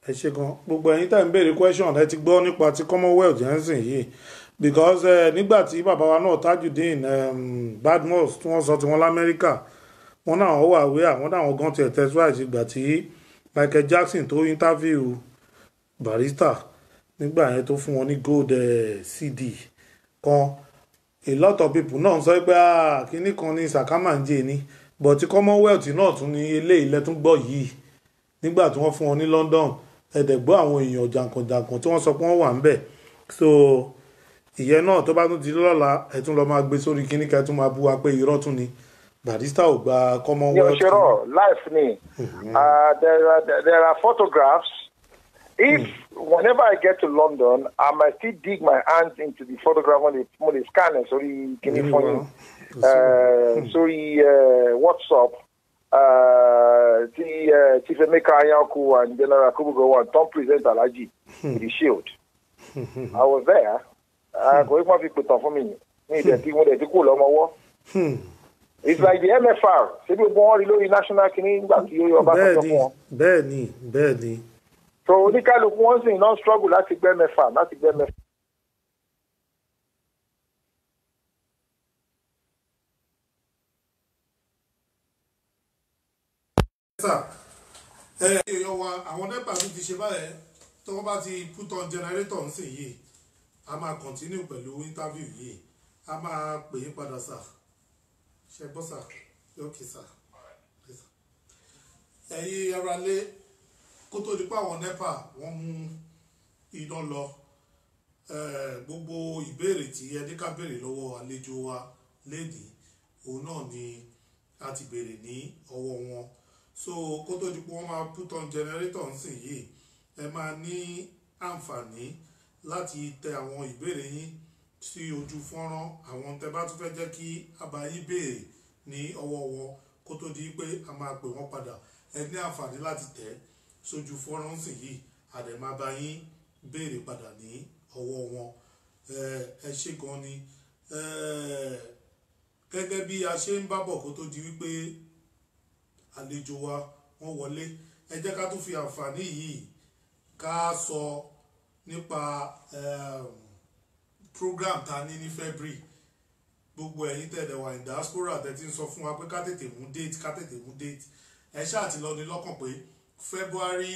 Ẹ ṣé gan gbogbo ẹ̀yin tá ń béèrè question ẹ ti gbọ́ nípa ti Commonwealth jẹ́nsìn yìí because nígbà tí bàbá wa náà Tajudeen Badmus tí wọ́n sọ tí wọ́n l'Amẹ́ríkà wọ́n náà wà wé àwọn náà gan tiẹ̀ tẹ̀síwájú ìgbà tí Michael Jackson tó interview Barrister nígbà yẹn tó fún wọn ní gold CD kan a lot of people náà sọ pé kíní kan ní sàkámàǹjẹ ni but ti Commonwealth náà tún ní eléyìí lẹ́tún gbọ́ yìí nígbà tí wọ́n fún wọn ní London ẹ̀dẹ̀gbọ́ àwọn èèyàn jàǹkànjàǹkàn tí wọ́n sọ pé wọ́n wà ń bẹ̀ so ìyẹn náà tó bá tún ti lọ́la ẹ̀ tún lọ máa gbé sórí kíní ká tún máa bú wa pé irọ́ tún ni Barrister ò gba Commonwealth.
Life ni there are photographs. If whenever I get to London, I might still dig my hands into the photograph when they scan it. Sorry, can you phone? Sorry, WhatsApp. Chief Emeka Anyaoku and General Yakubu Gowon don't present Alhaji with the shield. I was there. I go if my people talk for me. Me they think what they cool on my wall. it's like the MFR ṣé bí gbogbo wọn rí lórí national kìíní nígbà tí ó yọ ọba tó fún wọn.
bẹ́ẹ̀ni.
so oníkálukú wọn sì náà struggle láti gbẹ́ MFR.
èèyàn wa àwọn NEPA tún ti ṣe báyẹn tí wọ́n bá ti put on generator ń sìn yìí a máa continue pẹ̀lú interview yìí a máa pè é padà sà ṣe gbọ́ sà okay sà ẹ̀yin ara lé kó tó di pé àwọn NEPA wọ́n mú iná lọ gbogbo ìbéèrè tí ẹni ká béèrè lọ́wọ́ àlejò wa lénìí òun náà ni a ti béèrè ní ọwọ́ wọn so kó tó di pé wọ́n máa put on generator ń sìn yìí ẹ máa ní àǹfààní láti tẹ àwọn ìbéèrè yín sí ojú fọ́nrán àwọn tẹ bá tún fẹ́ jẹ́ kí a bá yín béèrè ní ọwọ́ wọn kó tó di pé a máa pè wọ́n padà ẹ ní àǹfààní láti tẹ̀ sójú fọ́nrán ń sìn yìí a dẹ̀ máa bá yín béèrè padà ní ọwọ́ wọn ẹ ṣé gan ni gẹ́gẹ́ bí a ṣe ń bábọ̀ kó tó di wípé àlejò wa wọ́n wọlé ẹ jẹ́ ká tún fi àǹfààní yìí ká sọ nípa program ta ní ní February gbogbo ẹ̀yin tẹ̀lé wa in diaspora tẹ́tí ń sọ fún wa pé ká tètè mú date ẹ ṣáà ti lọ ní lọ́kàn pé February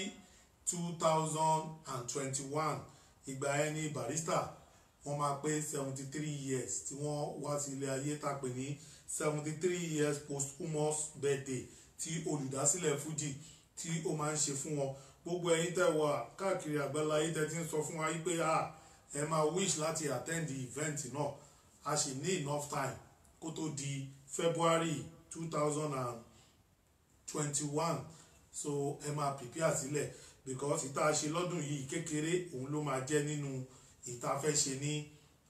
2021 ìgbà ẹni Barrister wọ́n máa pé 73 years tí wọ́n wá sí ilé ayé tá a pè ní 73 years posthumous birthday tí olùdásílẹ̀ Fuji tí ó máa ń ṣe fún wọn gbogbo ẹ̀yin tẹ́ wà káàkiri àgbáláyé tẹ́ ti ń sọ fún wa pé ẹ máa wish láti attend the event náà a sì ní enough time kó tó di February 2021 so ẹ máa prepare sílẹ̀ because ìta ṣe lọ́dún yìí kékeré òun ló máa jẹ́ nínú ìta fẹ́ ṣe ní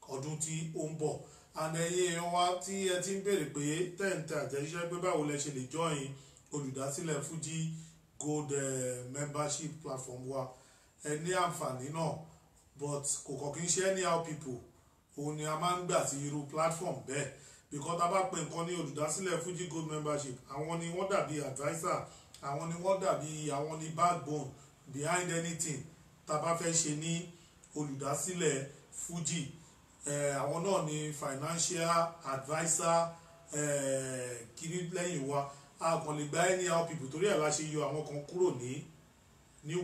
ọdún tí ó ń bọ̀ and ẹ̀yin èèyàn wa tí ẹ ti ń béèrè pé tẹ́ǹtẹ́ àtẹ̀jíṣẹ́ pé báwo lẹ ṣe lè join olùdásílẹ̀ Fuji Gold membership platform wa ẹ ní àǹfààní náà but kò kàn kí n ṣe anyhow people òun ni a máa ń gbà sí irú platform bẹ́ẹ̀ because tá a bá pè nǹkan ní olùdásílẹ̀ Fuji Gold membership àwọn ni wọ́n dàbí adviser àwọn ni wọ́n dàbí àwọn ni backbone behind anything tá a bá fẹ́ ṣe ní olùdásílẹ̀ Fuji àwọn náà ni financial adviser kiri lẹ́yìn wa a kàn lè gba anyhow people torí ẹ̀ la ṣe yọ àwọn kan kúrò ní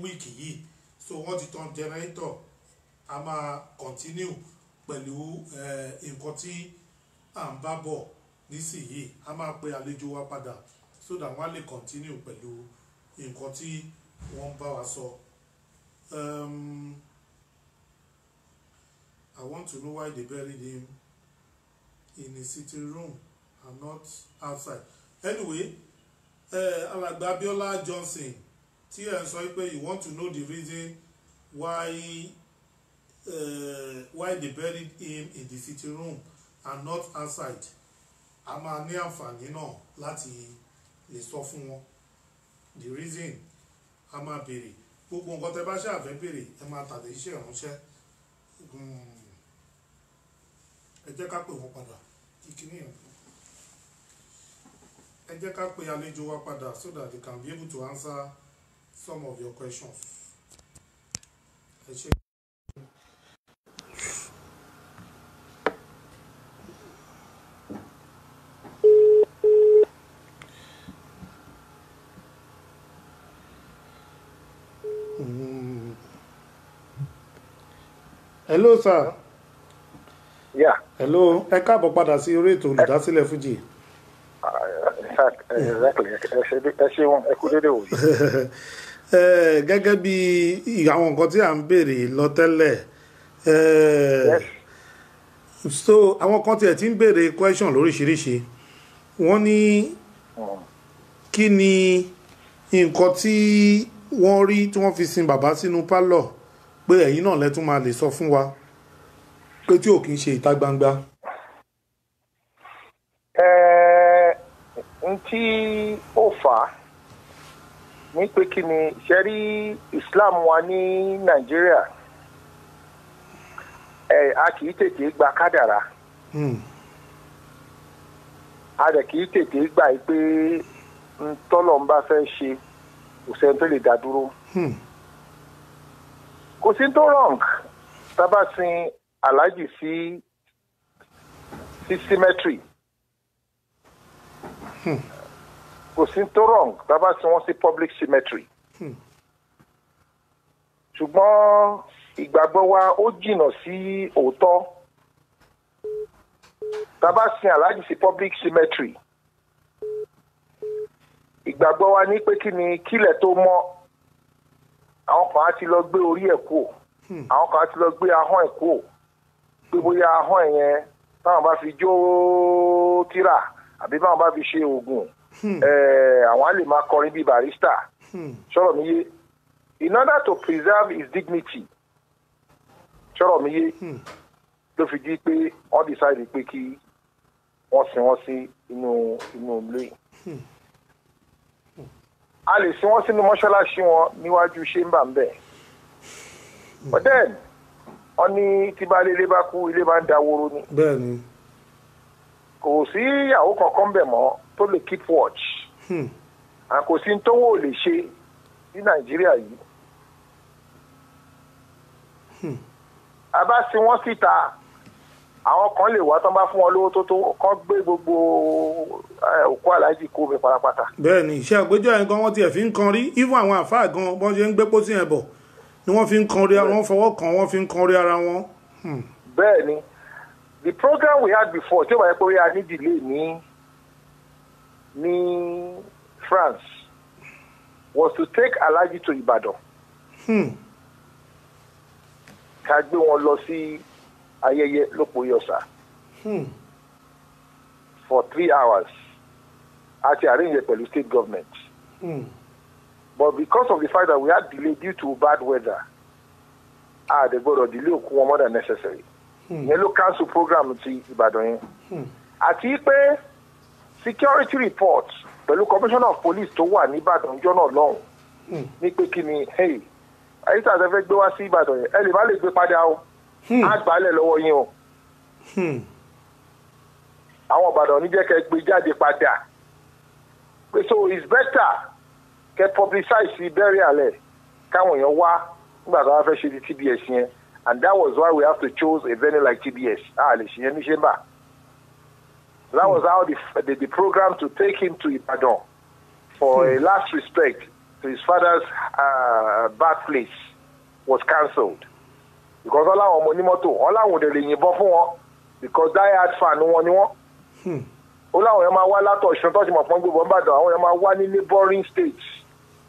wíìkì yìí so wọ́n ti tan generator a máa continue pẹ̀lú nǹkan tí à ń bá bọ̀ nísìnyí a máa pe àlejò wa padà so that wọ́n á lè continue pẹ̀lú nǹkan tí wọ́n ń bá wa sọ. I want to know why they buried him in a sitting room and not outside. Anyway, Alàgbà Abiola Johnson tí ẹ sọ pé you want to know the reason why they buried him in the sitting room and not outside. A máa ní àǹfààní náà láti lè sọ fún wọn the reason a máa béèrè gbogbo nǹkan tẹ́ bá ṣàfẹ́ béèrè ẹ máa tàbí iṣẹ́ ìránṣẹ́ ẹ jẹ́ ká pè wọ́n padà kíkíní yẹn ẹ jẹ́ ká pè àlejò wa padà so that they can be able to answer some of your questions. ẹ ṣé. Hello sir.
Yeah.
Hello, ẹ káàbọ̀ padà sí orí ètò olùdásílẹ̀ Fuji.
Exactly. Ẹ ṣeun, ẹ kú dédé òní.
Gẹ́gẹ́ bí àwọn nǹkan tí à ń béèrè lọ tẹ́lẹ̀. So àwọn kan tiẹ̀ ti ń béèrè question lóríṣiríṣi. Wọ́n ní kí ni nǹkan tí wọ́n rí tí wọ́n fi sin bàbá sínú pálọ̀ pé ẹ̀yin náà lẹ́tún máa lè sọ fún wa pé tí ò kí ń ṣe ìta gbangba.
N tí ó fà á ní pé kí ni ṣe rí Islam wa ní Nàìjíríà a kì í tètè gba kádàrá a dẹ̀ kì í tètè gbà pé tọ́lọ̀ ń bá fẹ́ ṣe kò sẹ́ni tó lè dá dúró. Kò sí tó wrong tá a bá sin aláàjì sí cemetery. Kò sí tó wrong tá a bá sin wọ́n sí public cemetery. Ṣùgbọ́n ìgbàgbọ́ wa ó jìnnà sí òótọ́. Tá a bá sin aláàjì sí public cemetery, ìgbàgbọ́ wa ní pé kí ni kílẹ̀ tó mọ́, àwọn kan á ti lọ gbé orí ẹ̀ kúò, àwọn kan á ti lọ gbé ahọ́n ẹ̀ kúò, pé bóyá ahọ́n ẹ̀ yẹn táwọn bá fi jó tírà àbí báwọn bá fi ṣe oògùn àwọn á lè máa kọrin bíi Barrister. Ṣọ́rọ̀ mi yé, in order to preserve his dignity, ṣọ́rọ̀ mi yé, ló fi di pé wọ́n decide pé kí wọ́n sin wọ́n sí inú ilé. A lè sin wọ́n sínú mọ́ṣáláṣí wọn níwájú ṣéńbà ń bẹ̀. But then wọ́n ní tí baálé ilé bá kú ilé máa ń daworo ni.
Bẹ́ẹ̀ni.
Kò sí ìyàwó kankan bẹ̀ mọ́ tó lè keep watch. Kò sí tówó lè ṣe ní Nàìjíríà yìí. A bá sin wọ́n síta, àwọn kan lè wá tán bá fún wọn lówó tó kán gbé gbogbo òkú aláàjì kó mi parapata.
Bẹ́ẹ̀ni, iṣẹ́ àgbéjọ yẹn gan wọ́n tiẹ̀ fi ń kan rí, even àwọn àfáà gan bọ́n ṣe ń gbé pósí yẹn bọ̀ ni wọ́n fi ń kan rí, wọ́n fọwọ́ kan, wọ́n fi ń kan rí ara wọn.
Bẹ́ẹ̀ni, the program we had before tí ó bá yẹ pé a ní delay ní France was to take Alhaji to Ibadan. Ká gbé wọn lọ sí ayẹyẹ Lópòyọ̀sà for 3 hours àti arrange pẹ̀lú state government. But because of the fact that we had delay due to bad weather, they gbọ́dọ̀ delay òkú wọn more than necessary. Yẹn ló cancel program ti Ìbàdàn yẹn. Àti pé security report pẹ̀lú commissioner of police tó wà ní Ìbàdàn jọ́ náà lọ́hùn ní pé kí ni àyíká àti ẹfẹ́ gbé wá sí Ìbàdàn yẹn ẹ lè má lè gbé padà o. Á gbálẹ̀ lọ́wọ́ yín o. Àwọn Ìbàdàn ní jẹ́ kẹ́ gbé jáde padà. So it's better kẹ́ publicize burial ẹ̀ káwọn èèyàn wá nígbà tó wá fẹ́ ṣe di TBS yẹn, and that was why we have to choose a venue like TBS. Lè ṣe yẹn ní Ṣẹ́mbà. So that was how the program to take him to Ibadan for a last respect to his father's birthplace was cancelled. Because all our money moto, all our de yìnbọn fún wọn because die hard fan wọn ni wọn. All our yẹn máa wá látọ̀ ìṣun tó ti mọ̀ fún gbogbo Ìbàdàn, àwọn yẹn máa wá ní neighboring states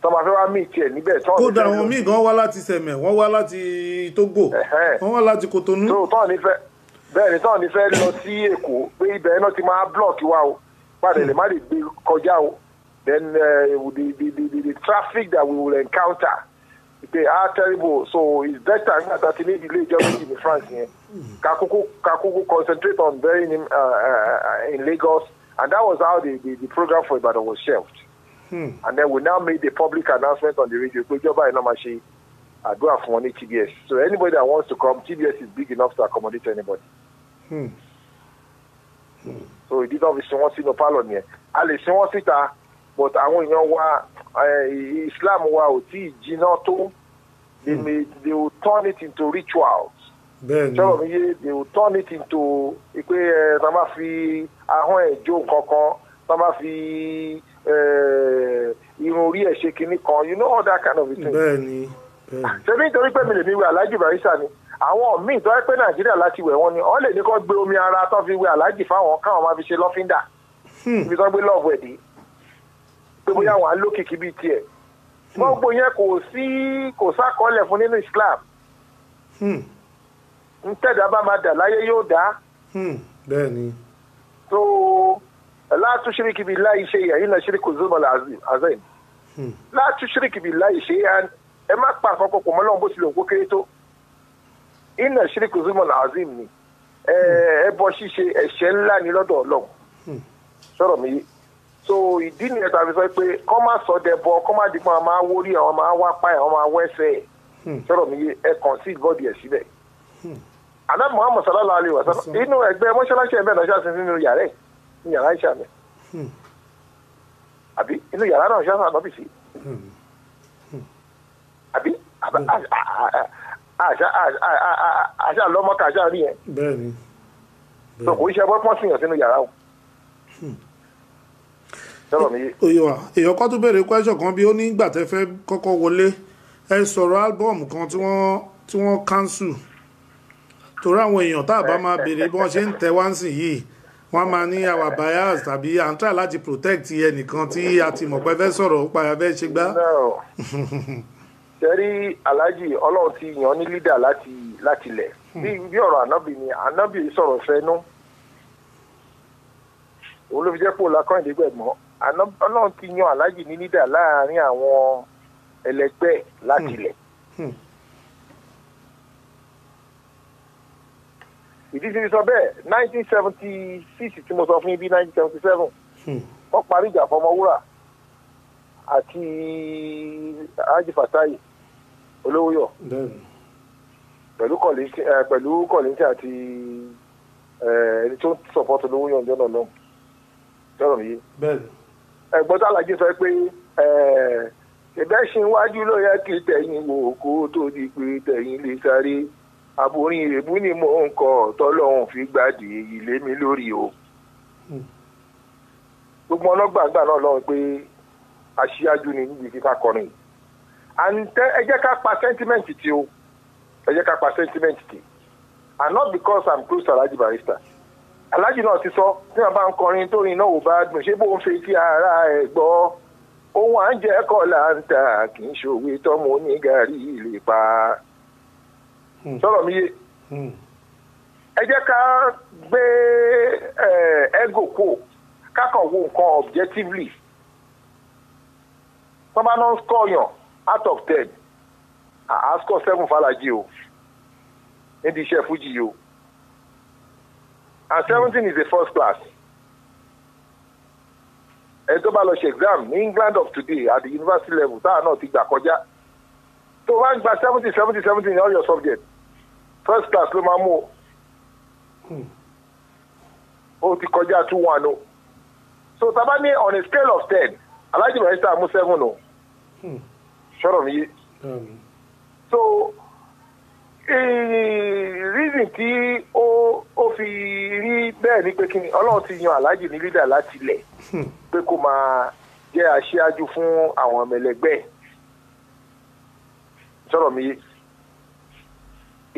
tó máa fẹ́ wá meet ẹ̀ níbẹ̀.
Kódà àwọn míì gan wá láti Sẹ̀mẹ̀, wọ́n wá láti Tógò, wọ́n wá láti Kòtónú.
So tọ́ ní fẹ́ bẹ́ẹ̀ ni tọ́ ní fẹ́ lọ sí Èkó pé ibẹ̀ náà ti máa block wa o, padà lè má lè gbé kọjá o. Then the traffic that we will encounter. They are terrible, so it's better that the delay just in France. Kakuku concentrate on burying him in Lagos, and that was how the program for Ibadan was shelved. And then we now made the public announcement on the radio. TBS. So anybody that wants to come, TBS is big enough to accommodate anybody. So it did obviously want to see no pardon here. Alice wants it, but àwọn èèyàn wa Islam wa ò tí ì jiná tó. They will turn it into rituals. They will turn it into pé tá bá fi ahọ́n ẹ̀ jó kankan, tá bá fi irun orí ẹ̀ ṣe kinní kan, you know all that kind of thing.
Bẹ́ẹ̀ni.
Ṣé nítorí pé mi lè mi wẹ̀ Alhaji Barrister ni àwọn míì tó yẹ pé Nàìjíríà láti wẹ̀ wọ́n ni wọ́n lè ní kó gbé omi ara tó fi wẹ̀ Alhaji fáwọn káwọn máa fi ṣe lọ́fíńdà ibi tó gbé lọ́ọ̀bù ẹ̀ dé pé bóyá àwọn alókìkí bíi tiẹ̀ gbogbo yẹn kò sákọọ́lẹ̀ fún nínú Islam ntẹ́dá bá máa dà láyé yóò dá.
Bẹ́ẹ̀ni.
So la tushrik billahi shay'an inna shirka zulmun azim. La tushrik billahi shay'an ẹ má pa nǹkan kọ̀ọ̀kan mọ́ Ọlọ́run bó tilẹ̀ kó kéré tó. Inna shirka zulmun azim ni ẹbọ ṣíṣe ẹ̀ṣẹ̀ ńlá ni lọ́dọ̀ Ọlọ́run. Sọ̀rọ̀ mi yé. So ìdí nìyẹn tàbí sọ pé kọ́ máa sọ dẹ̀bọ kọ́ máa dìpọ̀ àwọn máa wórí àwọn máa wá pa àwọn máa wẹ́sẹ̀ sọ̀rọ̀ mi yé ẹ kàn sí bọ́ọ̀dì ẹ̀ síbẹ̀. Àná Muhammad sallallahu alaihi wasallam inú ẹgbẹ́ mọ́ṣáláṣí ẹ̀ bẹ́ẹ̀ náà ṣáà sí nínú yàrá ẹ̀ ní yàrá ìṣàmì àbí inú yàrá náà ṣe ànábì sí àbí àṣà lọ́mọ́ká àṣà rí ẹ
bẹ́ẹ̀ni
tó kò ń ṣe ẹgbẹ́ pọ́n síyàn sínú yàrá o.
oyè wa èèyàn kan tó béèrè question kan bí ó ní ìgbà tẹ́ fẹ́ kọ́kọ́ wọlé ẹ sọ̀rọ̀ álbọ̀mù kan tí wọ́n cancel torí àwọn èèyàn tá a bá máa béèrè bí wọ́n ṣe ń tẹ wá ń sìn yìí wọ́n máa ní our bias tàbí à ń try láti protect ẹnìkan tí a ti mọ̀ pé fẹ́ sọ̀rọ̀ ó padà fẹ́ ṣe gbá.
sẹ́rí aláàjì ọlọ́run ti yàn ní lídà láti lẹ̀ bí ọ̀rọ̀ ànábì ni ànábì sọ̀rọ̀ fẹ́nu òun ló fi jẹ́ pé òun lakọ́yìndé gbẹ̀gbọ́n ọlọ́run ti yan aláàjì ní lídà láàárín àwọn ẹlẹgbẹ́ láti lẹ̀. ìdí tí mi sọ bẹ́ẹ̀ 1976 tí mo sọ fún yín bí 1977 wọ́n parí ìjà Fọmọwúrà àti Haji Fatai Olówóyọ̀ pẹ̀lú Kọ̀lìntì àti ẹni tó ń support Olówóyọ̀ ọjọ́ náà lọ́hùn jọ́rọ̀ mi yé. ẹ̀gbọ́n Aláàjì sọ pé ìbẹ́sìn wájú ló yẹ kí tẹ̀yìn wò kó tó di pé tẹ̀yìn lè sáré àbórin èébú ni mò ń kọ tọ́lọ́hún fi gbàdé ilé mi lórí o. gbogbo ọlọ́gbàgbà náà lọ́wọ́ pé aṣíájú ni níbi kíkà kọrin ẹ jẹ́ ká pa sentiment tí o ẹ jẹ́ ká pa sentiment tí and not because I'm close to Alhaji Barrister. Alhaji náà ti sọ tí wọn bá ń kọrin tó rin náà ò bá dùn ṣé bó ń fetí ara ẹ̀ gbọ́ ohun à ń jẹ́ kọ́ là ń tà kì í ṣòwe tọ́mọ onígàrí lè pa sọ̀rọ̀ mi yé ẹ jẹ́ ká gbé ego kó kákan wo nǹkan objectively tó bá náà score yàn out of 10 àá score 7 fàlàjì o níbi iṣẹ́ fújì yìí o and 17 is a first class ẹ tó bá lọ ṣe exam ní England of today at the university level táà náà ti gbà kọjá tó bá ń gba 70 in all your subjects first class ló máa mú o ti kọjá 2-1 o so tá bá ní on a scale of 10 Alhaji Barrister mú 7 o ṣọ́rọ̀ mi yé so reason tí ó fi rí bẹ́ẹ̀ ni pé kí ni Ọlọ́run ti yan Alhaji ní leader láti ilẹ̀ pé kó máa jẹ́ aṣáájú fún àwọn ọmọ ẹlẹgbẹ́ ṣọ́rọ̀ mi yé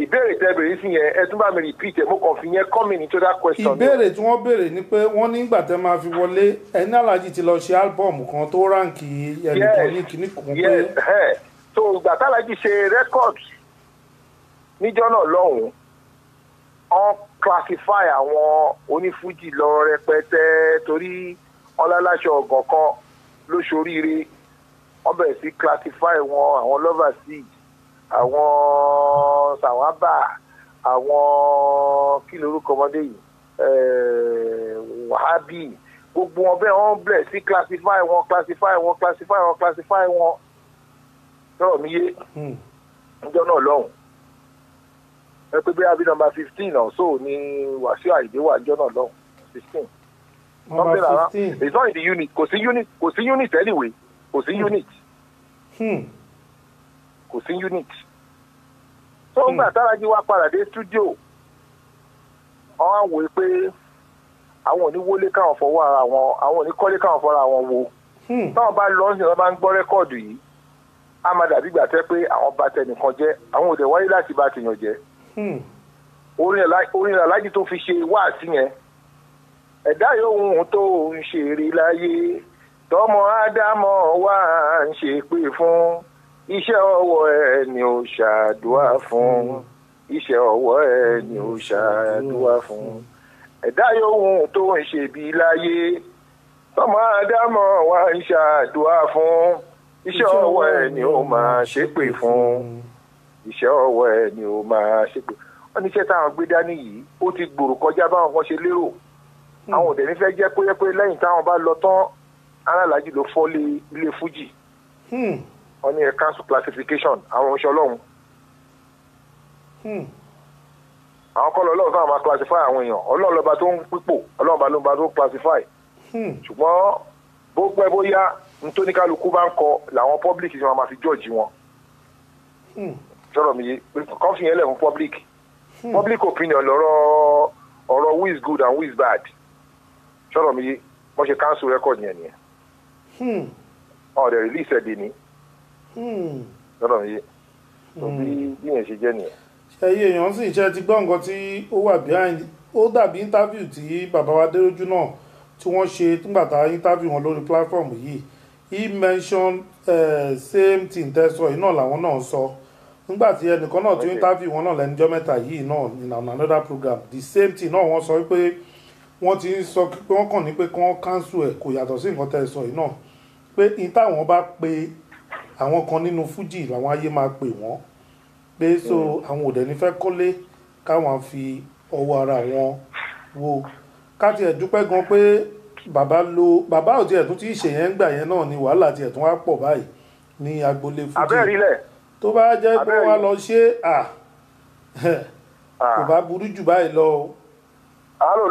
ìbéèrè tẹ́ bèrè sí yẹn ẹ tún bá mi repeat ẹ mo kàn fi yẹn coming into that question.
ìbéèrè tí wọ́n béèrè ni pé wọ́n nígbà tẹ́ máa fi wọlé ẹni Alhaji ti lọ ṣe álbọ̀mù kan tó ránkì ẹnìkan ní kíní kan pé.
so ìgbà tí Alhaji ṣe record níjọ́ náà lọ́hùn-ún wọ́n classify àwọn onífújì lọ rẹpẹtẹ torí ọlọ́láṣọ ọ̀gàn kan ló ṣoríire wọ́n bẹ̀rẹ̀ sí classify wọn àwọn Lover Seed àwọn Sawaba àwọn kí lorúkọ ọmọdé yìí Wahabi gbogbo wọn bẹ́ẹ̀ wọ́n bẹ̀rẹ̀ sí classify wọn sọ̀rọ̀ mi yé níjọ́ náà lọ́hùn ẹ pé bí abi number 15 or so ni Wasiu Ayinde wà níjọ́ náà lọ́hùn 16 something around it's not in the unit kò sí unit anyway kò sí unit. Kò sí unit. So nígbà tálájí wá padà dé studio wọ́n á wòó pé àwọn ò ní wọlé káwọn fọwọ́ ara wọn àwọn ò ní kọ́lé káwọn fọwọ́ ara wọn wo táwọn bá lọ sí wọn bá ń gbọ́ rẹ́kọ̀dù yìí á máa dàbí ìgbà tẹ́ pé àwọn bá tẹnìkan jẹ́ àwọn òde wáyé láti bá tèèyàn jẹ́ orin Alhaji tó fi ṣe wáàsí yẹn ẹ̀dá yòówù tó ń ṣeré láyé tọmọ Ádámọ̀ wá ń ṣe pé fún iṣẹ́ ọwọ́ ẹ ni ó ṣàdúrà fún iṣẹ́ ọwọ́ ẹ ni ó ṣàdúrà fún ẹ̀dá yòówù tó ń ṣe bí láyé tọmọ Ádámọ̀ wá ń ṣàdúrà fún iṣẹ́ ọwọ́ ẹ ni ó máa ṣépè fún iṣẹ́ ọwọ́ ẹ ni ó máa ṣépè wọ́n níṣẹ́ táwọn gbé dání yìí ó ti gbòòrò kọjá báwọn kan ṣe lérò àwọn òdẹ̀ nífẹ̀ẹ́ jẹ́ pé lẹ́yìn táwọn bá lọ tán Alhaji ló fọ́ ilé fújì wọ́n ní council classification àwọn oṣù Ọlọ́run àwọn kọ́ lọ́lọ́run táwọn máa classify àwọn èèyàn Ọlọ́run lọ́ba tó ń pípò Ọlọ́run bá ló ń ba tó classify ṣùgbọ́n bó pẹ́ bóyá nítorí kálukú bá ń kọ làwọn public ṣe máa fi judge wọn sọ̀rọ̀ mi yé kàn fi yẹn lẹ̀ fún public opinion lọ́rọ̀ ọ̀rọ̀ who is good and who is bad sọ̀rọ̀ mi yé wọ́n ṣe cancel record yẹn nìyẹn ọ̀rẹ́ release ẹ̀ dé ní sọ̀rọ̀ mi yé bí yẹn ṣe jẹ́ nìyẹn.
ẹyẹ èèyàn sì ṣe ti gbọ́ nǹkan tí ó wà behind ó dàbí interview tí bàbá wa Adérójú náà tí wọ́n ṣe nígbà tá interview wọn lórí platform yìí he mention same thing tẹ́sọ̀ yìí náà làwọn náà sọ nígbà tí ẹnìkan náà tí ó interview wọn náà lẹ́nijọ́ mẹ́ta yìí náà in another program the same thing náà wọ́n sọ pé wọ́n ti ń sọ pé wọ́n kàn ní pé kí wọ́n cancel ẹ̀ kò yàtọ̀ sí nǹkan tẹ́sọ̀ yìí náà pé in táwọn bá pe àwọn kan nínú Fuji làwọn ayé máa pè wọ́n pé so àwọn òdẹ ní fẹ́ kọ́lé káwọn fi ọwọ́ ara wọn wo káti ẹ̀ dúpẹ́ gan pé bàbá òtí ẹ̀ tún ti ṣe yẹn ń gbà yẹn náà ni wàhálà ti ẹ̀ tún wá pọ̀ báyìí ní agboolé Fuji tó bá jẹ́ pé wọ́n lọ ṣe kò bá burú jù báyìí lọ.
àárò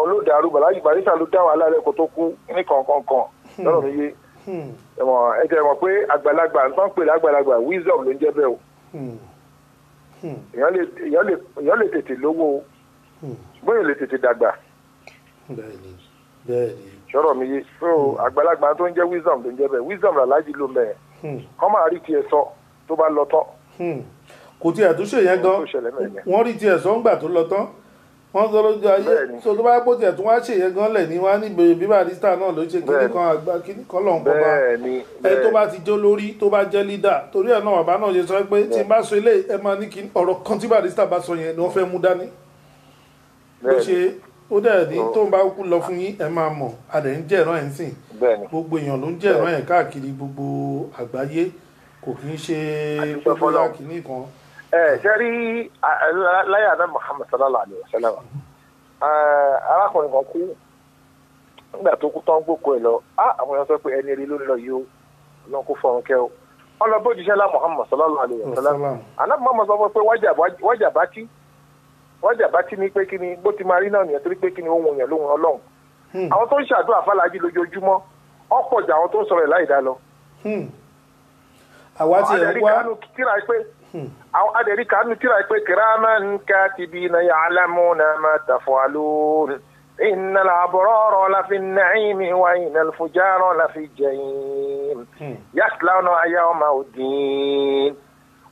olódàrú bàlájì Barrister ló dá wàhálà rẹ̀ kó tó kú ní kọ̀ọ̀kan lọ́rọ̀ mi yé ẹ jẹ́ mọ̀ pé àgbàlagbà nǹkan pè lágbàlagbà wisdom ló ń jẹ́ bẹ́ẹ̀ o èèyàn lè tètè lówó bóyá lè tètè dàgbà sọ̀rọ̀ mi yé so àgbàlagbà tó ń jẹ́ wisdom ló ń jẹ́ bẹ́ẹ̀ wisdom làlájì ló mẹ́ẹ̀ kọ́ máa rí tiẹ̀ sọ tó bá lọ tán.
kò tiẹ̀ tó ṣe yẹn gan wọ́n rí tiẹ̀ sọ ńgbà tó lọ tán wọ́n sọ lójú ayé so tó bá bó tiẹ̀ tó wá ṣe yẹn gan lẹ̀ ní wá níbi bí Barrister náà ló ṣe kíní kan àgbà kíní kan lọ́hùn bọ́ bá ẹ tó bá ti jó lórí tó bá jẹ́ leader torí ẹ̀ náà bàbá náà ṣe sọ pé tí n bá sọ ilé ẹ máa ní kí ọ̀rọ̀ kan tí Barrister bá sọ yẹn ni wọ́n fẹ́ mú dání bó ṣe ó dẹ̀ ní tó ń bá kú lọ fún yín ẹ máa mọ̀ adẹ̀ ń jẹ̀rán ẹ̀ ń sìn gbogbo èèyàn ló ń jẹ̀rán ẹ̀ káàkiri gbogbo àgbáyé kò kí ń ṣe gbogbo lákìní kan.
ṣe rí láyà náà Muhammad sallallahu alayhi wa sallam arákùnrin kan kú nígbà tó kú tán gbókò ẹ lọ àwọn èèyàn sọ pé ẹni rí ló ń lọ yìí ó lọ́n kó fọrùn kẹ́ ó wọn lọ bó jíṣẹ́ lá Muhammad sallallahu alayhi wa sallam àná Muhammad sọ pé wájà bá tí ní pé kí ni bó ti máa rí náà nìyẹn torí pé kí ni ohun èèyàn lóhun Ọlọ́run àwọn tó ń ṣàdúrà fàlàjì lójoojúmọ́ ọ̀pọ̀ jà àwọn tó ń sọ̀rọ̀ ẹ̀ láì dá lọ.
àwa ti ẹ̀ wá
àwọn adẹ̀rí kanú tíra pé kiraman katibina ya'lamuna ma taf'alun innal abrara lafi an-na'imi wa innal fujara lafi jahim yaslawna yawma-ud-din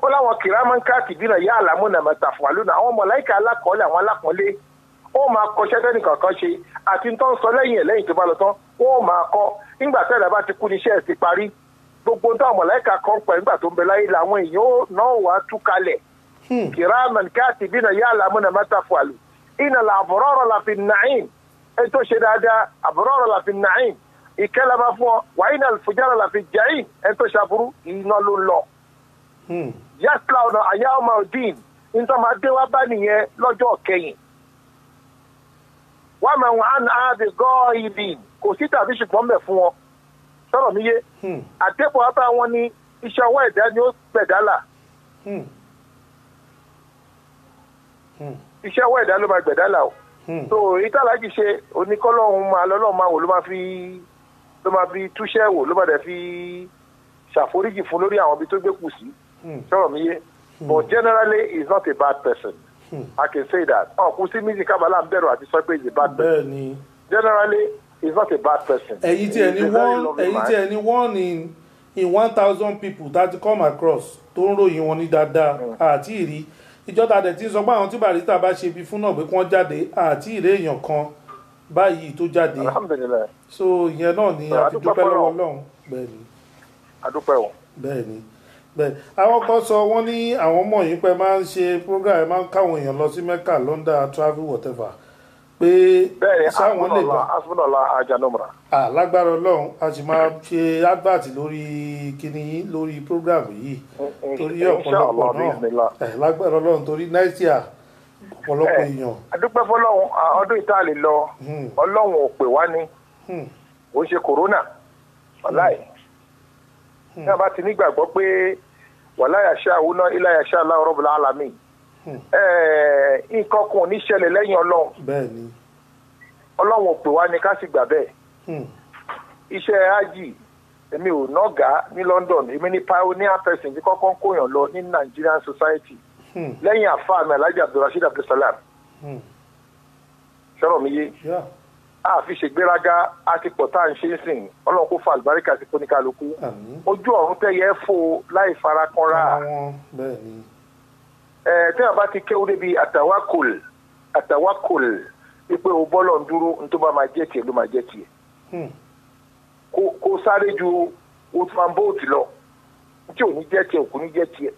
ó láwọn kiraman katibina ya'lamuna ma taf'alun àwọn màláíkà alákọ̀ọ́lẹ̀ àwọn alápọ̀nlé ó máa kọṣẹ́ tẹ́nì kankan ṣe àti tó ń sọ lẹ́yìn ẹ̀ lẹ́yìn tó bá lọ tán ó máa kọ́ nígbà tẹ́lẹ̀ bá ti kú níṣẹ́ ẹ̀ ti parí gbogbo táwọn mọ̀láìkà kan pẹ̀ nígbà tó ń bẹ láyé làwọn èèyàn náà wà á tú kalẹ̀ kiraman katibina ya'lamuna ma taf'alun innal abrara lafi an-na'im ẹni tó ṣe dáadáa abrara lafi an-na'im ìkẹ́lẹ́ máa fún ọ wa innal fujara lafi jahim ẹni tó ṣàbúrú iná ló ń lọ. yaslawna yawma-ud-din nítorí máa dé wá bá nìyẹn lọ́jọ́ kẹyìn wa man 'anha bi-ghaibin kò sí tàbí ṣùgbọ́n mẹ́ fún wọn sọ̀rọ̀ mi yé àdépò wá bá wọn ní iṣẹ́ ọwọ́ ẹ̀dá ni ó gbẹ̀dálà iṣẹ́ ọwọ́ ẹ̀dá ló máa gbẹ̀dálà o so ìtàlájì ṣe oníkọ́lọ́hún máa lọ́lọ́ máa wò ló máa fi túṣẹ́ wò ló máa dẹ̀ fi ṣàforíjì fún lórí àwọn ibi tó gbé kù sí sọ̀rọ̀ mi yé but generally he is not a bad person I can say that kù sí mísì kábàlà ń bẹ̀rù àti sọ pé he is a bad person generally he is not a bad person.
èyí tí ẹni one in 1,000 people that come across tó ń ròyìn wọn ní dáadáa àti ìrí ìjọba dẹ̀ ti sọ pé àwọn tí Barrister bá ṣe bí fún náà pé kí wọ́n jáde àti ìrè èèyàn kan báyìí tó jáde so ìyẹn náà ni a fi dúpẹ́ lọ́wọ́ Ọlọ́run bẹ́ẹ̀ ni.
adúpẹ́ o.
bẹ́ẹ̀ ni bẹ́ẹ̀ àwọn kan sọ wọ́n ní àwọn ọmọ yìí pé máa ń ṣe program máa ń káwọn èèyàn lọ sí Mecca London travel whatever pé sáwọn lè gbà lágbára Ọlọ́run a sì máa ṣe advert lórí kíní lórí program yìí torí ọ̀pọ̀lọpọ̀ náà lágbára Ọlọ́run torí nàìjíríà ọ̀pọ̀lọpọ̀ èèyàn.
adúpẹ́ fọlọ́run ọdún ìta lè lọ Ọlọ́run ò pè wá ní ó ṣe corona wàláì ní àbá ti nígbàgbọ́ pé wàláyà ṣáà náà iláyà ṣáà Allahu Rabbul Alamin nǹkan kan ò ní ṣẹlẹ̀ lẹ́yìn Ọlọ́run
bẹ́ẹ̀ni
Ọlọ́run ò pè wá ní ká sì gbà bẹ́ẹ̀ iṣẹ́ ájì èmi ò nọ́gà ní London èmi ní pioneer person tí kọ́kọ́ ń kóyàn lọ ní Nigerian society lẹ́yìn àfáà mi Alhaji Abdulrasheed Abdulsalam sọ̀rọ̀ mi yé àfi ṣègbéraga àti pọ̀ tá à ń ṣe é sìn Ọlọ́run kó fa àlùbáríkà sí fóníkálukú ojú ọ̀run tẹ́yẹ fò láì farakanra tí a bá ti kéwú débi àtàwákùl wípé o bọ́lọ̀ ń dúró ní tó bá máa jẹ́ tiẹ̀ ló máa jẹ́ tiẹ̀ kó sáré ju Usain Bolt lọ tí ò ní jẹ́ tiẹ̀ òkú ní jẹ́ tiẹ̀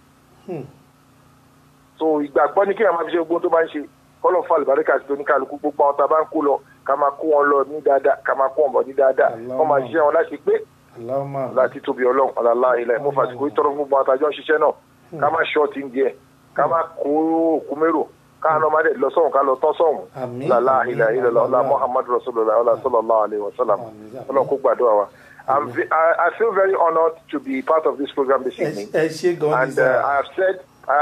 so ìgbàgbọ́ ní kí a máa fi ṣe gbogbo tó bá ń ṣe kọ́lọ̀ fún àlùbáríkà sí oníkálukú gbogbo àwọn tá a bá ń kó lọ ká máa kó wọn lọ ní dáadáa ká máa kó wọn bọ̀ ní dáadáa wọ́n máa ṣiṣẹ́ wọn láti pé láti tóbi Ọlọ́run ọ̀làlá ilẹ̀ mo fàṣìkò ìtọ́rọ gbogbo àwọn àtàjọ́ ń ṣiṣẹ́ náà ká máa ṣọ́ọ̀tì ń díẹ̀ ká máa kó òkú mérò káàánú máa dẹ̀ lọ sọ́hùn ká lọ tọ́ sọ́hùn ọ̀làlá ilẹ̀ ilẹ̀ ọ̀là Muhammadu Rasulullah ọ̀là sallallahu alaihi wasallam Ọlọ́run kó gbàdúrà wa. I feel very honored to be part of this program this evening and I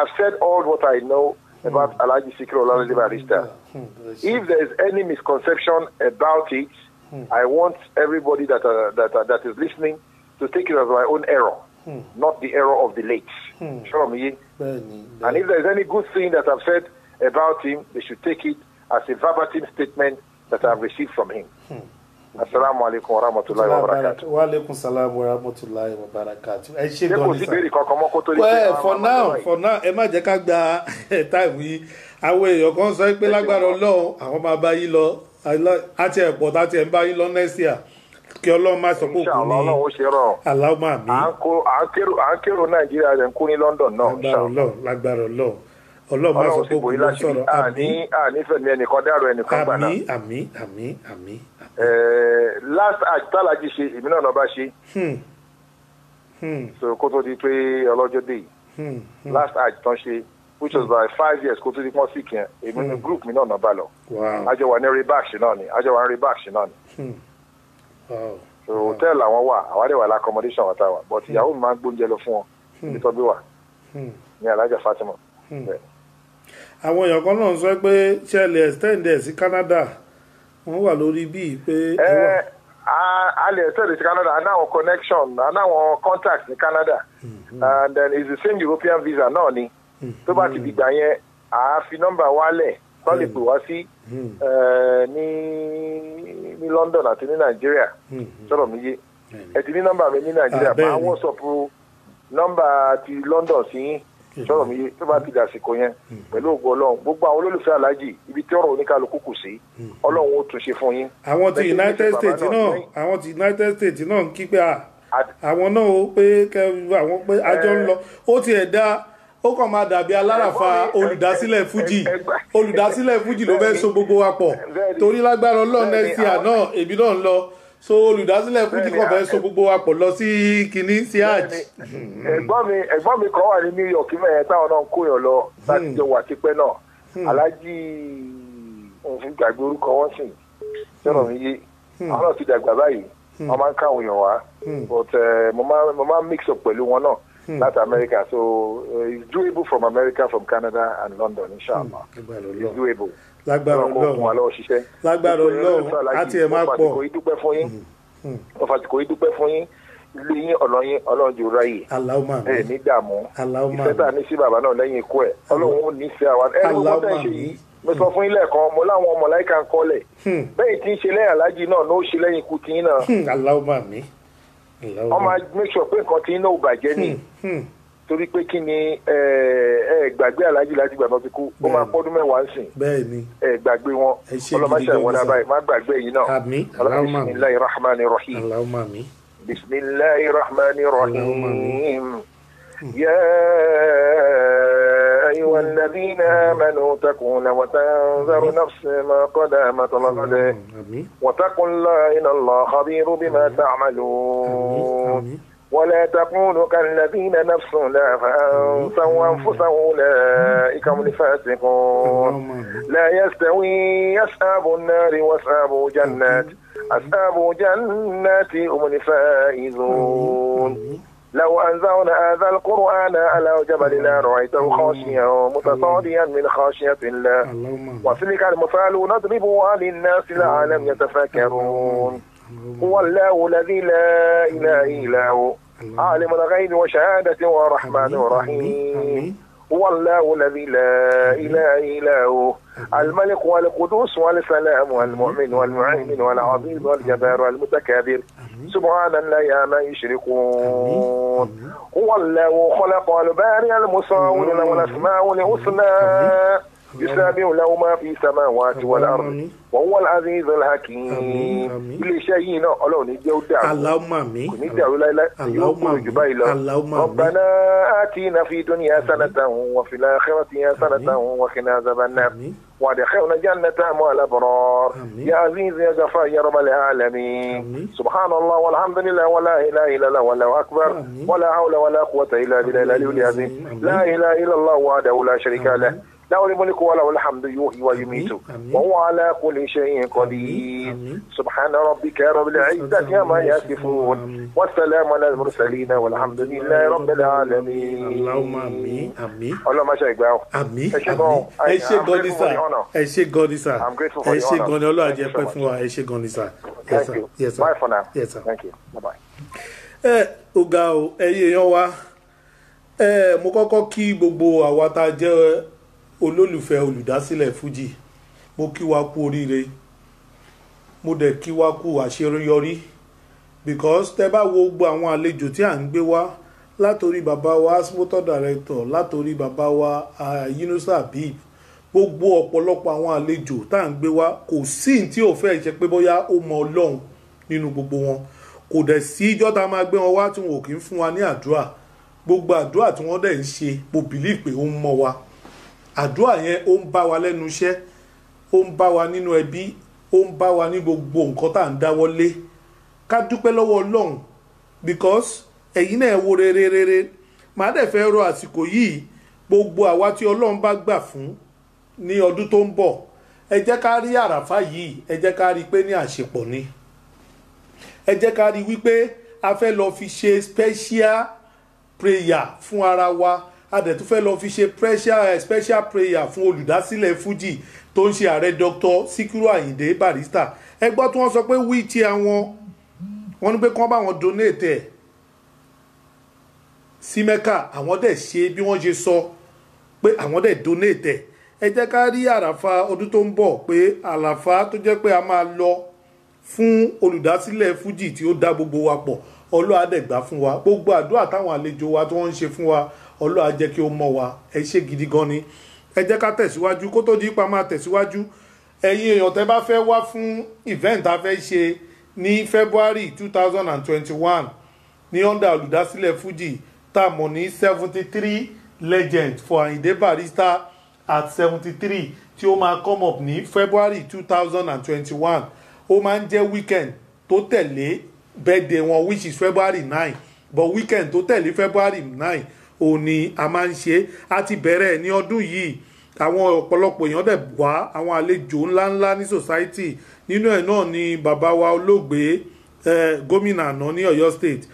have said all what I know about Alhaji Sikiru Olalade Barrister. If there is any misconception about it, I want everybody that is listening to take it as my own error, not the error of the late. Sure me. And if there is any good thing that I've said about him, they should take it as a verbatim statement that I've received from him. Assalamu alaikum wa rahmatullahi wa barakatuh.
Wa alaikum salam wa rahmatullahi wa barakatuh. Ẹ ṣé
gan ni sir.
Well, for now, ẹ má jẹ́ ká gba time yìí. Àwọn èèyàn kan sọ pé lágbára Ọlọ́run àwọn máa bá yín lọ. Àti ẹ̀pọ̀ tá ti ẹ̀ ń bá yín lọ next year. Kí Ọlọ́run má sọ pé òkú ní Allahumma àmín.
À ń kérò Nàìjíríà rẹ̀ ń kú ní London náà.
Lágbára Ọlọ́run. Ọlọ́run má sọ pé òkú ló sọ̀rọ̀.
Ànífẹ̀ẹ́ mi ẹnìkan dárò ẹnìkan gbà náà.
Àmín.
Last àjítàlájì ṣe èmi náà bá ṣe so kó tó di pé ọlọ́jọ́ dé yìí last àjítàn ṣe which was by 5 years kó tó di pọ́n sí kìí èmi ní group mi náà bá lọ àjọ wà ní rebax náà ni so hotel àwọn wà àwádìí wà l'accommodation wà táwà but ìyàwó mi máa ń gbóúnjẹ lọ fún wọn níbi tó bí wà ní Alájà Fatima.
àwọn èèyàn kan náà sọ pé ṣẹlẹ̀ extend ẹ̀ sí Canada wọ́n wà lórí bíi pé.
a lè tẹ̀lé sí Canada a náwọn connection a náwọn contact ní Canada and then it's the same European visa náà ni tó bá ti dìgbà yẹn a fi nọ́mbà wálẹ̀ tó lè pè wá sí ní London àti ní Nàìjíríà sọ̀rọ̀ mi yé ẹ ti ní nọ́mbà mi ní Nàìjíríà máa WhatsApp nọ́mbà ti London sí yín sọ̀rọ̀ mi yé tó bá ti dàsìkò yẹn pẹ̀lú ògo Ọlọ́run gbogbo àwọn olólùfẹ́ Alhaji ibi tí ọ̀rọ̀ oníkálukú kù sí Ọlọ́run ó tún ṣe fún yín.
àwọn ti United States náà ń kí pé àwọn náà ó pé àwọn pé àjọ ń lọ ó tiẹ̀ dá ó kàn máa dàbí aláràfà olùdásílẹ̀ Fuji ló fẹ́ so gbogbo wa pọ̀ torí lágbára Ọlọ́run next year náà èmi náà ń lọ so olùdásílẹ̀ Fuji kan fẹ́ so gbogbo wa pọ̀ lọ sí kínní sí hajj.
ẹ̀gbọ́n mi kan wà ní New York mẹ́rin táwọn náà ń kóyàn lọ láti jọ wà tipẹ́ náà Alhaji òfin gbàgbé orúkọ wọn sì sọ̀rọ̀ mi yé àwọn náà ti dàgbà báyìí wọ́n máa ń káwọn èèyàn wá but mo máa mix up pẹ̀lú wọn náà láti America so it's doable from America from Canada and London inshallah it's doable.
Lágbára Ọlọ́run lágbára Ọlọ́run àti ẹ̀ máa pọ̀.
ọ̀fàtìkò ìdúpẹ́ fún yín ilé yín ọ̀nà yín Ọlọ́run jù ráyè ẹ̀ ní dààmú ìfẹ́ tà ní sí bàbá náà lẹ́yìn ikú ẹ̀ Ọlọ́run ó nífẹ̀ẹ́ àwọn ẹni wọ́n tẹ̀ ṣe yìí mo sọ fún yín lẹ́ẹ̀kan mo láwọn ọmọ láìka ń kọ́lẹ̀ bẹ́ẹ̀ tí ń ṣe lẹ́yìn Alhaji náà ló ṣe lẹ́yìn ikú tí yín náà wọ́n máa make sure pé nǹkan tí yín náà ò bàjẹ́ ni torí pé kí ni gbàgbé Alhaji láti gbàgbọ́ fi kú ó máa pọ́dún mẹ́wàá ń sìn gbàgbé wọn ọlọ́mọṣẹ́ ìwọ̀n náà báyìí má gbàgbé yìí náà bismillahir rahmanir rahim bismillahir rahmanir rahim ya أيها الذين آمنوا اتقوا وتنذر نفس ما قدمت لغد واتقوا الله إن الله خبير بما تعملون ولا تكونوا كالذين نفسهم لا فأنسوا أنفسهم أولئك هم الفاسقون لا يستوي أصحاب النار وأصحاب جنات أصحاب جنات هم الفائزون لو أنزلنا هذا القرآن على جبل لرأيته خاشعا متصاديا من خشية الله وتلك المثال نضربها للناس لعلهم يتفكرون هو الله الذي لا إله إلا هو عالم الغيب وشهادة والرحمن الرحيم هو الله الذي لا إله إلا هو الملك والقدوس والسلام والمؤمن والمهيمن والعظيم والجبار والمتكبر سبحان الله ما يشركون هو الله خلق البارئ المصور له الأسماء الحسنى يسبح له ما في السماوات والأرض وهو العزيز الحكيم كل شيء الله يجود
اللهم آمين
ربنا آتنا في الدنيا حسنة وفي الآخرة حسنة وقنا عذاب النار وادخلنا جنة مع الأبرار يا عزيز يا غفار يا رب العالمين سبحان الله والحمد لله ولا إله إلا الله والله أكبر ولا حول ولا قوة إلا بالله العلي العظيم لا إله إلا الله وحده لا شريك له له الملك وله الحمد يحيي ويميت وهو على كل شيء قدير سبحان ربك رب العزة عما يصفون والسلام على المرسلين والحمد لله رب العالمين.
اللهم آمين آمين.
اللهم شايك باو.
آمين آمين. ẹ ṣé gan ni sir. ẹ ṣé gan ni sir. ẹ ṣé gan ni Ọlọ́run jẹ́ pẹ́ fún wa. ẹ ṣé gan ni sir.
Thank you.
Yes sir.
Bye for now.
Yes sir.
Thank you. Bye bye.
Ọ̀gá o ẹ̀yin èèyàn wa mo kọ́kọ́ kí gbogbo àwa tá a jẹ́ olólùfẹ́ olùdásílẹ̀ Fuji mo kí wa kú oríire mo dẹ̀ kí wa kú àṣeyọrí because tẹ́ bá wo gbogbo àwọn àlejò tí à ń gbé wá látòrí bàbá wa motor director látòrí bàbá wa Yunusa Habib gbogbo ọ̀pọ̀lọpọ̀ àwọn àlejò tá à ń gbé wá kò sí tí ò fẹ́ ṣe pé bóyá ó mọ Ọlọ́run nínú gbogbo wọn kò dẹ̀ sí ìjọ́ tá a máa gbé wọn wá tí wọn ò kí ń fún wa ní àdúrà gbogbo àdúrà tí wọ́n dẹ̀ ń ṣe mo believe pé ó ń mọ wa àdúrà yẹn ó ń bá wa lẹ́nu iṣẹ́ ó ń bá wa nínú ẹbí ó ń bá wa ní gbogbo nǹkan tá à ń dáwọ́ lé ká dúpẹ́ lọ́wọ́ Ọlọ́run because ẹ̀yin náà wo rere màá dẹ̀ fẹ́ rọ àsìkò yìí gbogbo àwa tí Ọlọ́run bá gbà fún ní ọdún tó ń bọ̀ ẹ jẹ́ ká rí àràfá yìí ẹ jẹ́ ká rí pé ní àṣepọ̀ ni ẹ jẹ́ ká rí wípé a fẹ́ lọ fi ṣe special prayer fún ara wa a dẹ̀ tún fẹ́ lọ fi ṣe special prayer fún olùdásílẹ̀ Fuji tó ń ṣe ààrẹ Dr. Sikiru Ayinde Barrister ẹ gbọ́ tí wọ́n sọ pé wíìtì àwọn wọ́n ní pé kí wọ́n bá wọn donate ẹ̀ sí Mẹ́kà àwọn dẹ̀ ṣe bí wọ́n ṣe sọ pé àwọn dẹ̀ donate ẹ̀ ẹ jẹ́ ká rí àràfà ọdún tó ń bọ̀ pé àlàfà tó jẹ́ pé a máa lọ fún olùdásílẹ̀ Fuji tí ó dá gbogbo wa pọ̀ Ọlọ́run á dẹ̀ gbà fún wa gbogbo àdúrà táwọn àlejò wa tí wọ́n ń ṣe fún wa Ọlọ́run á jẹ́ kí ó mọ̀ wá ẹ ṣé gidi gan ni ẹ jẹ́ ká tẹ̀síwájú kó tó di ipa máa tẹ̀síwájú ẹ̀yin èèyàn tẹ́ bá fẹ́ wá fún event a fẹ́ ṣe ní February 2021 ní under olùdásílẹ̀ Fuji tá a mọ̀ ní 73 legend for Ayinde Barrister at 73 tí ó máa come up ní February 2021 ó máa ń jẹ́ weekend tó tẹ̀lé birthday wọn which is February 9 but weekend tó tẹ̀lé February 9 òun ni a máa ń ṣe a ti bẹ̀rẹ̀ ní ọdún yìí àwọn ọ̀pọ̀lọpọ̀ èèyàn dẹ̀ wá àwọn àlejò ńláńlá ní society nínú ẹ̀ náà ni bàbá wa olóògbé gómìnà àná ní Ọ̀yọ́ state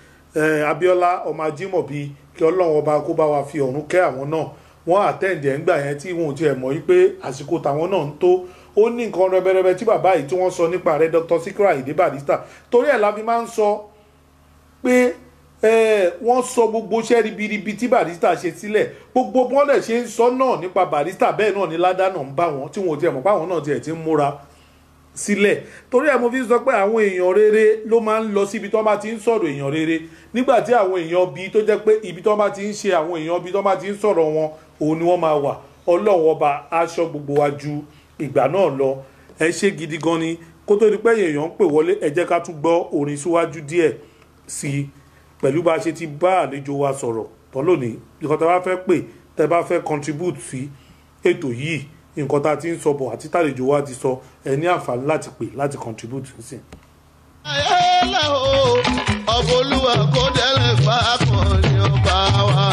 Abíọ́lá ọmọ Ajímọ̀bí kí Ọlọ́run ọba kó bá wa fi ọ̀run kẹ́ àwọn náà wọ́n àtẹ̀ǹdẹ̀ ẹ̀ ń gbà yẹn tí wọn ò tiẹ̀ mọ̀ wípé àsìkò tàwọn náà ń tó ó ní nǹkan rẹbẹrẹbẹ tí bàbá yìí tí wọ́n sọ nípa rẹ̀ Dr. Sikiru Ayinde Barrister torí ẹ̀ la fi máa ń sọ pé wọ́n sọ gbogbo iṣẹ́ ribiribi tí Barrister ṣe sílẹ̀ gbogbo bọ́n lẹ̀ ṣe ń sọ náà nípa Barrister bẹ́ẹ̀ náà ni ládàá náà ń bá wọn tí wọn ò tiẹ̀ mọ̀ páwọn náà tiẹ̀ ti ń múra sílẹ̀ torí ẹ̀ mo fi sọ pé àwọn èèyàn rere ló máa ń lọ síbi tó bá ti ń sọ̀rọ̀ èèyàn rere nígbà tí àwọn èèyàn bíi tó jẹ́ pé ibi tó bá ti ń ṣe àwọn èèyàn bíi tó bá ti ń sọ̀rọ̀ wọn òun ni wọ́n máa wà Ọlọ́run ọba aṣọ gbogbo wa ju ìgbà náà lọ ẹ ṣé gidi gan ni kó tó di pé èèyàn ń pè wọlé ẹ jẹ́ ká tún gbọ́ orin síwájú díẹ̀ sí i pẹ̀lú bá a ṣe ti bá àlejò wa sọ̀rọ̀ tọ́ lónìí nǹkan tá a bá fẹ́ pè tẹ́ bá fẹ́ contribute sí ètò yìí nǹkan tá a ti ń sọ bọ̀ àti tàlejò wa ti sọ ẹ ní àǹfààní láti pè láti contribute sí.
ayẹlẹ o ọbọlúwa kò délé fàákàn ní ọba wa.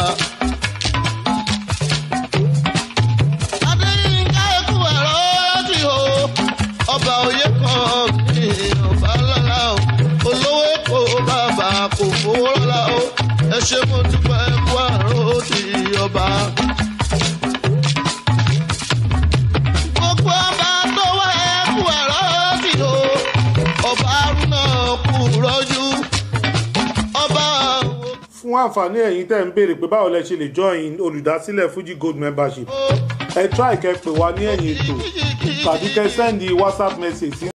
adéyínká ẹkú ẹ̀rọ ti o ọba òye kan ní ọba lọ́la o olówó kò bàbá kò fowó lọ́la o ẹ ṣe mo dúpẹ́ ẹkú ẹ̀rọ ti ọba. gbogbo ọba tó wá ẹkú ẹ̀rọ ti o ọba arúnà
fún àǹfààní ẹ̀yin tẹ́ ń béèrè pé báwo lẹ ṣe lè join olùdásílẹ̀ Fuji Gold membership ẹ try kẹ́ pè wá ní ẹ̀yìn ètò tàbí kẹ́ send WhatsApp message sí